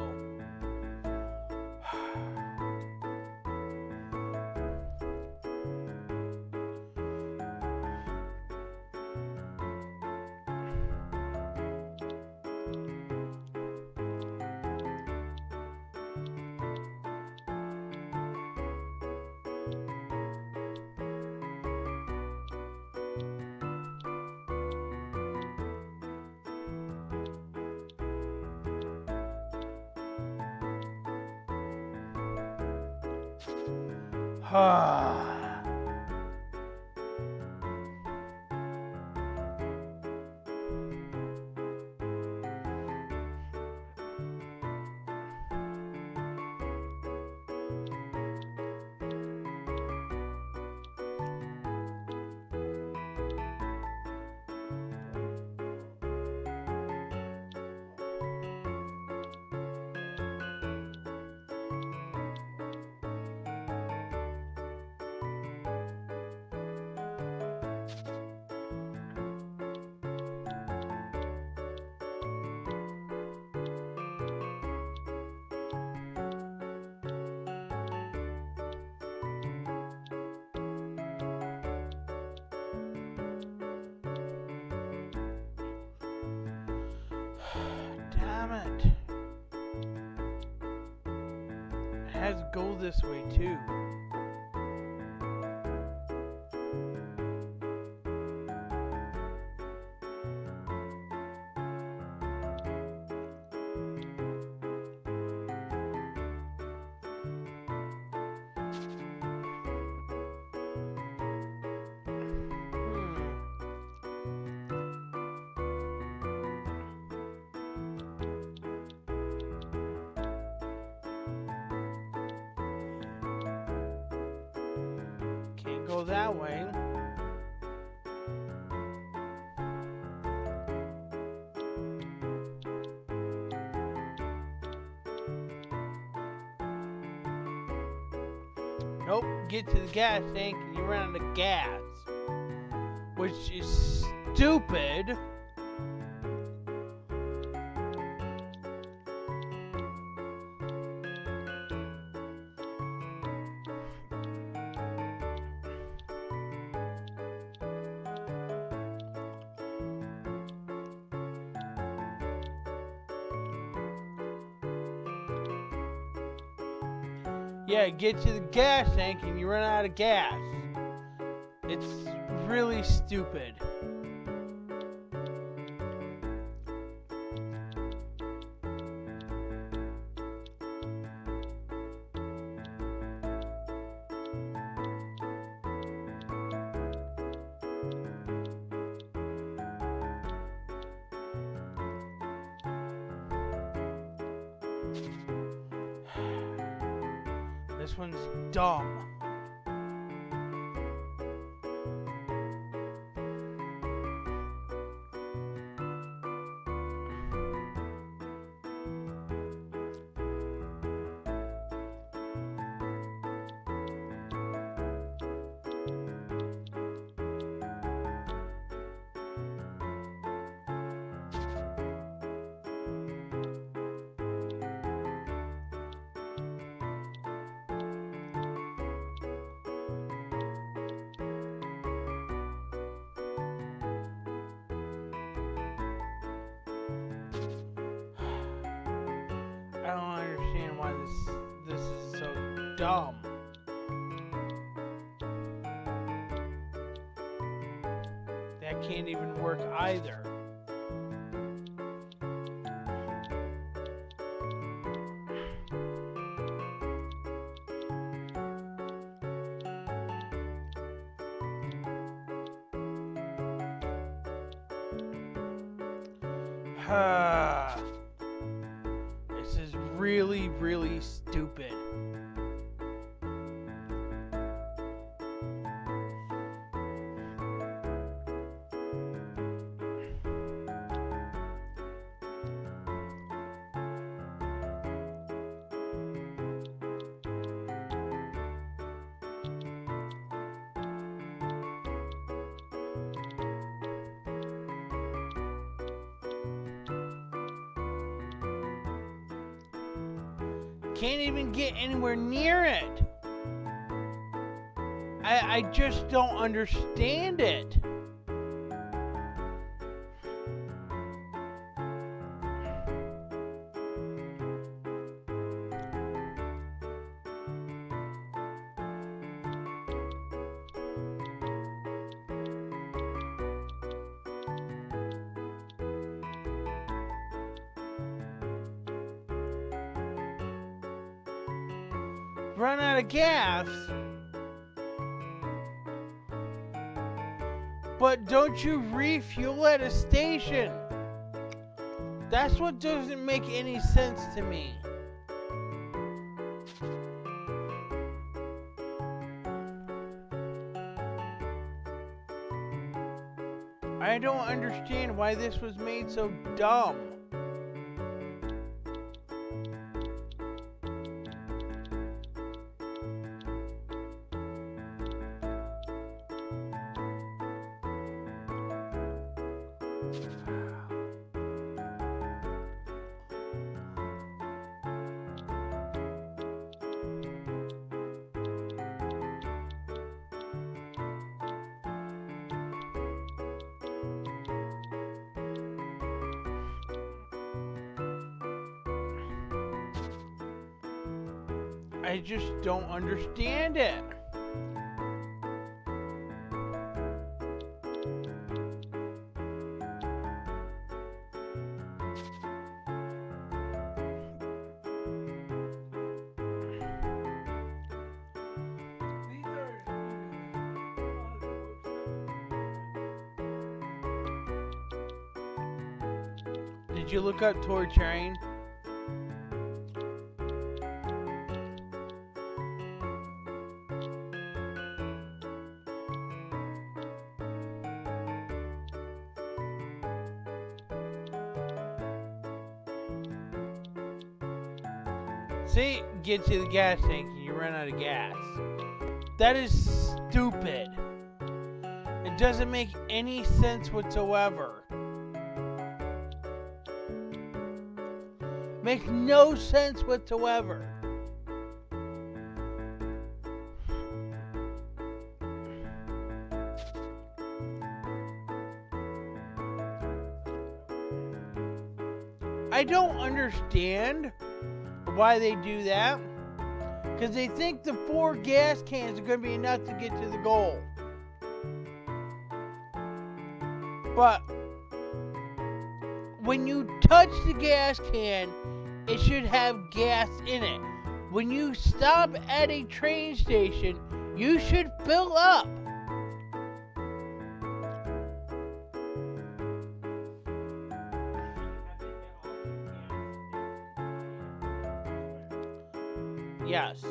Damn it. It has to go this way too. Can't go that way. Nope, get to the gas tank and you run out of gas. Which is stupid. Yeah, get to the gas tank and you run out of gas. It's really stupid. This one's dumb. I don't understand why this is so dumb. That can't even work either. This is really, really stupid. can't even get anywhere near it. I just don't understand it. Run out of gas? But don't you refuel at a station? That's what doesn't make any sense to me. I don't understand why this was made so dumb. I just don't understand it. Did you look up toy train? See, get to the gas tank and you run out of gas. That is stupid. It doesn't make any sense whatsoever. Makes no sense whatsoever. I don't understand why they do that, because they think the 4 gas cans are going to be enough to get to the goal. But when you touch the gas can, it should have gas in it. When you stop at a train station, you should fill up. Yes.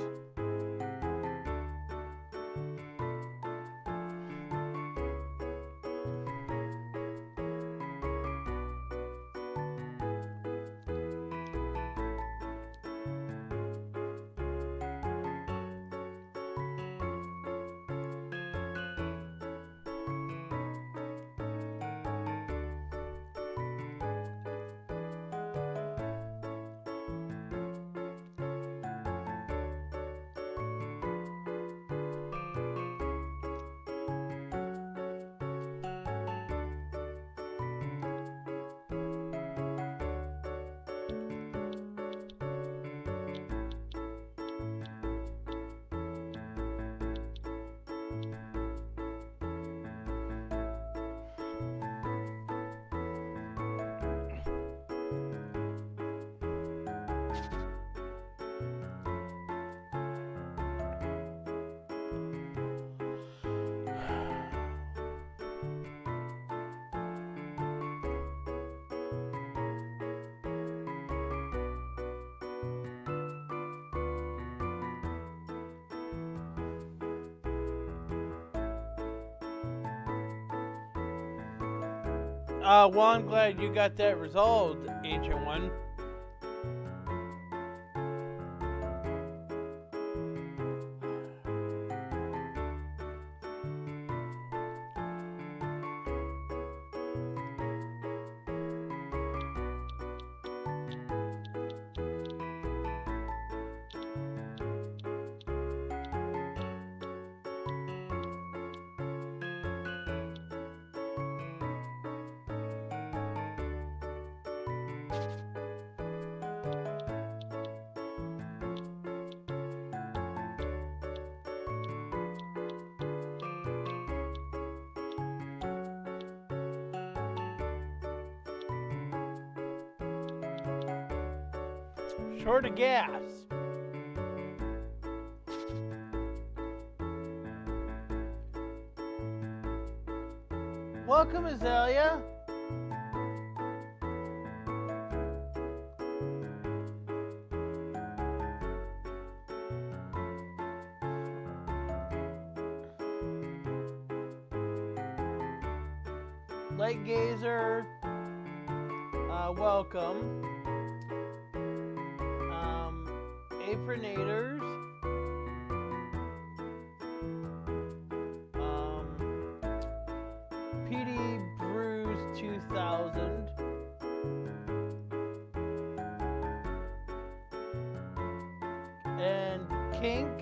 Well, I'm glad you got that resolved, Ancient One. Short of gas. Welcome, Azalea. Light Gazer, welcome. Apronators, PD Brews 2000, and Kink.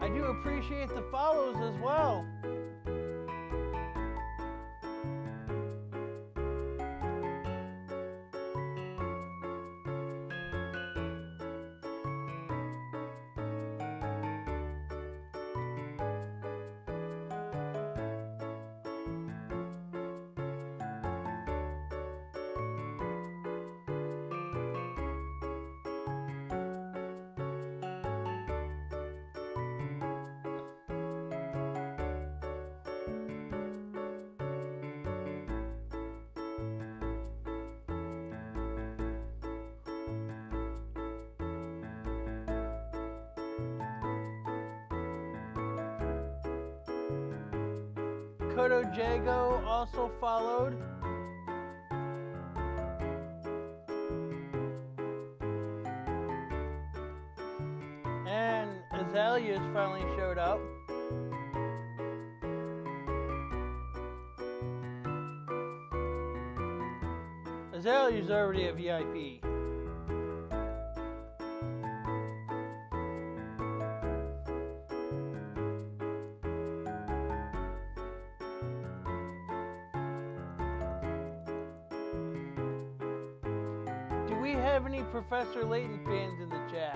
I do appreciate the follows as well. Kodo Jago also followed. And Azalea's finally showed up. Azalea's already a VIP. Do we have any Professor Layton fans in the chat?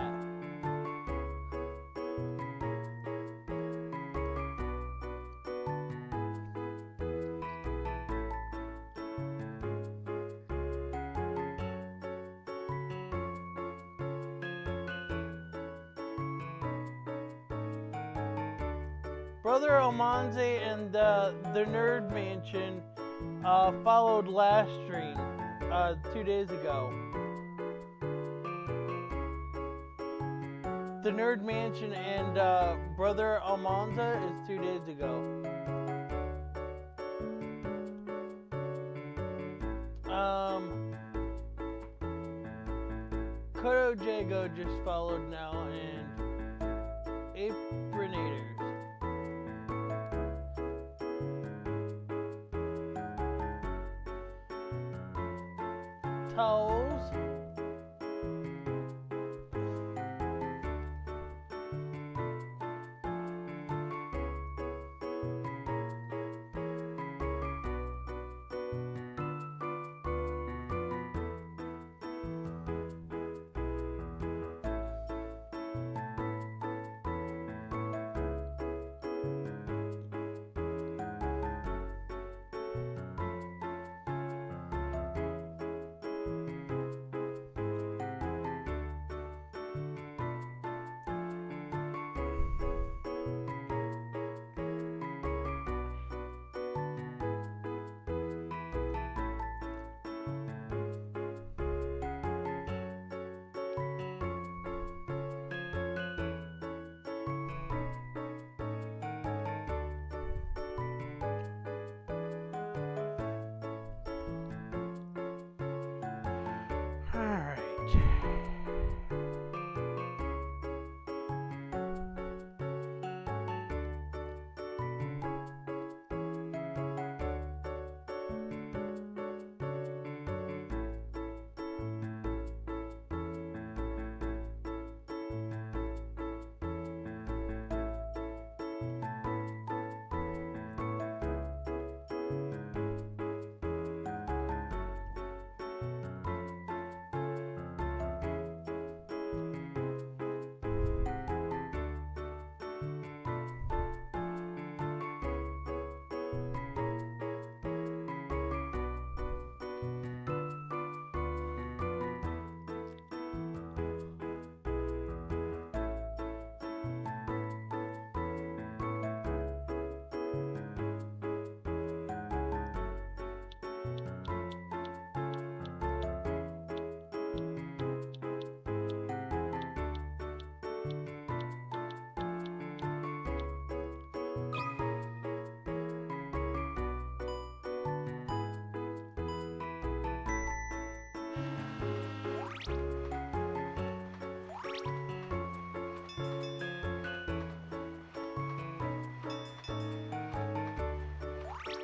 Brother Almanze and the Nerd Mansion followed last stream 2 days ago. The Nerd Mansion and Brother Almanza is 2 days ago. Kodo Jago just followed now, and Apronators. Towels.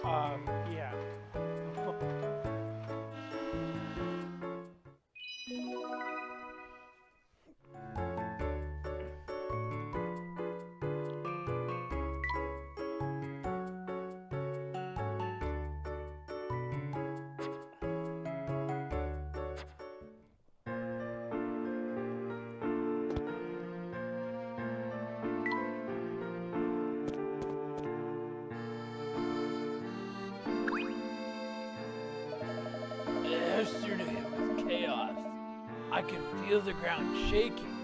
Yeah. Yesterday was chaos. I could feel the ground shaking.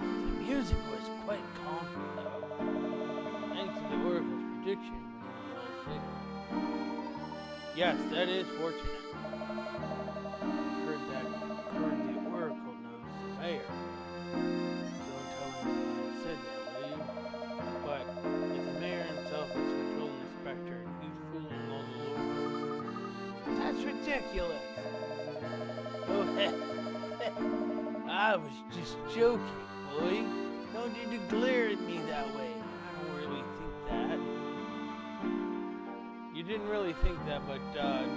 The music was quite calming, though. Thanks to the Oracle's prediction, we will see. Yes, that is fortunate. Heard the Oracle knows the mayor. Don't tell him I said that, will you? But if the mayor himself is controlling the Specter and he's fooling all the locals, that's ridiculous. Oh, I was just joking, boy. No need to glare at me that way. I don't really think that. You didn't really think that, but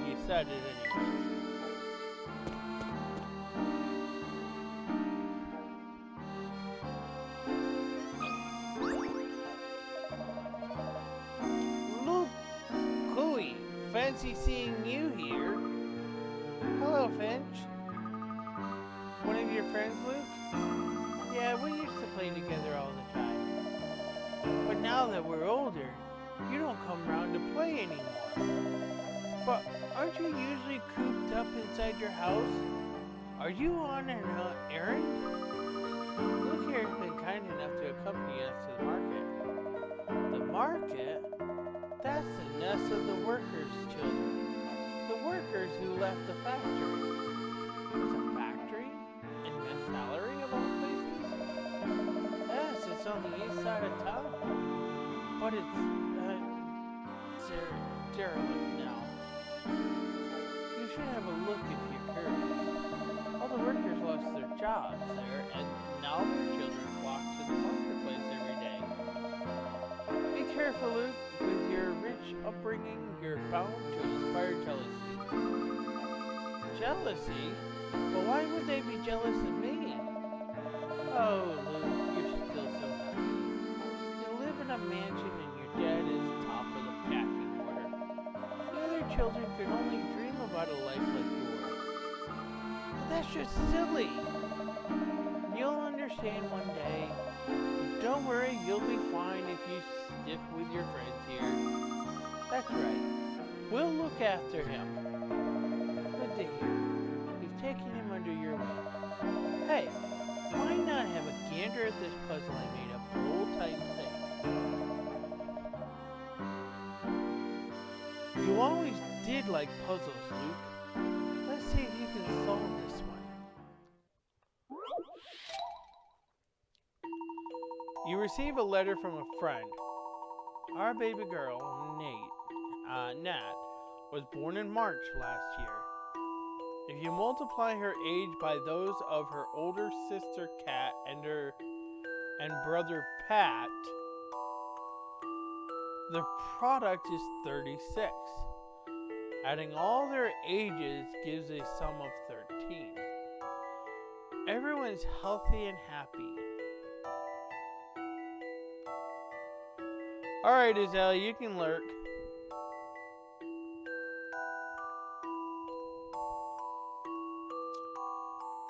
you said it anyways. Look, Chloe, fancy seeing you here. Hello, Finch. One of your friends, Luke? Yeah, we used to play together all the time. But now that we're older, you don't come around to play anymore. But aren't you usually cooped up inside your house? Are you on an errand? Luke here has been kind enough to accompany us to the market. The market? That's the nest of the workers' children. The workers who left the factory. There's a factory? In Miss Salary of all places? Yes, it's on the east side of town. But it's, derelict now. You should have a look if you're curious. All the workers lost their jobs there, and now their children walk to the marketplace every day. Be careful, Luke. With your rich upbringing, you're bound to inspire jealousy. Jealousy? But why would they be jealous of me? Oh, Luke, you're still so naive. You live in a mansion and your dad is top of the packing order. The other children could only dream about a life like yours. But that's just silly. You'll understand one day. But don't worry, you'll be fine if you stick with your friends here. That's right. We'll look after him. Good to hear. You've taken him under your wing. Hey, why not have a gander at this puzzle I made up for old time's sake? You always did like puzzles, Luke. Let's see if you can solve this one. You receive a letter from a friend. Our baby girl, Nat, was born in March last year. If you multiply her age by those of her older sister Kat and brother Pat, the product is 36. Adding all their ages gives a sum of 13. Everyone's healthy and happy. Alright, Azalea, you can lurk.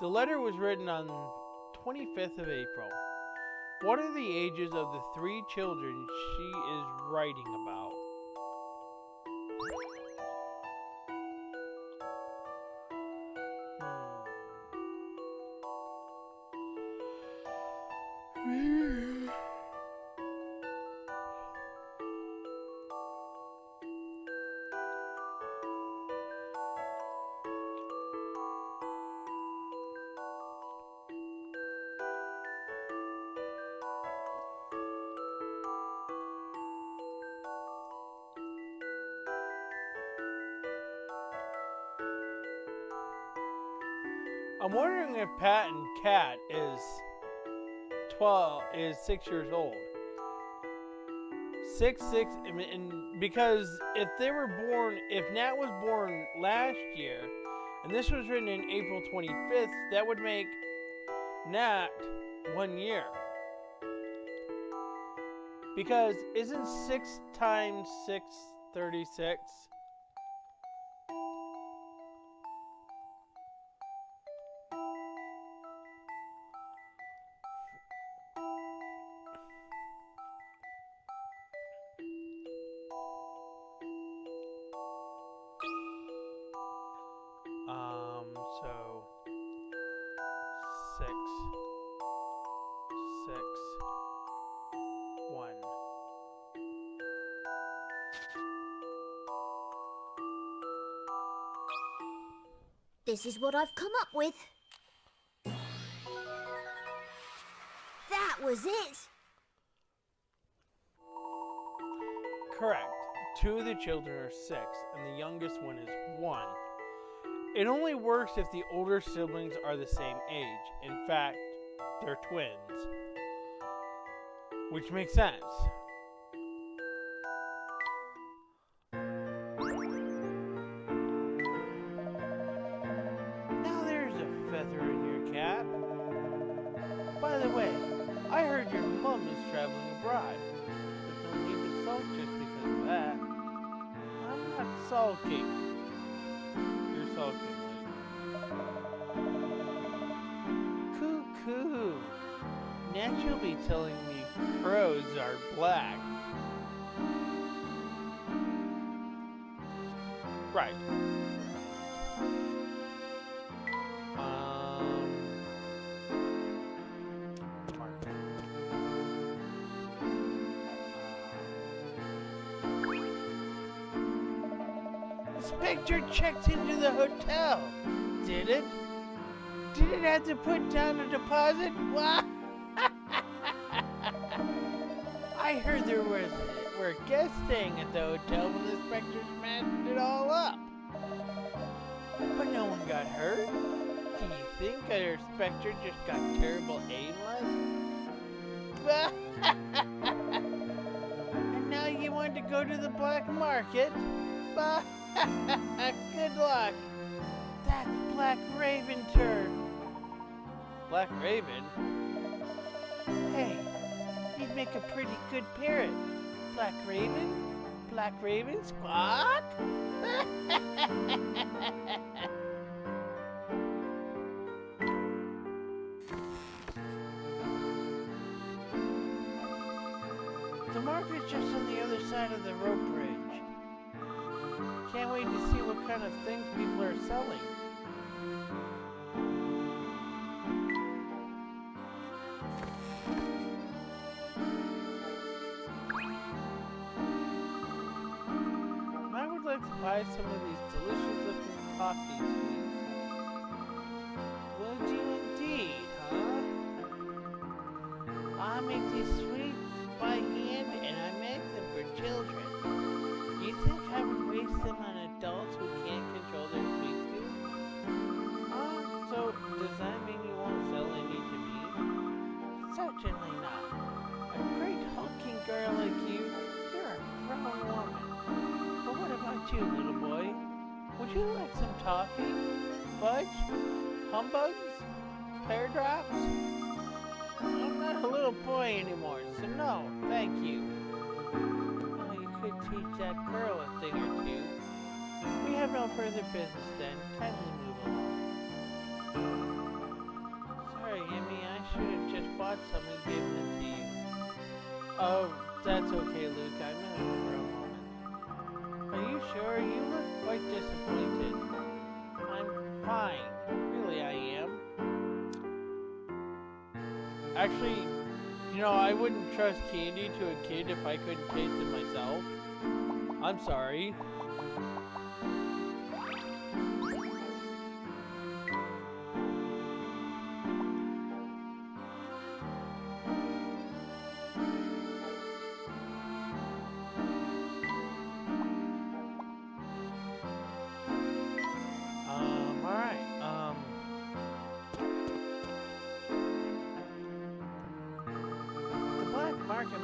The letter was written on 25th of April. What are the ages of the 3 children she is writing about? I'm wondering if Pat and Kat is 6 years old. and because if Nat was born last year, and this was written in April 25th, that would make Nat 1 year. Because isn't 6 times 6 36? So 6, 6, 1. This is what I've come up with. That was it. Correct. 2 of the children are 6, and the youngest one is 1. It only works if the older siblings are the same age. In fact, they're twins. Which makes sense. Now there's a feather in your cap. By the way, I heard your mom is traveling abroad. There's no need to sulk just because of that. I'm not sulking. You're sulking. Cuckoo. Next you'll be telling me crows are black. Right. Mark. Specter checked into the hotel. Did it? Did it have to put down a deposit? What? I heard there were guests staying at the hotel when the Spectre smashed it all up. But no one got hurt. Do you think our Spectre just got terrible aimless? And now you want to go to the black market? Good luck. That's Black Raven turn. Black Raven? Hey, you'd make a pretty good parrot. Black Raven? Black Raven squawk? The market's just on the other side of the rope bridge. Can't wait to see what kind of things people are selling. I would like to buy some of these delicious looking toffees, please. Would you indeed, huh? I make these sweets by hand and I make them for children. Do you think I would waste them on adults who can't control their sweet tooth? So does that mean you won't sell any to me? Certainly not. A great hulking girl like you, you're a grown woman. But what about you, little boy? Would you like some toffee? Fudge? Humbugs? Pear drops? I'm not a little boy anymore, so no, thank you. Oh, you could teach that girl a thing or two. We have no further business then. Kindly move along. Sorry, Emmy, I should have just bought some and given them to you. Oh, that's okay, Luke. I meant it for a moment. Are you sure? You look quite disappointed. I'm fine. Really, I am. Actually, you know, I wouldn't trust candy to a kid if I couldn't taste it myself. I'm sorry.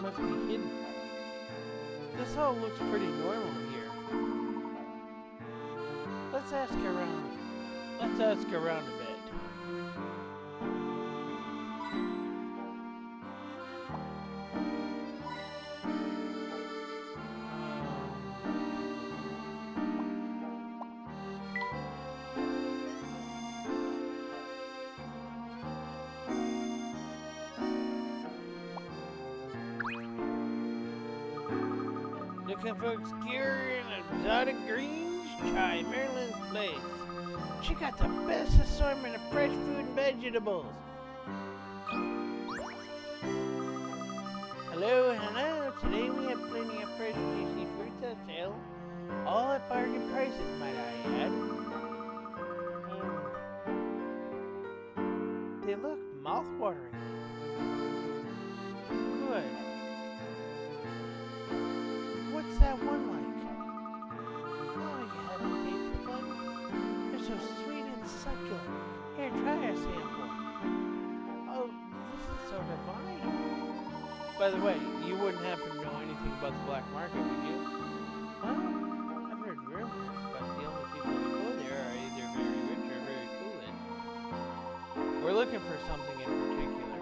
Must be hidden. This all looks pretty normal here. Let's ask around. Let's ask around a bit. Looking for obscure and exotic greens? Try Marilyn's place. She got the best assortment of fresh fruit and vegetables. Hello, hello. Today we have plenty of fresh, juicy fruits on sale. All at bargain prices, might I add. They look mouth-watering. Good. What's that one like? Oh, you haven't tasted one? They're so sweet and succulent. Here, try a sample. Oh, this is so divine. By the way, you wouldn't happen to know anything about the black market, would you? Well, I've heard rumors, but the only people who go there are either very rich or very foolish. We're looking for something in particular.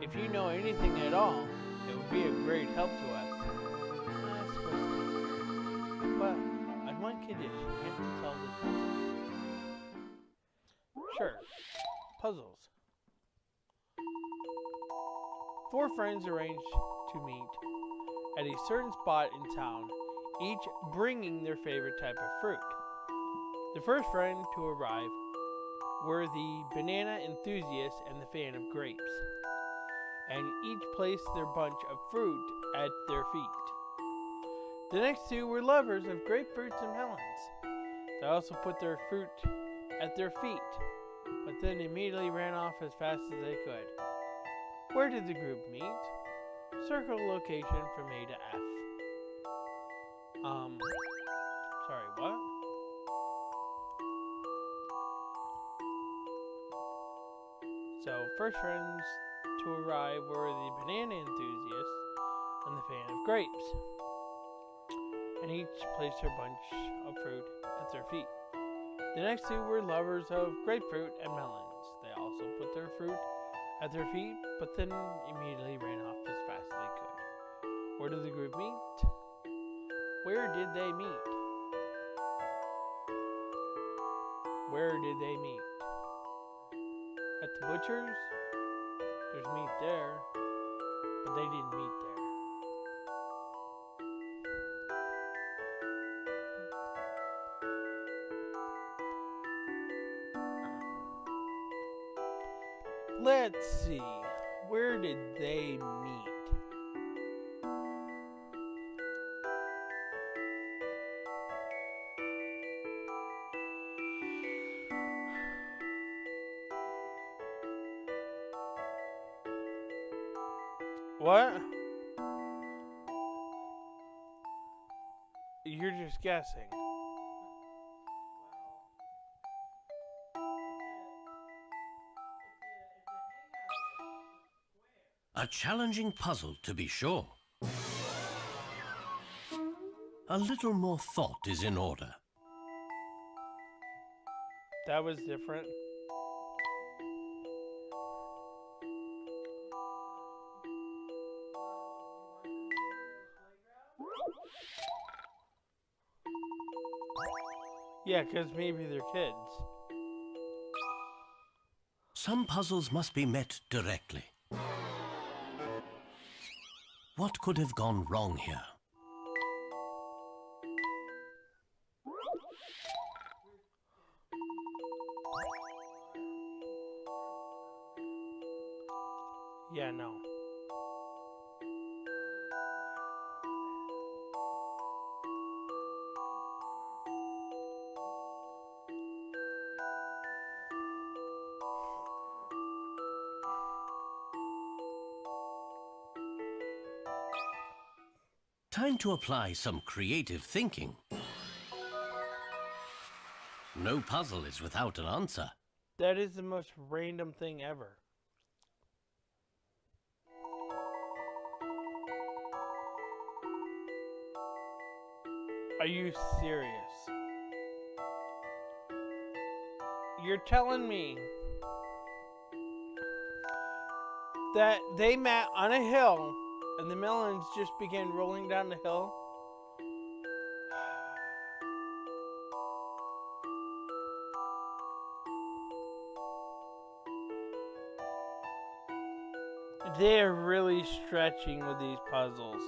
If you know anything at all, it would be a great help to us. But on one condition, you have to solve this puzzle. Sure. Puzzles. 4 friends arranged to meet at a certain spot in town, each bringing their favorite type of fruit. The first friend to arrive were the banana enthusiast and the fan of grapes, and each placed their bunch of fruit at their feet. The next 2 were lovers of grapefruits and melons. They also put their fruit at their feet, but then immediately ran off as fast as they could. Where did the group meet? Circle location from A to F. Sorry, what? So, first friends to arrive were the banana enthusiast and the fan of grapes, and each placed their bunch of fruit at their feet. The next 2 were lovers of grapefruit and melons. They also put their fruit at their feet, but then immediately ran off as fast as they could. Where did the group meet? Where did they meet? Where did they meet? At the butcher's? There's meat there, but they didn't meet there. Let's see. Where did they meet? What? You're just guessing. A challenging puzzle, to be sure. A little more thought is in order. That was different. Yeah, because maybe they're kids. Some puzzles must be met directly. What could have gone wrong here? Yeah, no. Time to apply some creative thinking. No puzzle is without an answer. That is the most random thing ever. Are you serious? You're telling me that they met on a hill and the melons just began rolling down the hill? They're really stretching with these puzzles.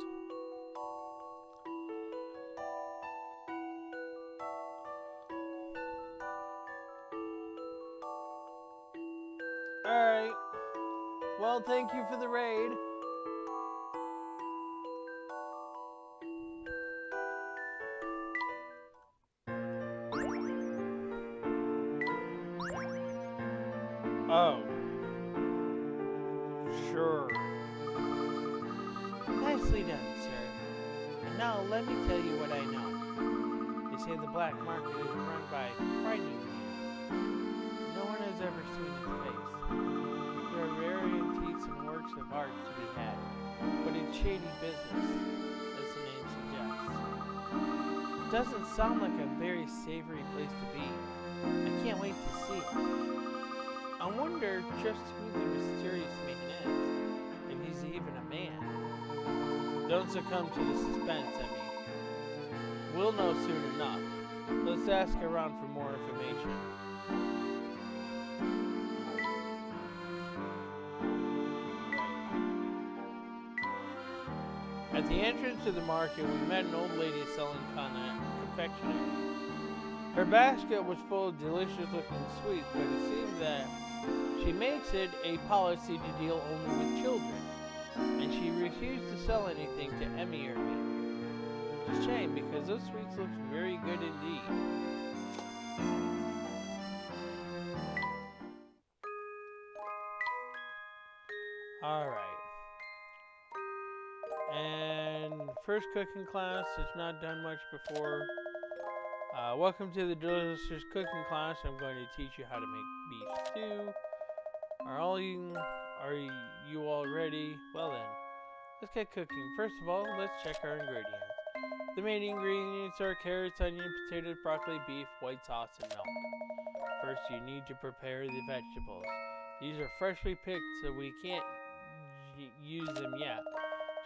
Alright. Well, thank you for the raid. Oh. Sure. Nicely done, sir. And now let me tell you what I know. They say the black market is run by frightening men. No one has ever seen his face. There are rare antiques and works of art to be had, but it's shady business, as the name suggests. It doesn't sound like a very savory place to be. I can't wait to see it. I wonder just who the mysterious man is, if he's even a man. Don't succumb to the suspense, I mean. We'll know soon enough. Let's ask around for more information. At the entrance to the market, we met an old lady selling confectionery. Her basket was full of delicious-looking sweets, but it seems that she makes it a policy to deal only with children, and she refused to sell anything to Emmy or me. It's a shame, because those sweets look very good indeed. Alright. And first cooking class, it's not done much before. Welcome to the delicious cooking class. I'm going to teach you how to make beef stew. Are you all ready? Well then, let's get cooking. First of all, let's check our ingredients. The main ingredients are carrots, onion, potatoes, broccoli, beef, white sauce, and milk. First, you need to prepare the vegetables. These are freshly picked, so we can't use them yet.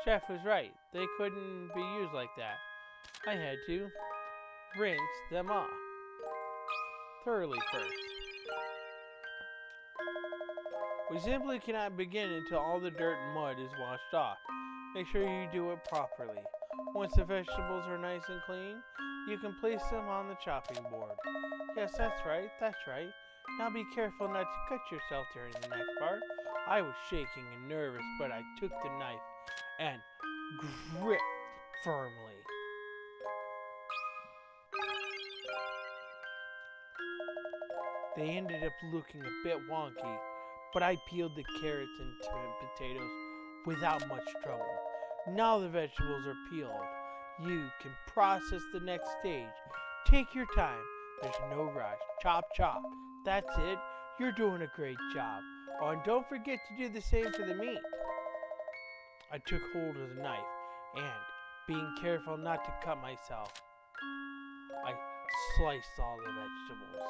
Chef was right. They couldn't be used like that. I had to rinse them off thoroughly first. We simply cannot begin until all the dirt and mud is washed off. Make sure you do it properly. Once the vegetables are nice and clean, you can place them on the chopping board. Yes, that's right. Now be careful not to cut yourself during the next part. I was shaking and nervous, but I took the knife and gripped firmly. They ended up looking a bit wonky, but I peeled the carrots and potatoes without much trouble. Now the vegetables are peeled. You can process the next stage. Take your time. There's no rush. Chop, chop. That's it. You're doing a great job. Oh, and don't forget to do the same for the meat. I took hold of the knife and, being careful not to cut myself, I sliced all the vegetables.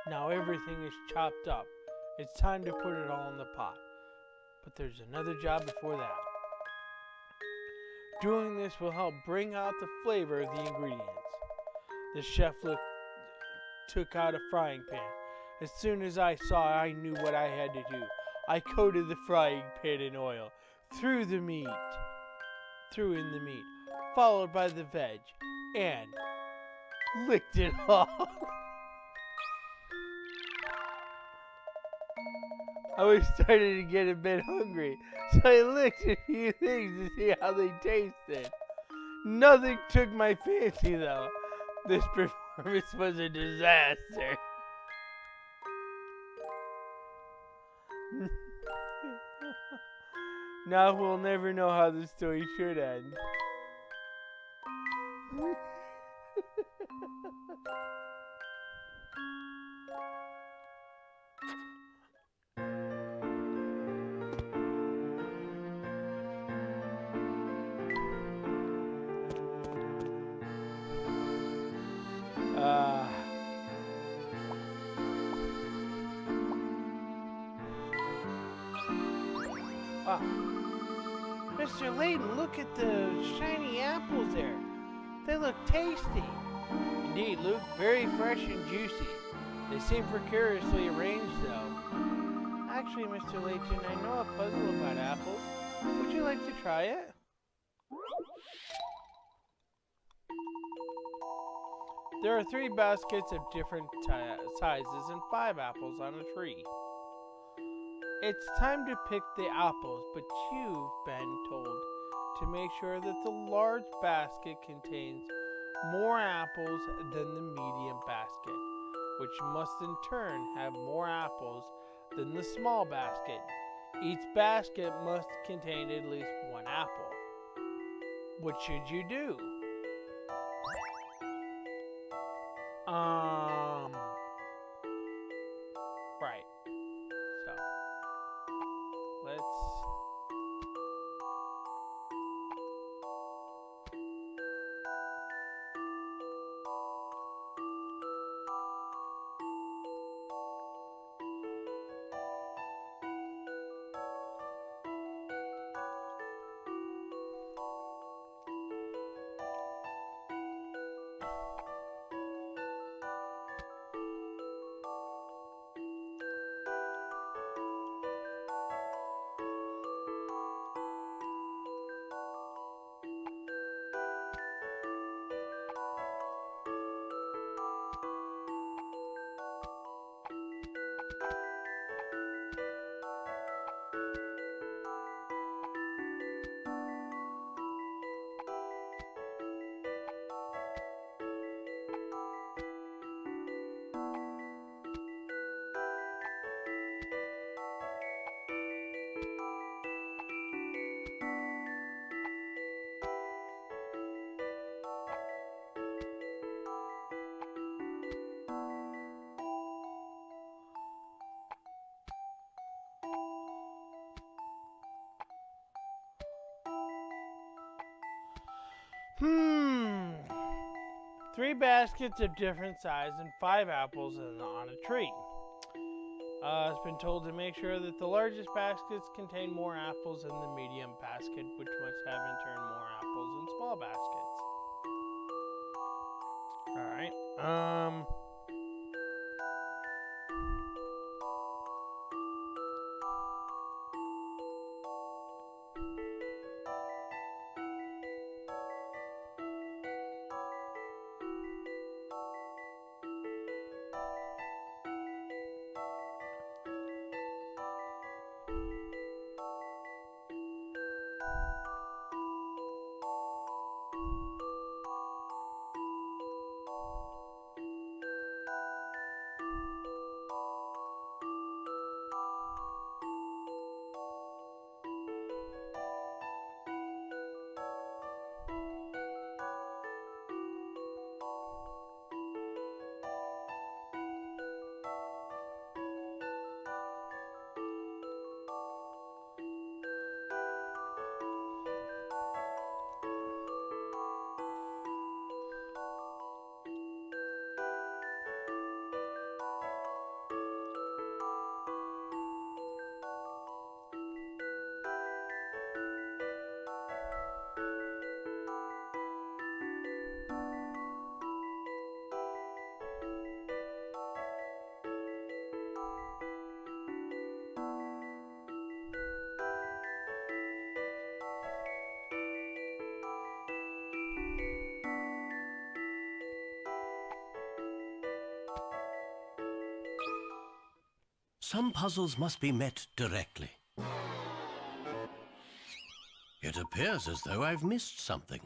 Now everything is chopped up. It's time to put it all in the pot. But there's another job before that. Doing this will help bring out the flavor of the ingredients. The chef took out a frying pan. As soon as I saw it, I knew what I had to do. I coated the frying pan in oil, threw in the meat, followed by the veg, and licked it off. I was starting to get a bit hungry, so I licked a few things to see how they tasted. Nothing took my fancy though. This performance was a disaster. Now we'll never know how the story should end. Wow. Mr. Layton, look at the shiny apples there. They look tasty. Indeed, Luke, very fresh and juicy. They seem precariously arranged, though. Actually, Mr. Layton, I know a puzzle about apples. Would you like to try it? There are 3 baskets of different sizes and 5 apples on a tree. It's time to pick the apples, but you've been told to make sure that the large basket contains more apples than the medium basket, which must in turn have more apples than the small basket. Each basket must contain at least 1 apple. What should you do? Right. So, let's... Hmm. 3 baskets of different size and 5 apples on a tree. It's been told to make sure that the largest baskets contain more apples than the medium basket, which must have in turn more apples than small baskets. Alright. Some puzzles must be met directly. It appears as though I've missed something.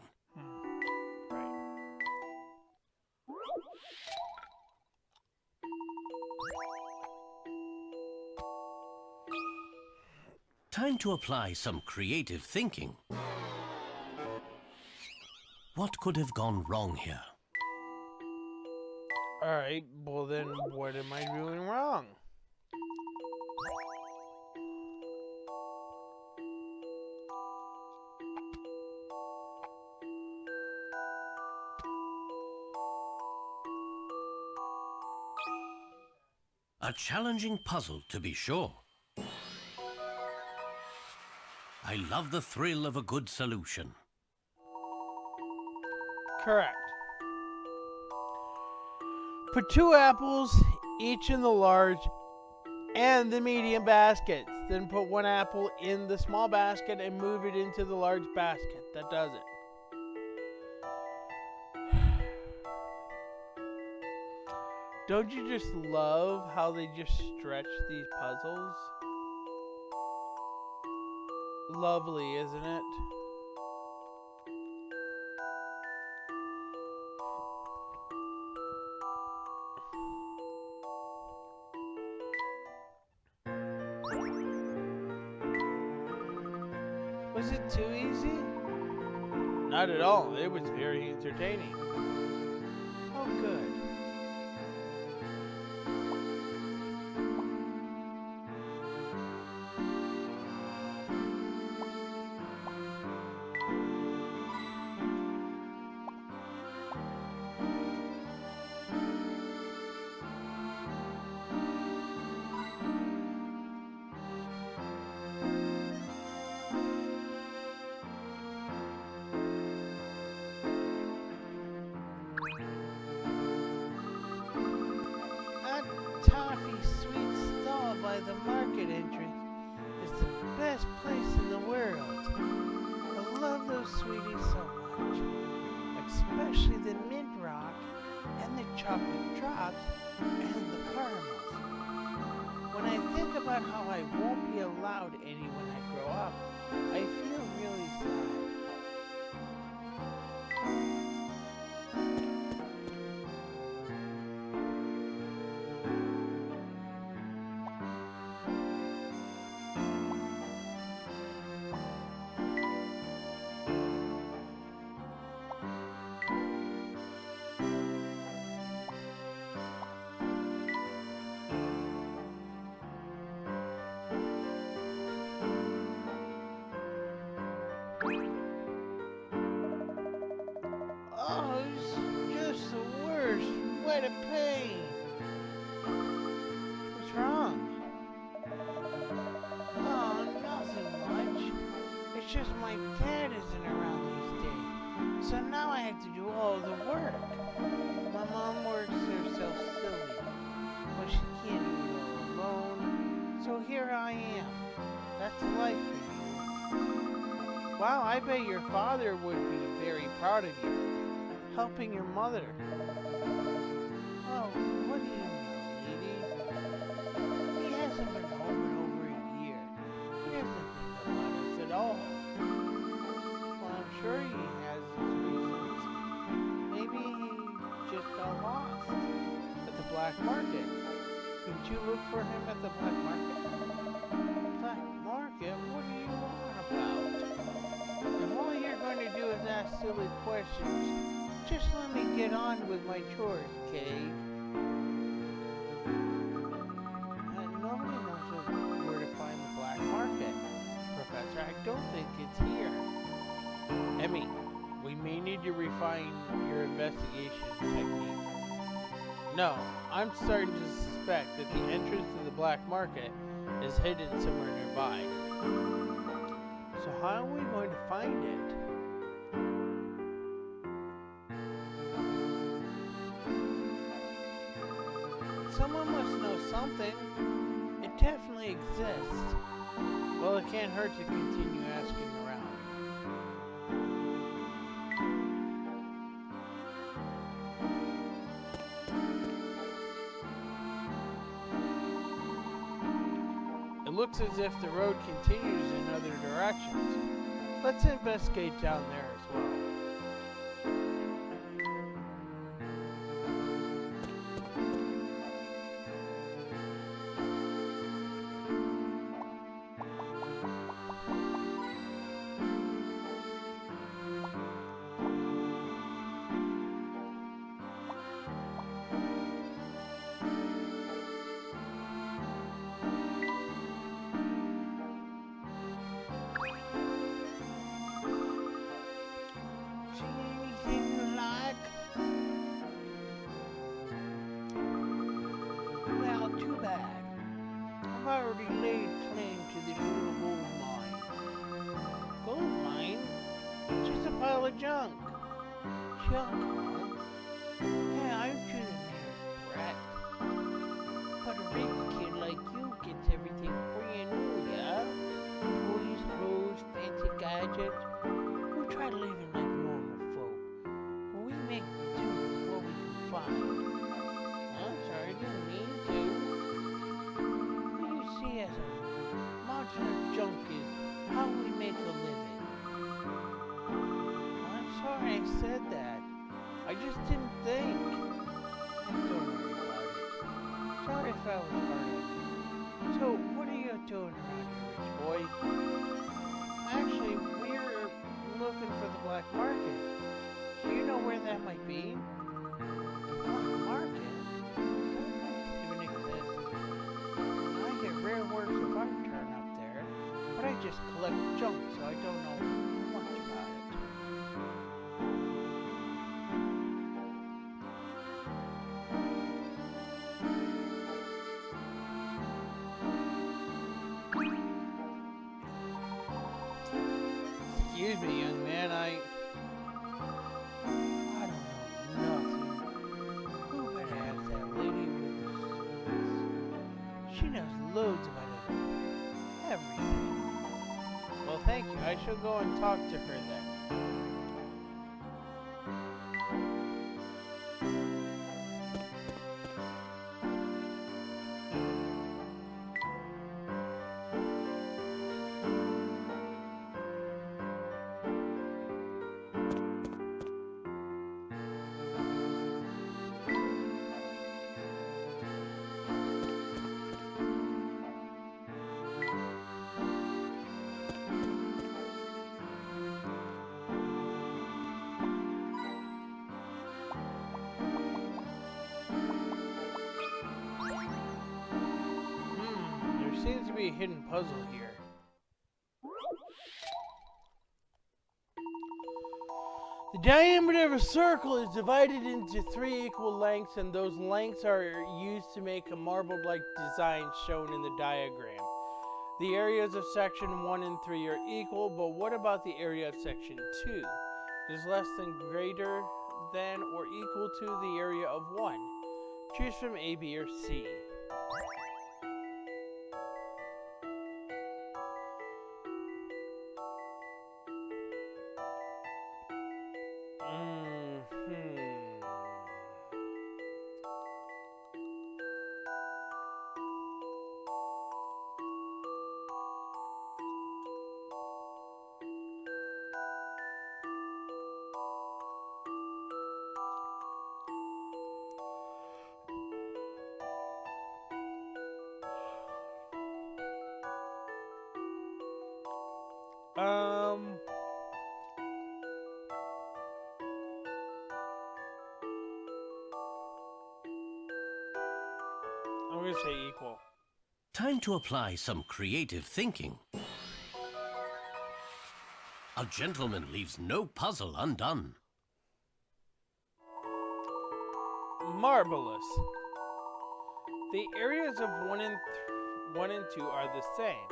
Time to apply some creative thinking. What could have gone wrong here? Alright, well then what am I doing wrong? A challenging puzzle, to be sure. I love the thrill of a good solution. Correct. Put 2 apples each in the large and the medium baskets. Then put 1 apple in the small basket and move it into the large basket. That does it. Don't you just love how they just stretch these puzzles? Lovely, isn't it? Was it too easy? Not at all. It was very entertaining. Oh, good. Toffee sweet stall by the market entrance is the best place in the world. I love those sweeties so much, especially the mint rock and the chocolate drops and the caramels. When I think about how I won't be allowed any when I grow up, I feel really sad. Oh, it's just the worst. What a pain. What's wrong? Oh, nothing much. It's just my dad isn't around these days. So now I have to do all the work. My mom works herself silly, but she can't do it all alone. So here I am. That's life for you. Wow, I bet your father would be very proud of you. Helping your mother. Oh, what do you know, lady? He hasn't been home in over a year. He doesn't think about us at all. Well, I'm sure he has his reasons. Maybe he just got lost at the black market. Couldn't you look for him at the black market? Black market? What do you want about? If all you're going to do is ask silly questions, just let me get on with my chores, Kay. Nobody knows where to find the black market, Professor. I don't think it's here. Emmy, we may need to refine your investigation technique. No, I'm starting to suspect that the entrance to the black market is hidden somewhere nearby. So how are we going to find it? Someone must know something. It definitely exists. Well, it can't hurt to continue asking around. It looks as if the road continues in other directions. Let's investigate down there as well. junk. Junk, huh? Hey, aren't you the brat? But a rich kid like you gets everything brand new, yeah? Toys, clothes, fancy gadgets. We try living like normal folk. But we make do with what we can find. I'm sorry, I didn't mean to. What you see as a mountain of junk is how we make a living. I'm sorry I said that. I just didn't think. Don't worry about it. Sorry if I was hard on you. So, what are you doing around here, rich boy? Actually, we're looking for the black market. Do you know where that might be? Black market? Doesn't even exist. I get rare works of art turn up there, but I just collect junk, so I don't know much about it. Excuse me, young man, I don't know nothing. Who better ask that lady with the sweets? She knows loads about everything. Well, thank you. I shall go and talk to her then. There seems to be a hidden puzzle here. The diameter of a circle is divided into 3 equal lengths, and those lengths are used to make a marble-like design shown in the diagram. The areas of section 1 and 3 are equal, but what about the area of section 2? It is less than, greater than, or equal to the area of 1. Choose from A, B, or C. I'm gonna say equal. Time to apply some creative thinking. A gentleman leaves no puzzle undone. Marvelous. The areas of 1 and 2 are the same.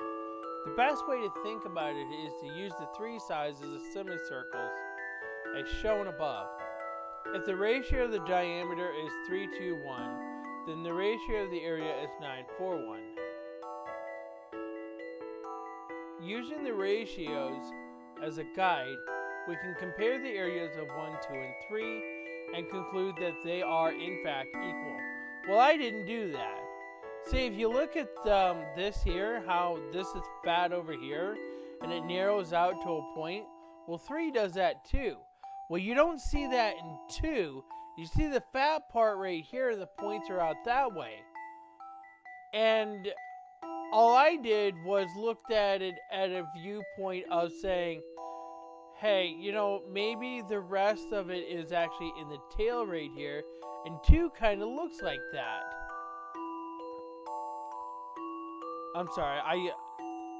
The best way to think about it is to use the 3 sizes of semicircles as shown above. If the ratio of the diameter is 3:1, then the ratio of the area is 9:1. Using the ratios as a guide, we can compare the areas of 1, 2, and 3 and conclude that they are in fact equal. Well, I didn't do that. See, if you look at this here, how this is fat over here, and it narrows out to a point, well, 3 does that too. Well, you don't see that in 2. You see the fat part right here, the points are out that way. And all I did was looked at it at a viewpoint of saying, hey, you know, maybe the rest of it is actually in the tail right here, and 2 kind of looks like that. I'm sorry,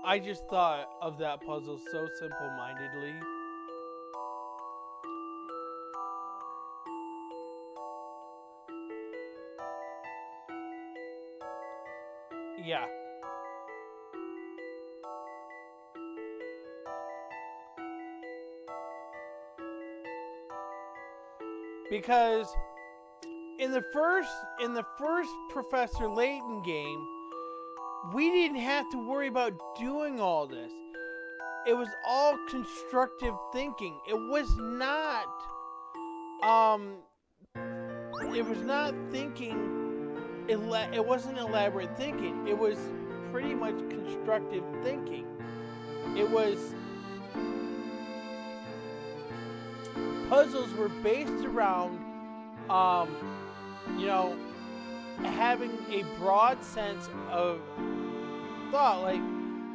I just thought of that puzzle so simple-mindedly. Yeah. Because in the first Professor Layton game, we didn't have to worry about doing all this. It was all constructive thinking. It was not thinking. It wasn't elaborate thinking. It was pretty much constructive thinking. It was puzzles were based around, having a broad sense of thought. Like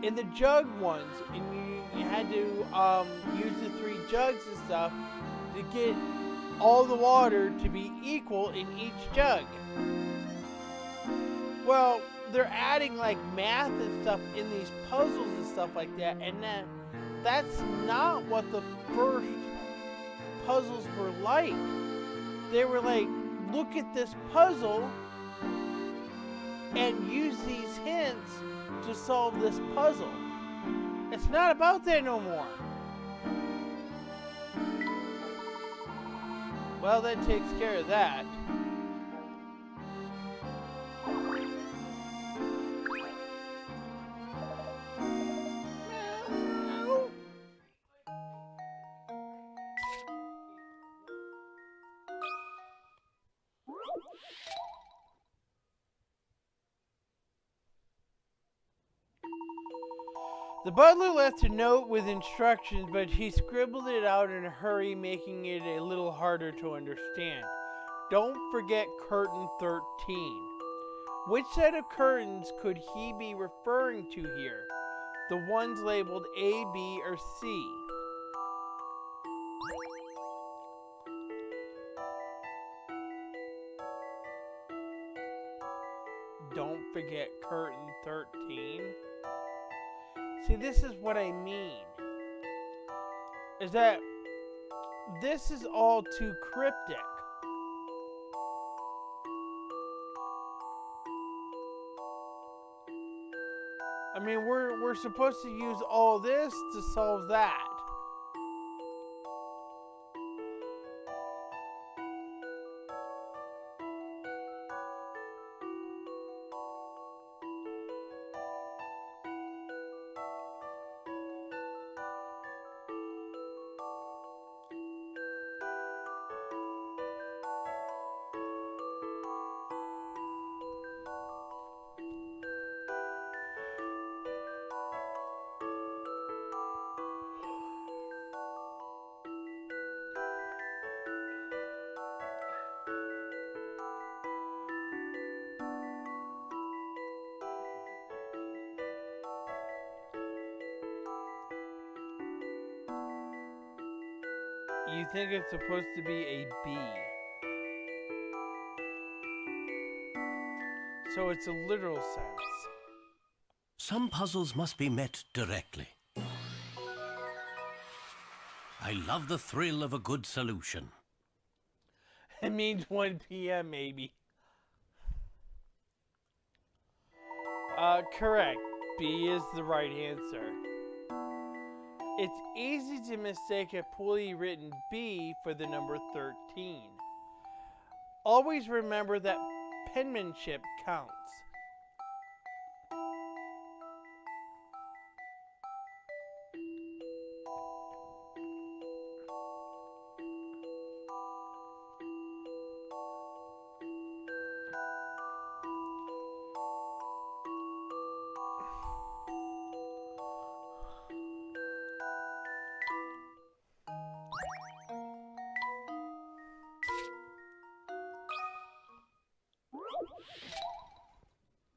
in the jug ones, and you had to use the 3 jugs and stuff to get all the water to be equal in each jug. Well, they're adding like math and stuff in these puzzles and stuff like that, and that's not what the first puzzles were like. They were like, look at this puzzle and use these hints to solve this puzzle. It's not about that no more. Well, that takes care of that. The butler left a note with instructions, but he scribbled it out in a hurry, making it a little harder to understand. Don't forget curtain 13. Which set of curtains could he be referring to here? The ones labeled A, B, or C? Don't forget curtain 13. See, this is what I mean. Is that this is all too cryptic. I mean, we're supposed to use all this to solve that. You think it's supposed to be a B. So it's a literal sense. Some puzzles must be met directly. I love the thrill of a good solution. It means 1 p.m. maybe. Correct. B is the right answer. It's easy to mistake a poorly written B for the number 13. Always remember that penmanship counts.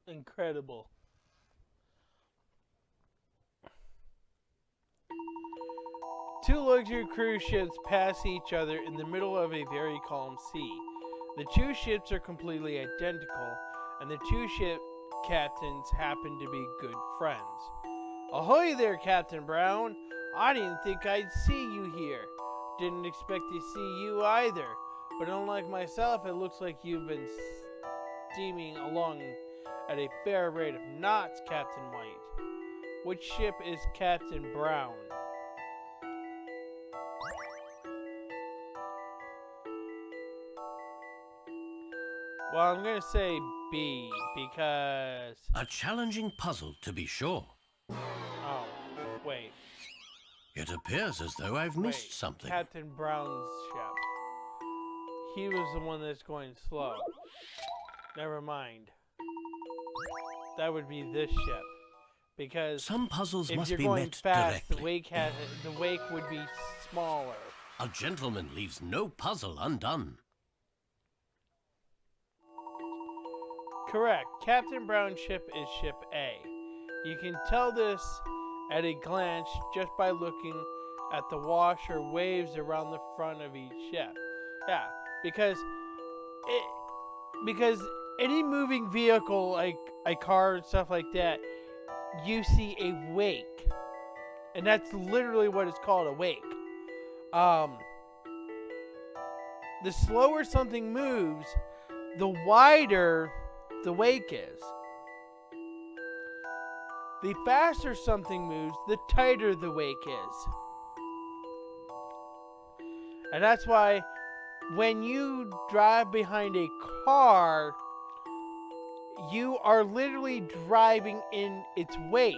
Incredible. Two luxury cruise ships pass each other in the middle of a very calm sea. The two ships are completely identical, and the two ship captains happen to be good friends. Ahoy there, Captain Brown! I didn't think I'd see you here. Didn't expect to see you either, but unlike myself, it looks like you've been steaming along at a fair rate of knots, Captain White. Which ship is Captain Brown? Well, I'm gonna say B because. A challenging puzzle, to be sure. Oh, wait. It appears as though I've missed something. Captain Brown's ship. He was the one that's going slow. Never mind. That would be this ship. Because Some puzzles if must you're be going met fast, directly. the wake would be smaller. A gentleman leaves no puzzle undone. Correct. Captain Brown's ship is ship A. You can tell this at a glance just by looking at the wash or waves around the front of each ship. Yeah, because any moving vehicle like a car and stuff like that, you see a wake, and that's literally what it's called, a wake. The slower something moves, the wider the wake is. The faster something moves, the tighter the wake is. And that's why when you drive behind a car, you are literally driving in its wake.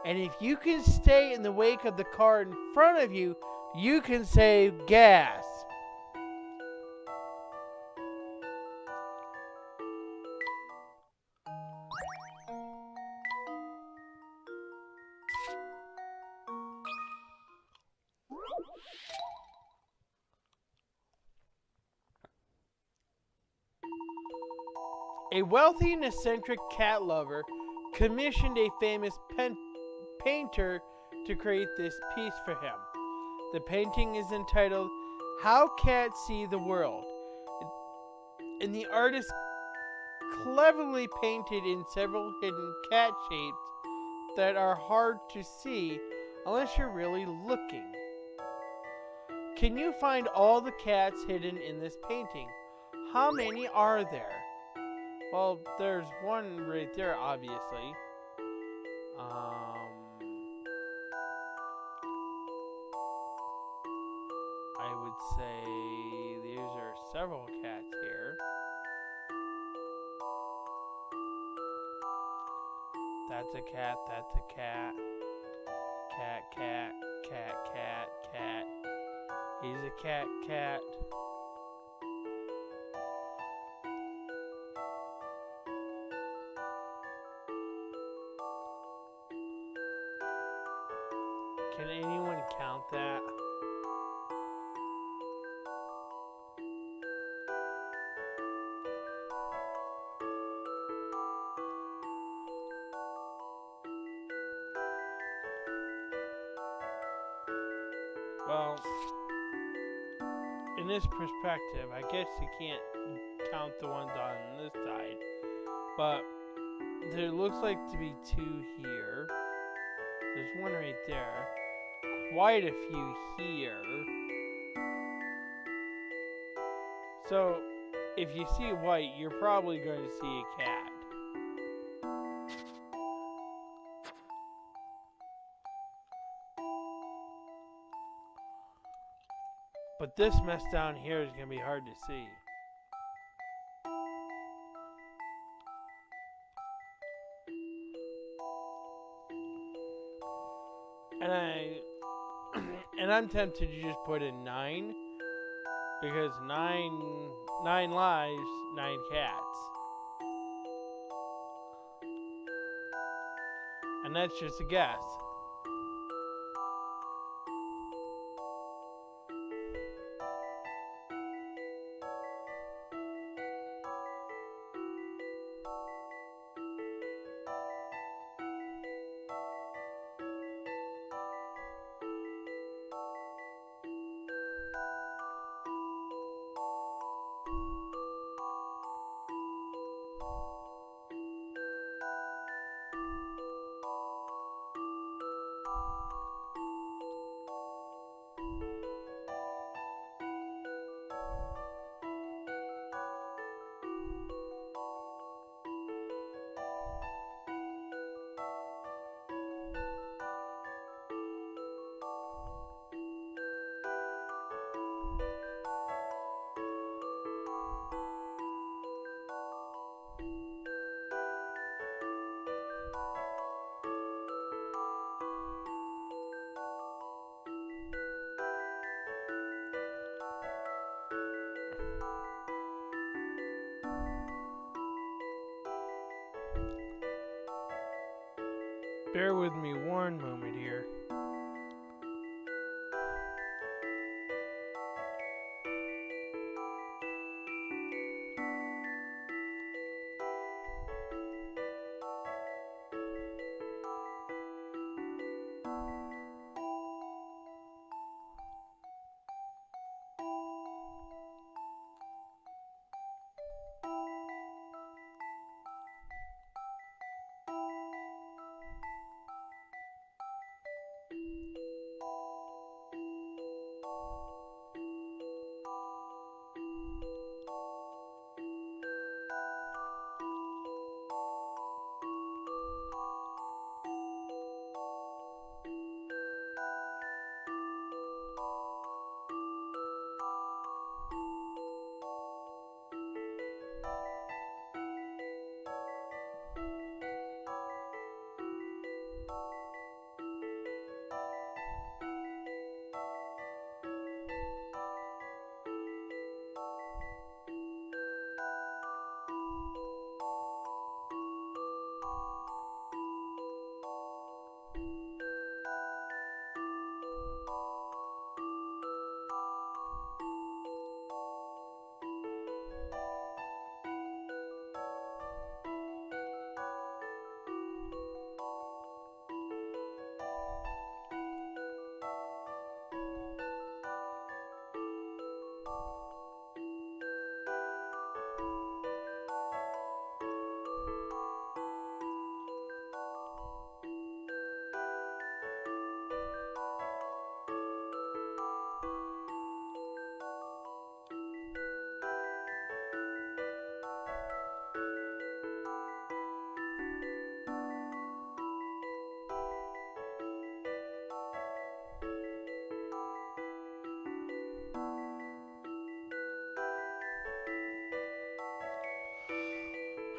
And if you can stay in the wake of the car in front of you, you can save gas. A wealthy and eccentric cat lover commissioned a famous painter to create this piece for him. The painting is entitled How Cats See the World, and the artist cleverly painted in several hidden cat shapes that are hard to see unless you're really looking. Can you find all the cats hidden in this painting? How many are there? Well, there's one right there, obviously. I would say these are several cats here. That's a cat, that's a cat. Cat, cat, cat, cat, cat. He's a cat, cat. Can anyone count that? Well, in this perspective, I guess you can't count the ones on this side, but there looks like to be two here. There's one right there. Quite a few here. So, if you see white, you're probably going to see a cat. But this mess down here is going to be hard to see. And I'm tempted to just put in 9, because 9 lives, 9 cats. And that's just a guess. Bear with me one moment here.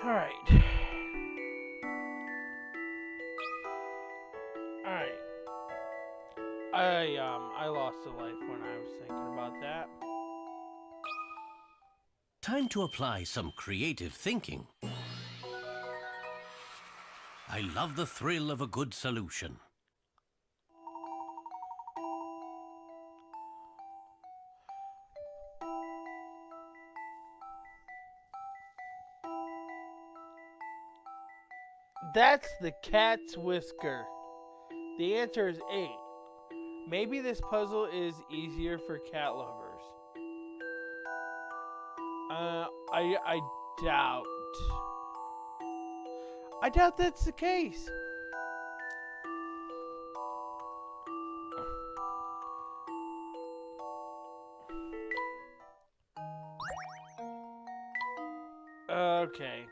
Alright. Alright. I lost a life when I was thinking about that. Time to apply some creative thinking. I love the thrill of a good solution. That's the cat's whisker. The answer is 8. Maybe this puzzle is easier for cat lovers. I doubt. I doubt that's the case. Okay.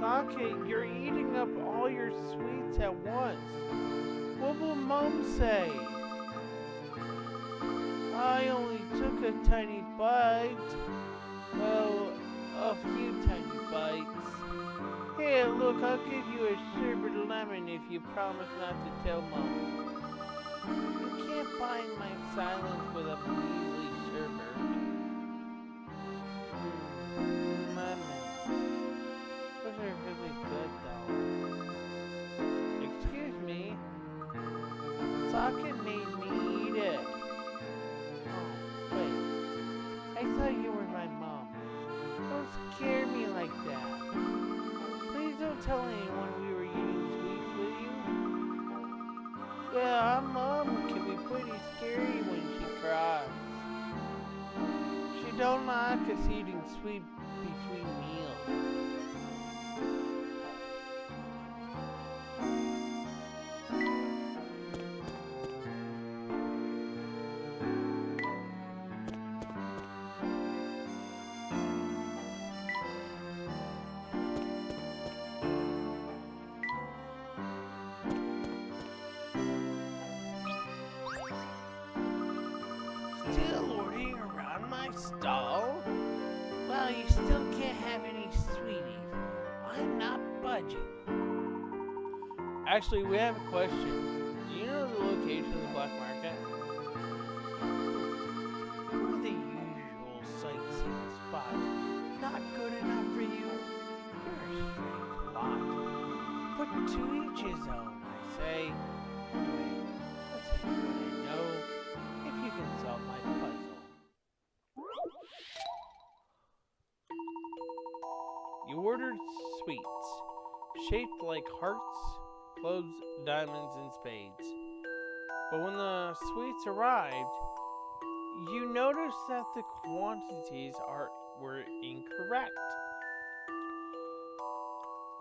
Sake, you're eating up all your sweets at once. What will Mom say? I only took a tiny bite. Well, a few tiny bites. Here, look, I'll give you a sherbet lemon if you promise not to tell Mom. You can't bind my silence with a measly sherbet. Those are really good, though. Excuse me. Sake made me eat it. Oh, wait. I thought you were my mom. Don't scare me like that. Please don't tell anyone we were eating sweets, will you? Yeah, our mom can be pretty scary when she cries. She don't like us eating sweet between meals. Still lording around my stall? Well, you still can't have any sweeties. I'm not budging. Actually, we have a question. Do you know the location of the black market? What are the usual sightseeing spots? Not But to each his own, I say. Anyway, let's see what I know if you can solve my puzzle. You ordered sweets, shaped like hearts, clubs, diamonds, and spades. But when the sweets arrived, you noticed that the quantities were incorrect.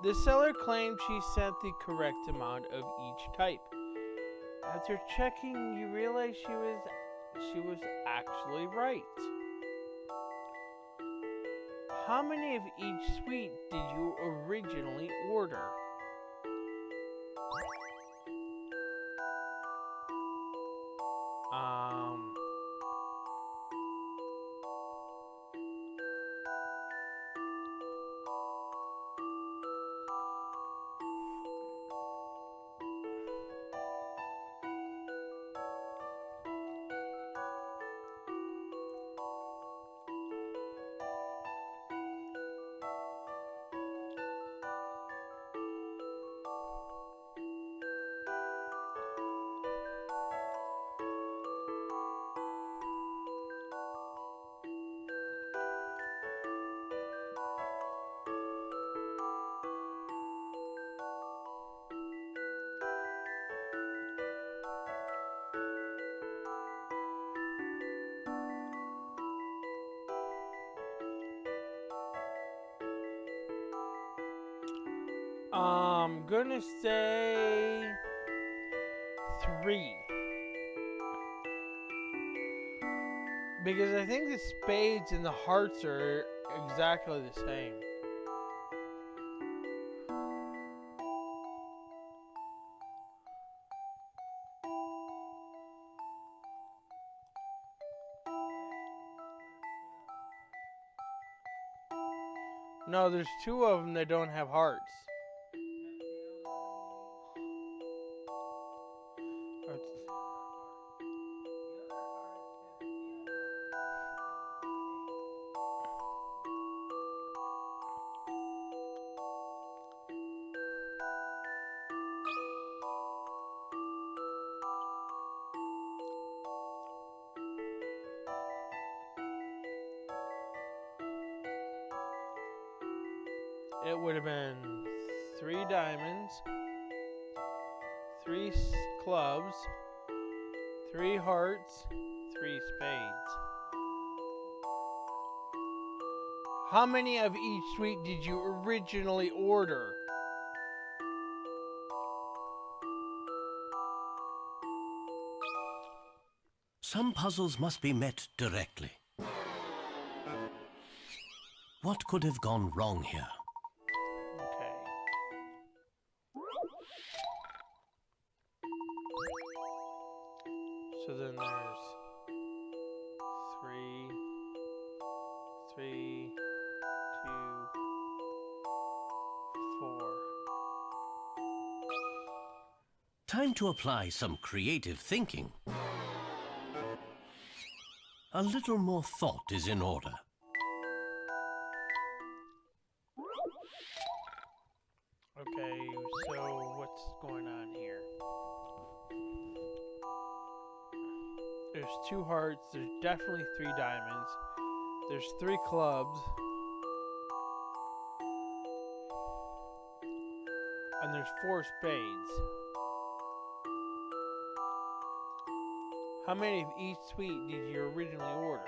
The seller claimed she sent the correct amount of each type. After checking, you realized she was actually right. How many of each sweet did you originally order? Um, I'm gonna say 3. Because I think the spades and the hearts are exactly the same. No, there's 2 of them that don't have hearts. It would have been 3 diamonds, 3 clubs, 3 hearts, 3 spades. How many of each sweet did you originally order? Some puzzles must be met directly. What could have gone wrong here? Okay. So then there's 3, 3, 2, 4. Time to apply some creative thinking. A little more thought is in order. Okay, so what's going on here? There's 2 hearts, there's definitely 3 diamonds, there's 3 clubs, and there's 4 spades. How many of each sweet did you originally order?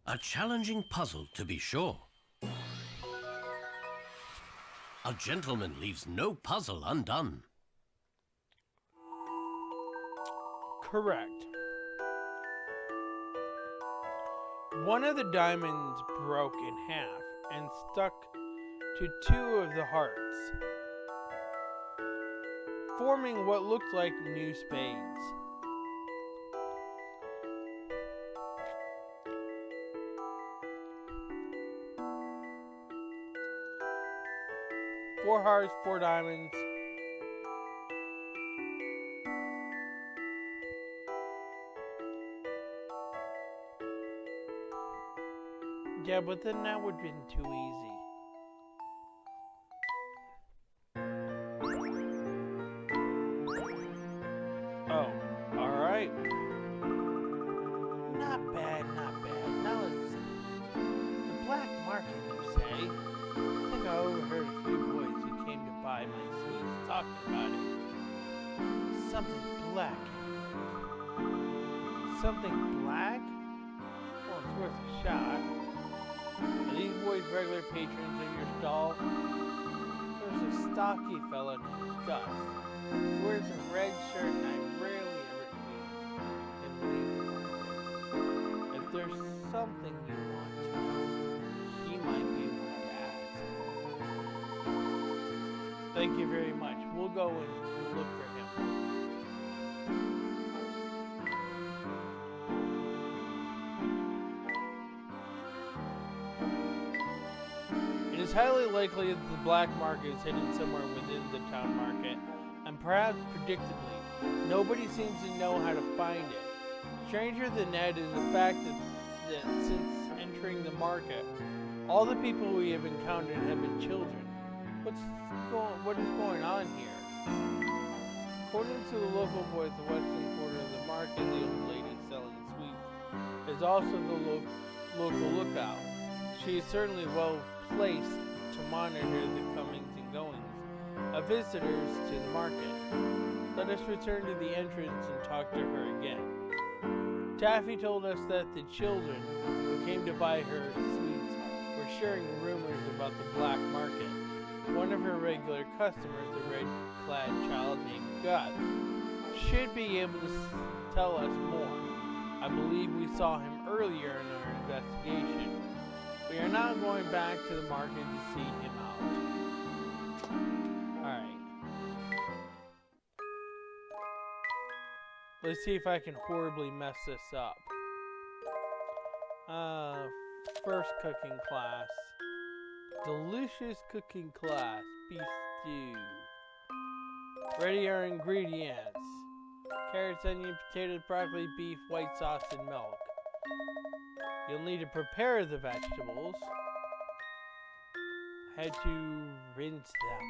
A challenging puzzle, to be sure. A gentleman leaves no puzzle undone. Correct. One of the diamonds broke in half and stuck to two of the hearts, forming what looked like new spades. Four hearts, four diamonds. Yeah, but then that would have been too easy. Oh, alright. Not bad, not bad. Now let's see. The black market, you say? I think I overheard a few boys who came to buy my sweets talking about it. Something black. Something black? Well, it's worth a shot. Are these boys regular patrons of your stall? There's a stocky fella named Gus. He wears a red shirt and I rarely ever see him leave. If there's something you want to know, he might be able to ask. Thank you very much. We'll go and look for him. It is highly likely that the black market is hidden somewhere within the town market, and perhaps predictably, nobody seems to know how to find it. Stranger than that is the fact that since entering the market, all the people we have encountered have been children. What is going on here? According to the local boy at the western quarter of the market, the old lady selling sweets is also the local lookout. She is certainly well placed to monitor the comings and goings of visitors to the market. Let us return to the entrance and talk to her again. Taffy told us that the children who came to buy her sweets were sharing rumors about the black market. One of her regular customers, a red-clad child named Gus, should be able to tell us more. I believe we saw him earlier in our investigation. We are now going back to the market to see him out. Alright. Let's see if I can horribly mess this up. First cooking class. Delicious cooking class. Beef stew. Ready our ingredients. Carrots, onion, potatoes, broccoli, beef, white sauce, and milk. You'll need to prepare the vegetables. Had to rinse them.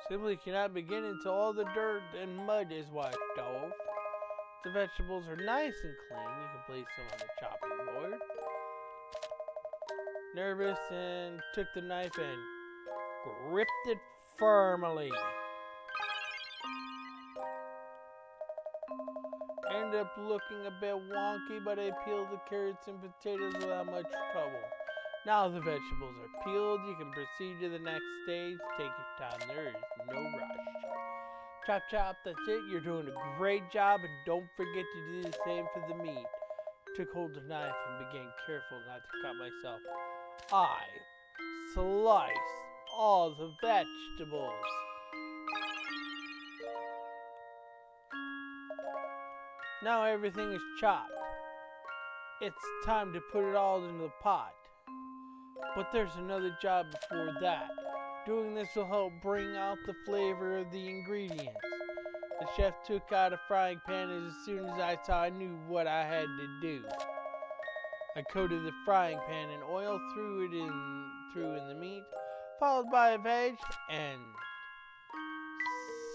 Simply cannot begin until all the dirt and mud is washed off. The vegetables are nice and clean. You can place them on the chopping board. Nervous and took the knife and gripped it firmly. Ended up looking a bit wonky, but I peeled the carrots and potatoes without much trouble. Now the vegetables are peeled, you can proceed to the next stage. Take your time, there is no rush. Chop chop, that's it, you're doing a great job, and don't forget to do the same for the meat. Took hold of the knife and began careful not to cut myself. I sliced all the vegetables. Now everything is chopped. It's time to put it all into the pot. But there's another job before that. Doing this will help bring out the flavor of the ingredients. The chef took out a frying pan as soon as I knew what I had to do. I coated the frying pan in oil, threw in the meat, followed by a veg, and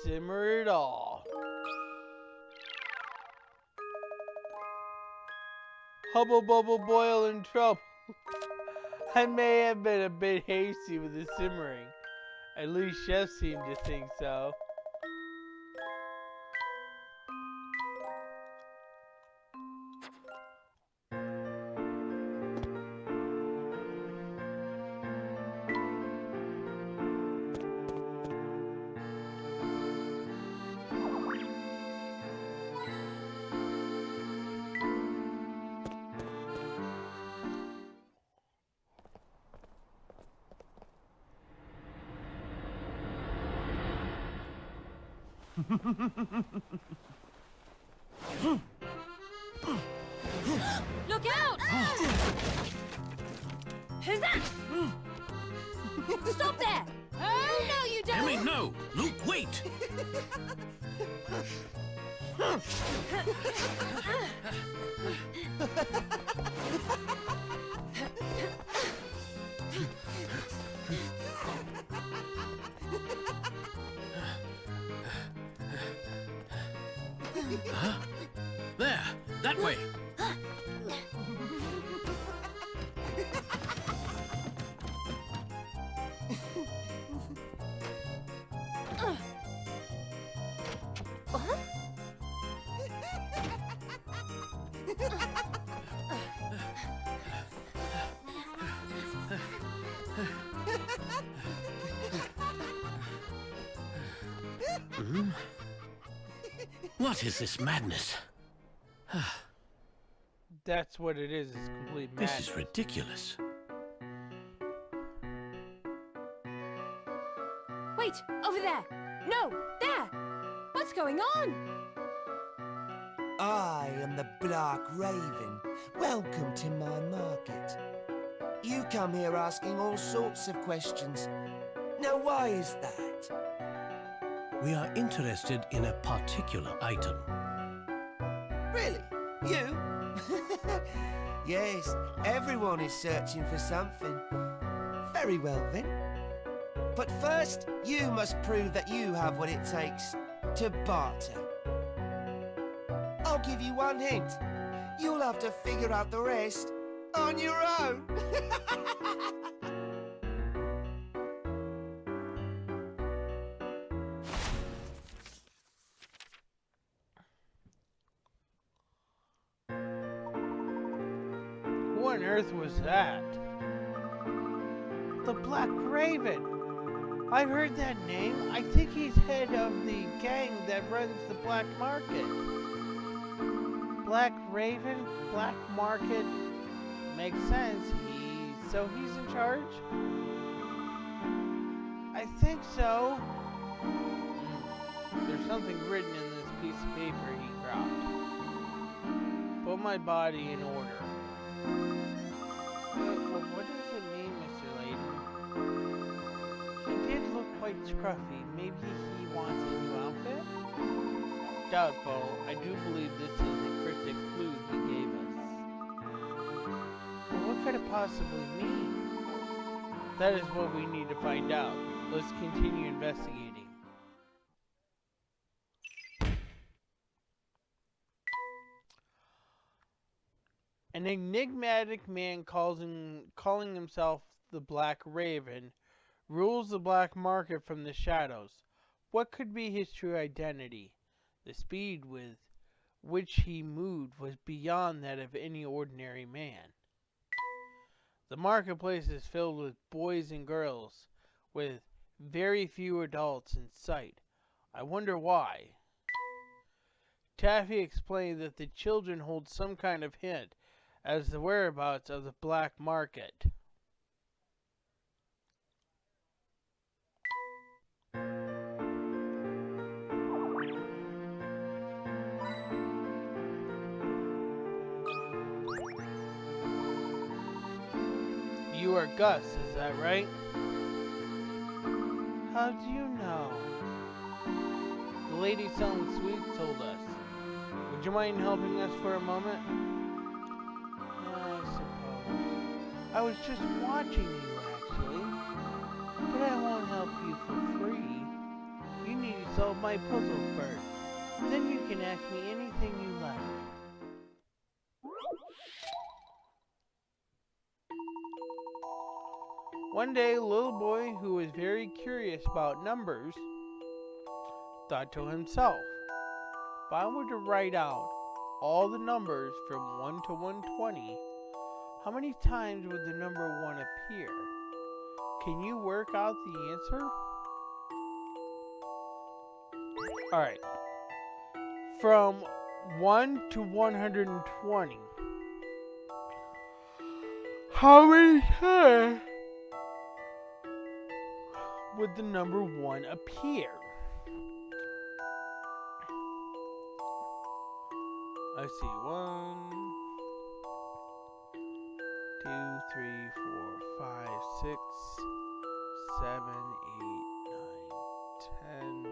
simmer it all. Hubble bubble boil in trouble. I may have been a bit hasty with the simmering. At least chefs seem to think so. Look out! Who's that? Stop there! Oh, no, you don't! Emmy, no! Luke, wait! Huh? There! That way! Hmm? What is this madness? That's what it is. It's complete madness. This is ridiculous. Wait, over there! No, there! What's going on? I am the Black Raven. Welcome to my market. You come here asking all sorts of questions. Now, why is that? We are interested in a particular item. Really? You? Yes, everyone is searching for something. Very well then. But first, you must prove that you have what it takes to barter. I'll give you one hint. You'll have to figure out the rest on your own. Who on earth was that? The Black Raven. I've heard that name. I think he's head of the gang that runs the black market. Black Raven, black market. Makes sense. He's in charge? I think so. There's something written in this piece of paper he dropped. Put my body in order. What does it mean, Mr. Layton? He did look quite scruffy. Maybe he wants a new outfit? Doubtful. I do believe this is a cryptic clue he gave us. But what could it possibly mean? That is what we need to find out. Let's continue investigating. An enigmatic man calling himself the Black Raven rules the black market from the shadows. What could be his true identity? The speed with which he moved was beyond that of any ordinary man. The marketplace is filled with boys and girls, with very few adults in sight. I wonder why. Taffy explained that the children hold some kind of hint as the whereabouts of the black market. You are Gus, is that right? How do you know? The lady selling sweets told us. Would you mind helping us for a moment? I suppose. I was just watching you, actually. But I won't help you for free. You need to solve my puzzle first. Then you can ask me anything you like. One day, a little boy who was very curious about numbers thought to himself, if I were to write out all the numbers from 1 to 120, how many times would the number 1 appear? Can you work out the answer? Alright. From 1 to 120. How many times would the number 1 appear? I see 1, 2, 3, 4, 5, 6, 7, 8, 9, 10,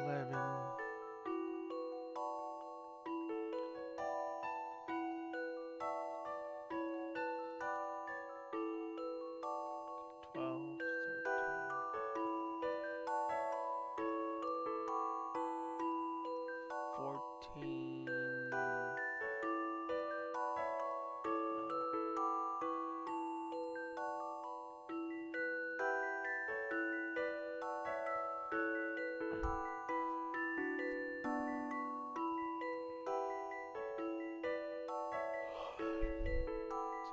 11, 12, 13, 14.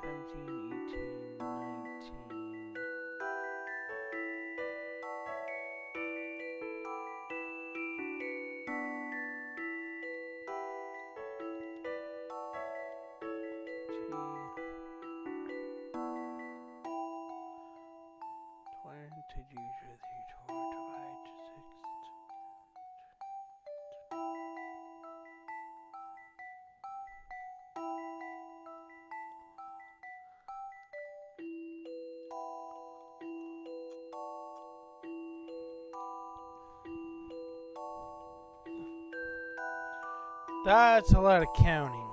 Seventeen, 18, 19. Percentage usually divide to 6. That's a lot of counting.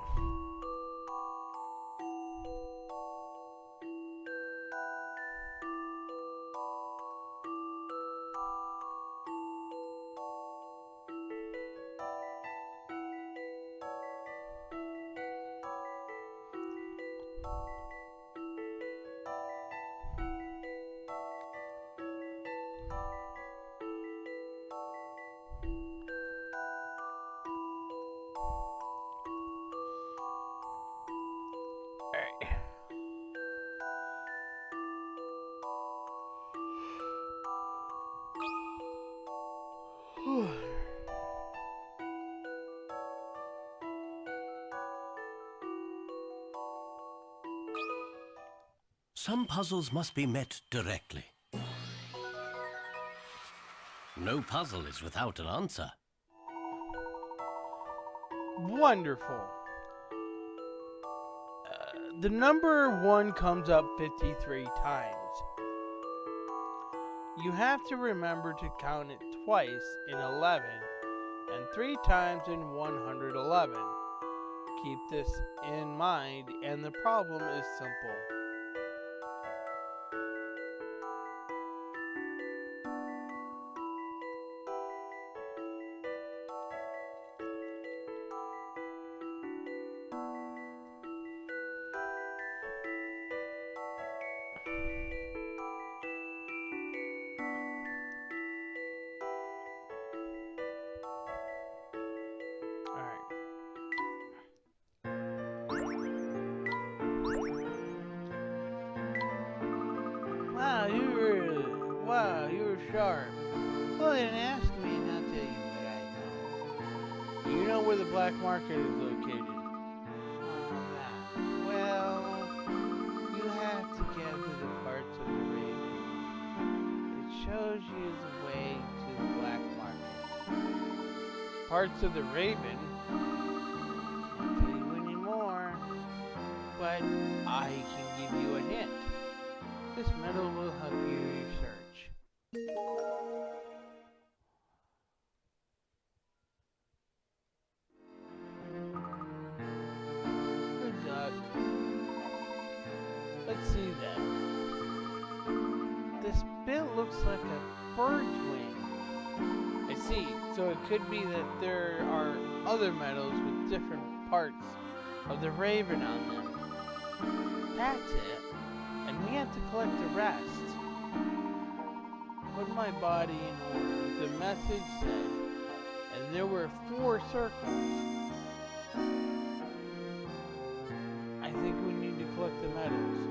Some puzzles must be met directly. No puzzle is without an answer. Wonderful. The number 1 comes up 53 times. You have to remember to count it twice in 11 and 3 times in 111. Keep this in mind, and the problem is simple. Wow, you were sharp. Well, then ask me and I'll tell you what I know. You know where the black market is located? Well, you have to gather the parts of the raven. It shows you the way to the black market. Parts of the raven? Can't tell you anymore, but I can give you a hint. This metal will help you research. Good luck. Let's see that. This bit looks like a bird's wing. I see. So it could be that there are other metals with different parts of the raven on them. That's it. And we have to collect the rest. Put my body in order, the message said, and there were 4 circles. I think we need to collect the metals.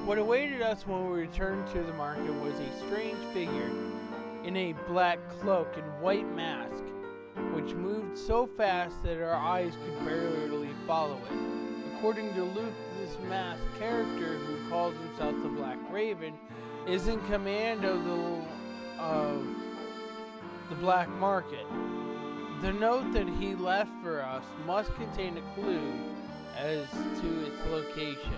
What awaited us when we returned to the market was a strange figure in a black cloak and white mask. which moved so fast that our eyes could barely follow it. According to Luke, this masked character, who calls himself the Black Raven, is in command of the black market. The note that he left for us must contain a clue as to its location.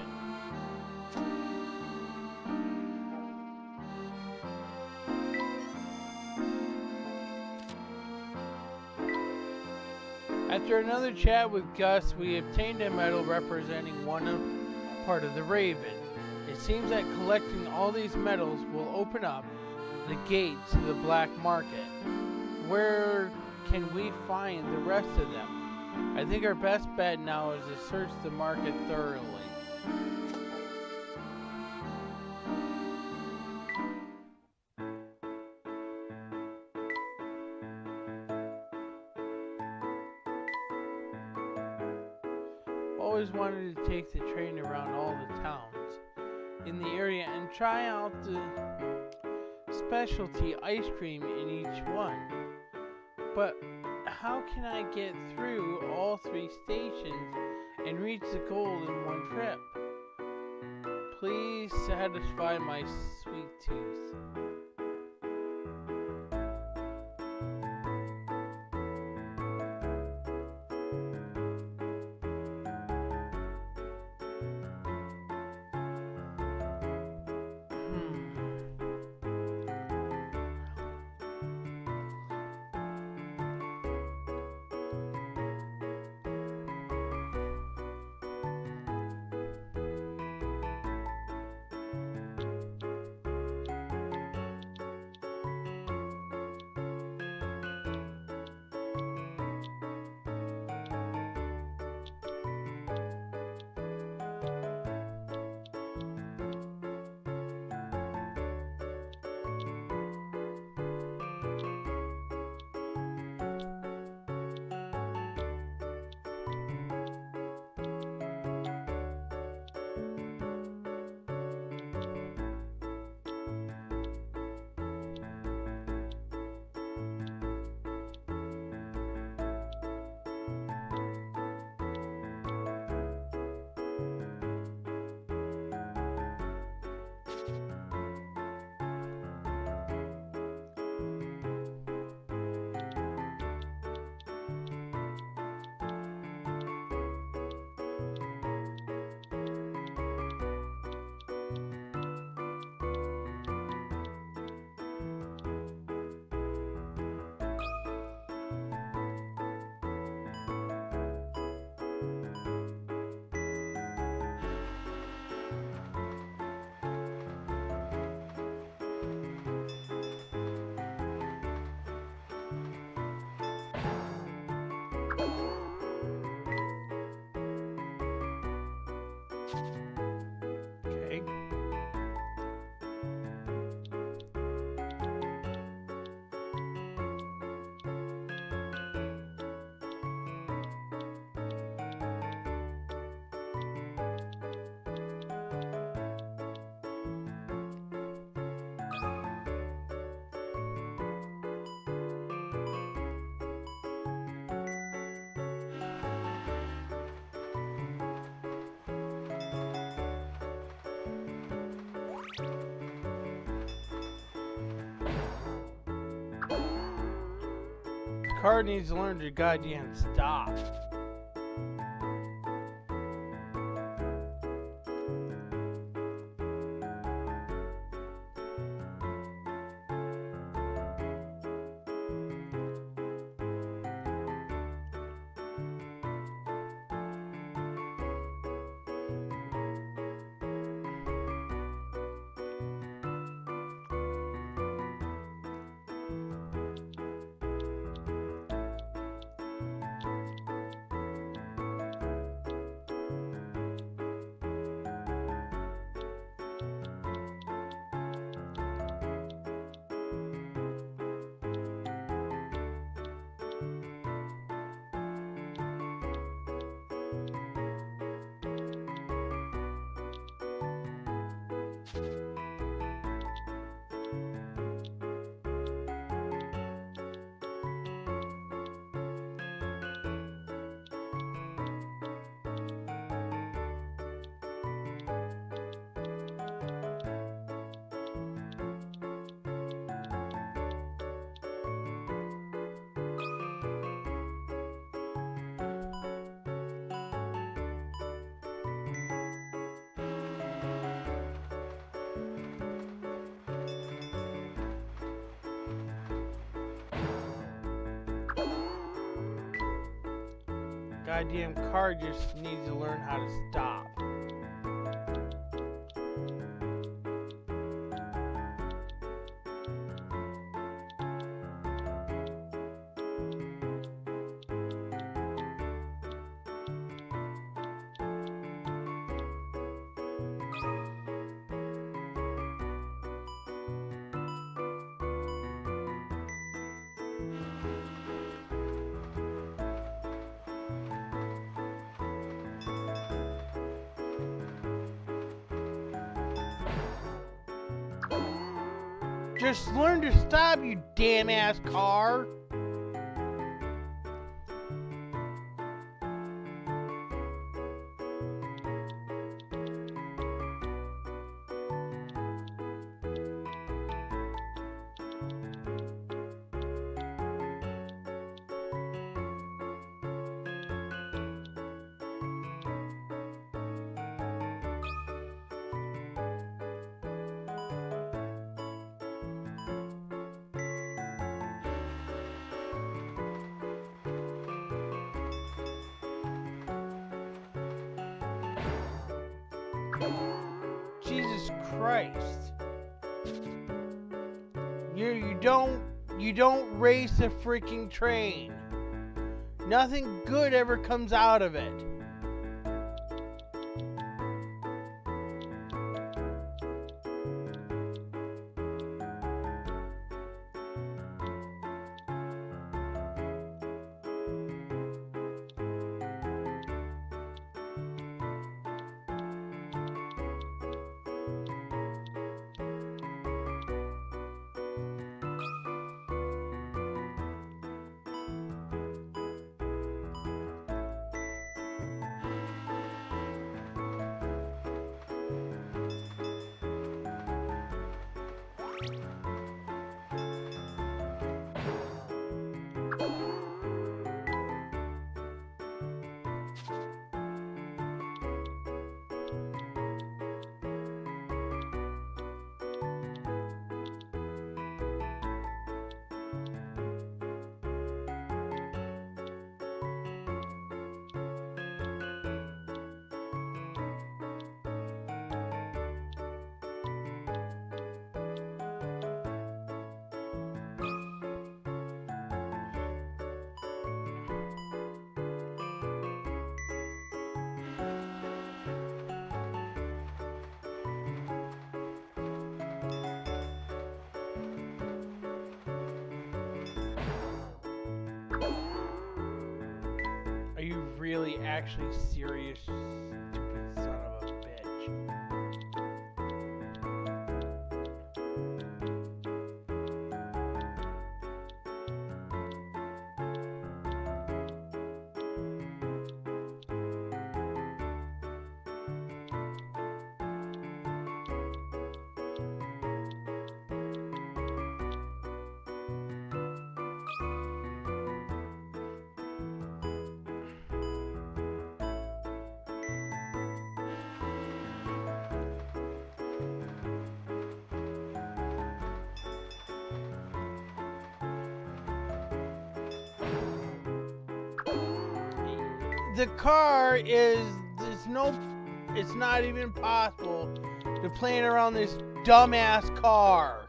After another chat with Gus, we obtained a medal representing part of the Raven. It seems that collecting all these medals will open up the gate to the black market. Where can we find the rest of them? I think our best bet now is to search the market thoroughly. Always wanted to take the train around all the towns in the area and try out the specialty ice cream in each one. But how can I get through all 3 stations and reach the goal in one trip? Please satisfy my sweet tooth. Okay. The car needs to learn to goddamn stop. Goddamn car just needs to learn how to stop. Just learn to stop, you damn ass car. Jesus Christ. You don't race a freaking train. Nothing good ever comes out of it. Are you really actually serious, stupid son of a bitch? The car it's not even possible to plan around this dumbass car.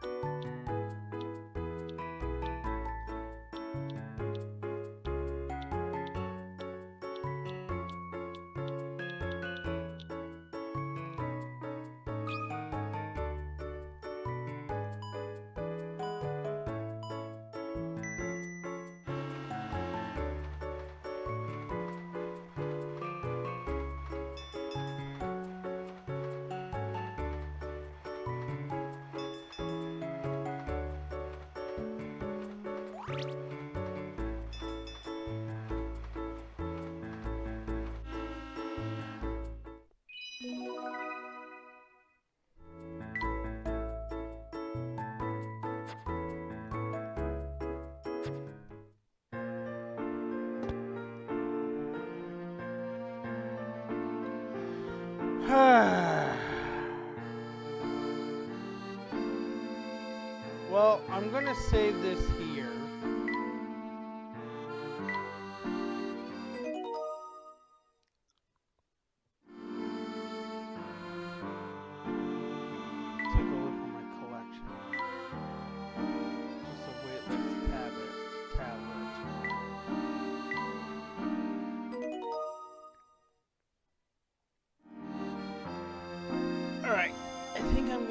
Well, I'm gonna save this here.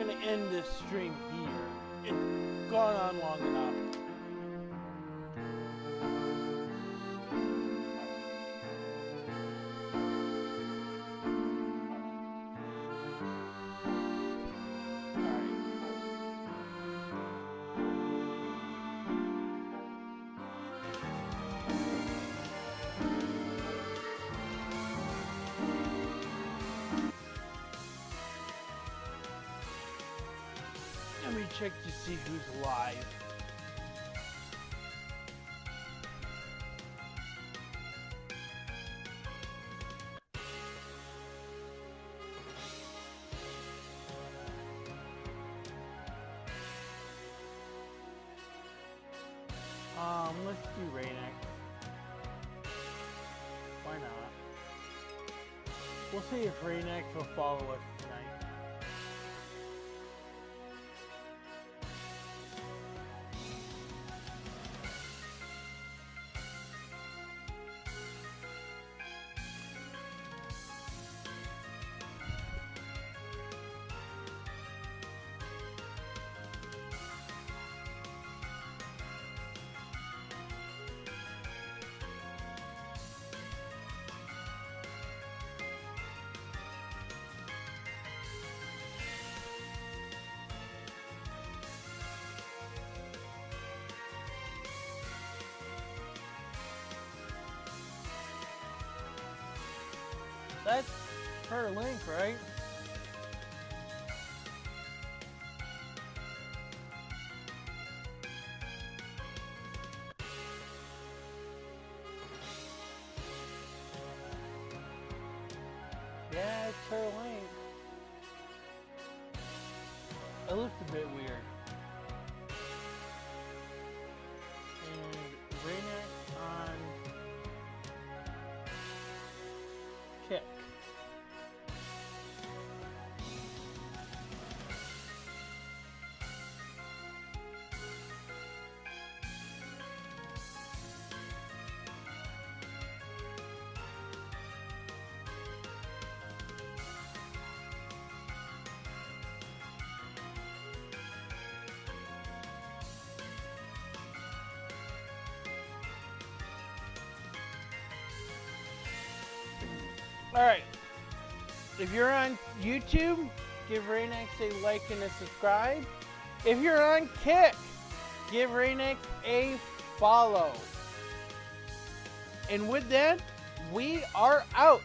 going to end this stream here. It's gone on long enough. Let me check to see who's live. Let's do Raynex. Why not? We'll see if Raynex will follow us tonight. That's her link, right? Yeah, it's her link. It looks a bit weird. And Raynex on Kick. Alright, if you're on YouTube, give Raynex a like and a subscribe. If you're on Kick, give Raynex a follow. And with that, we are out.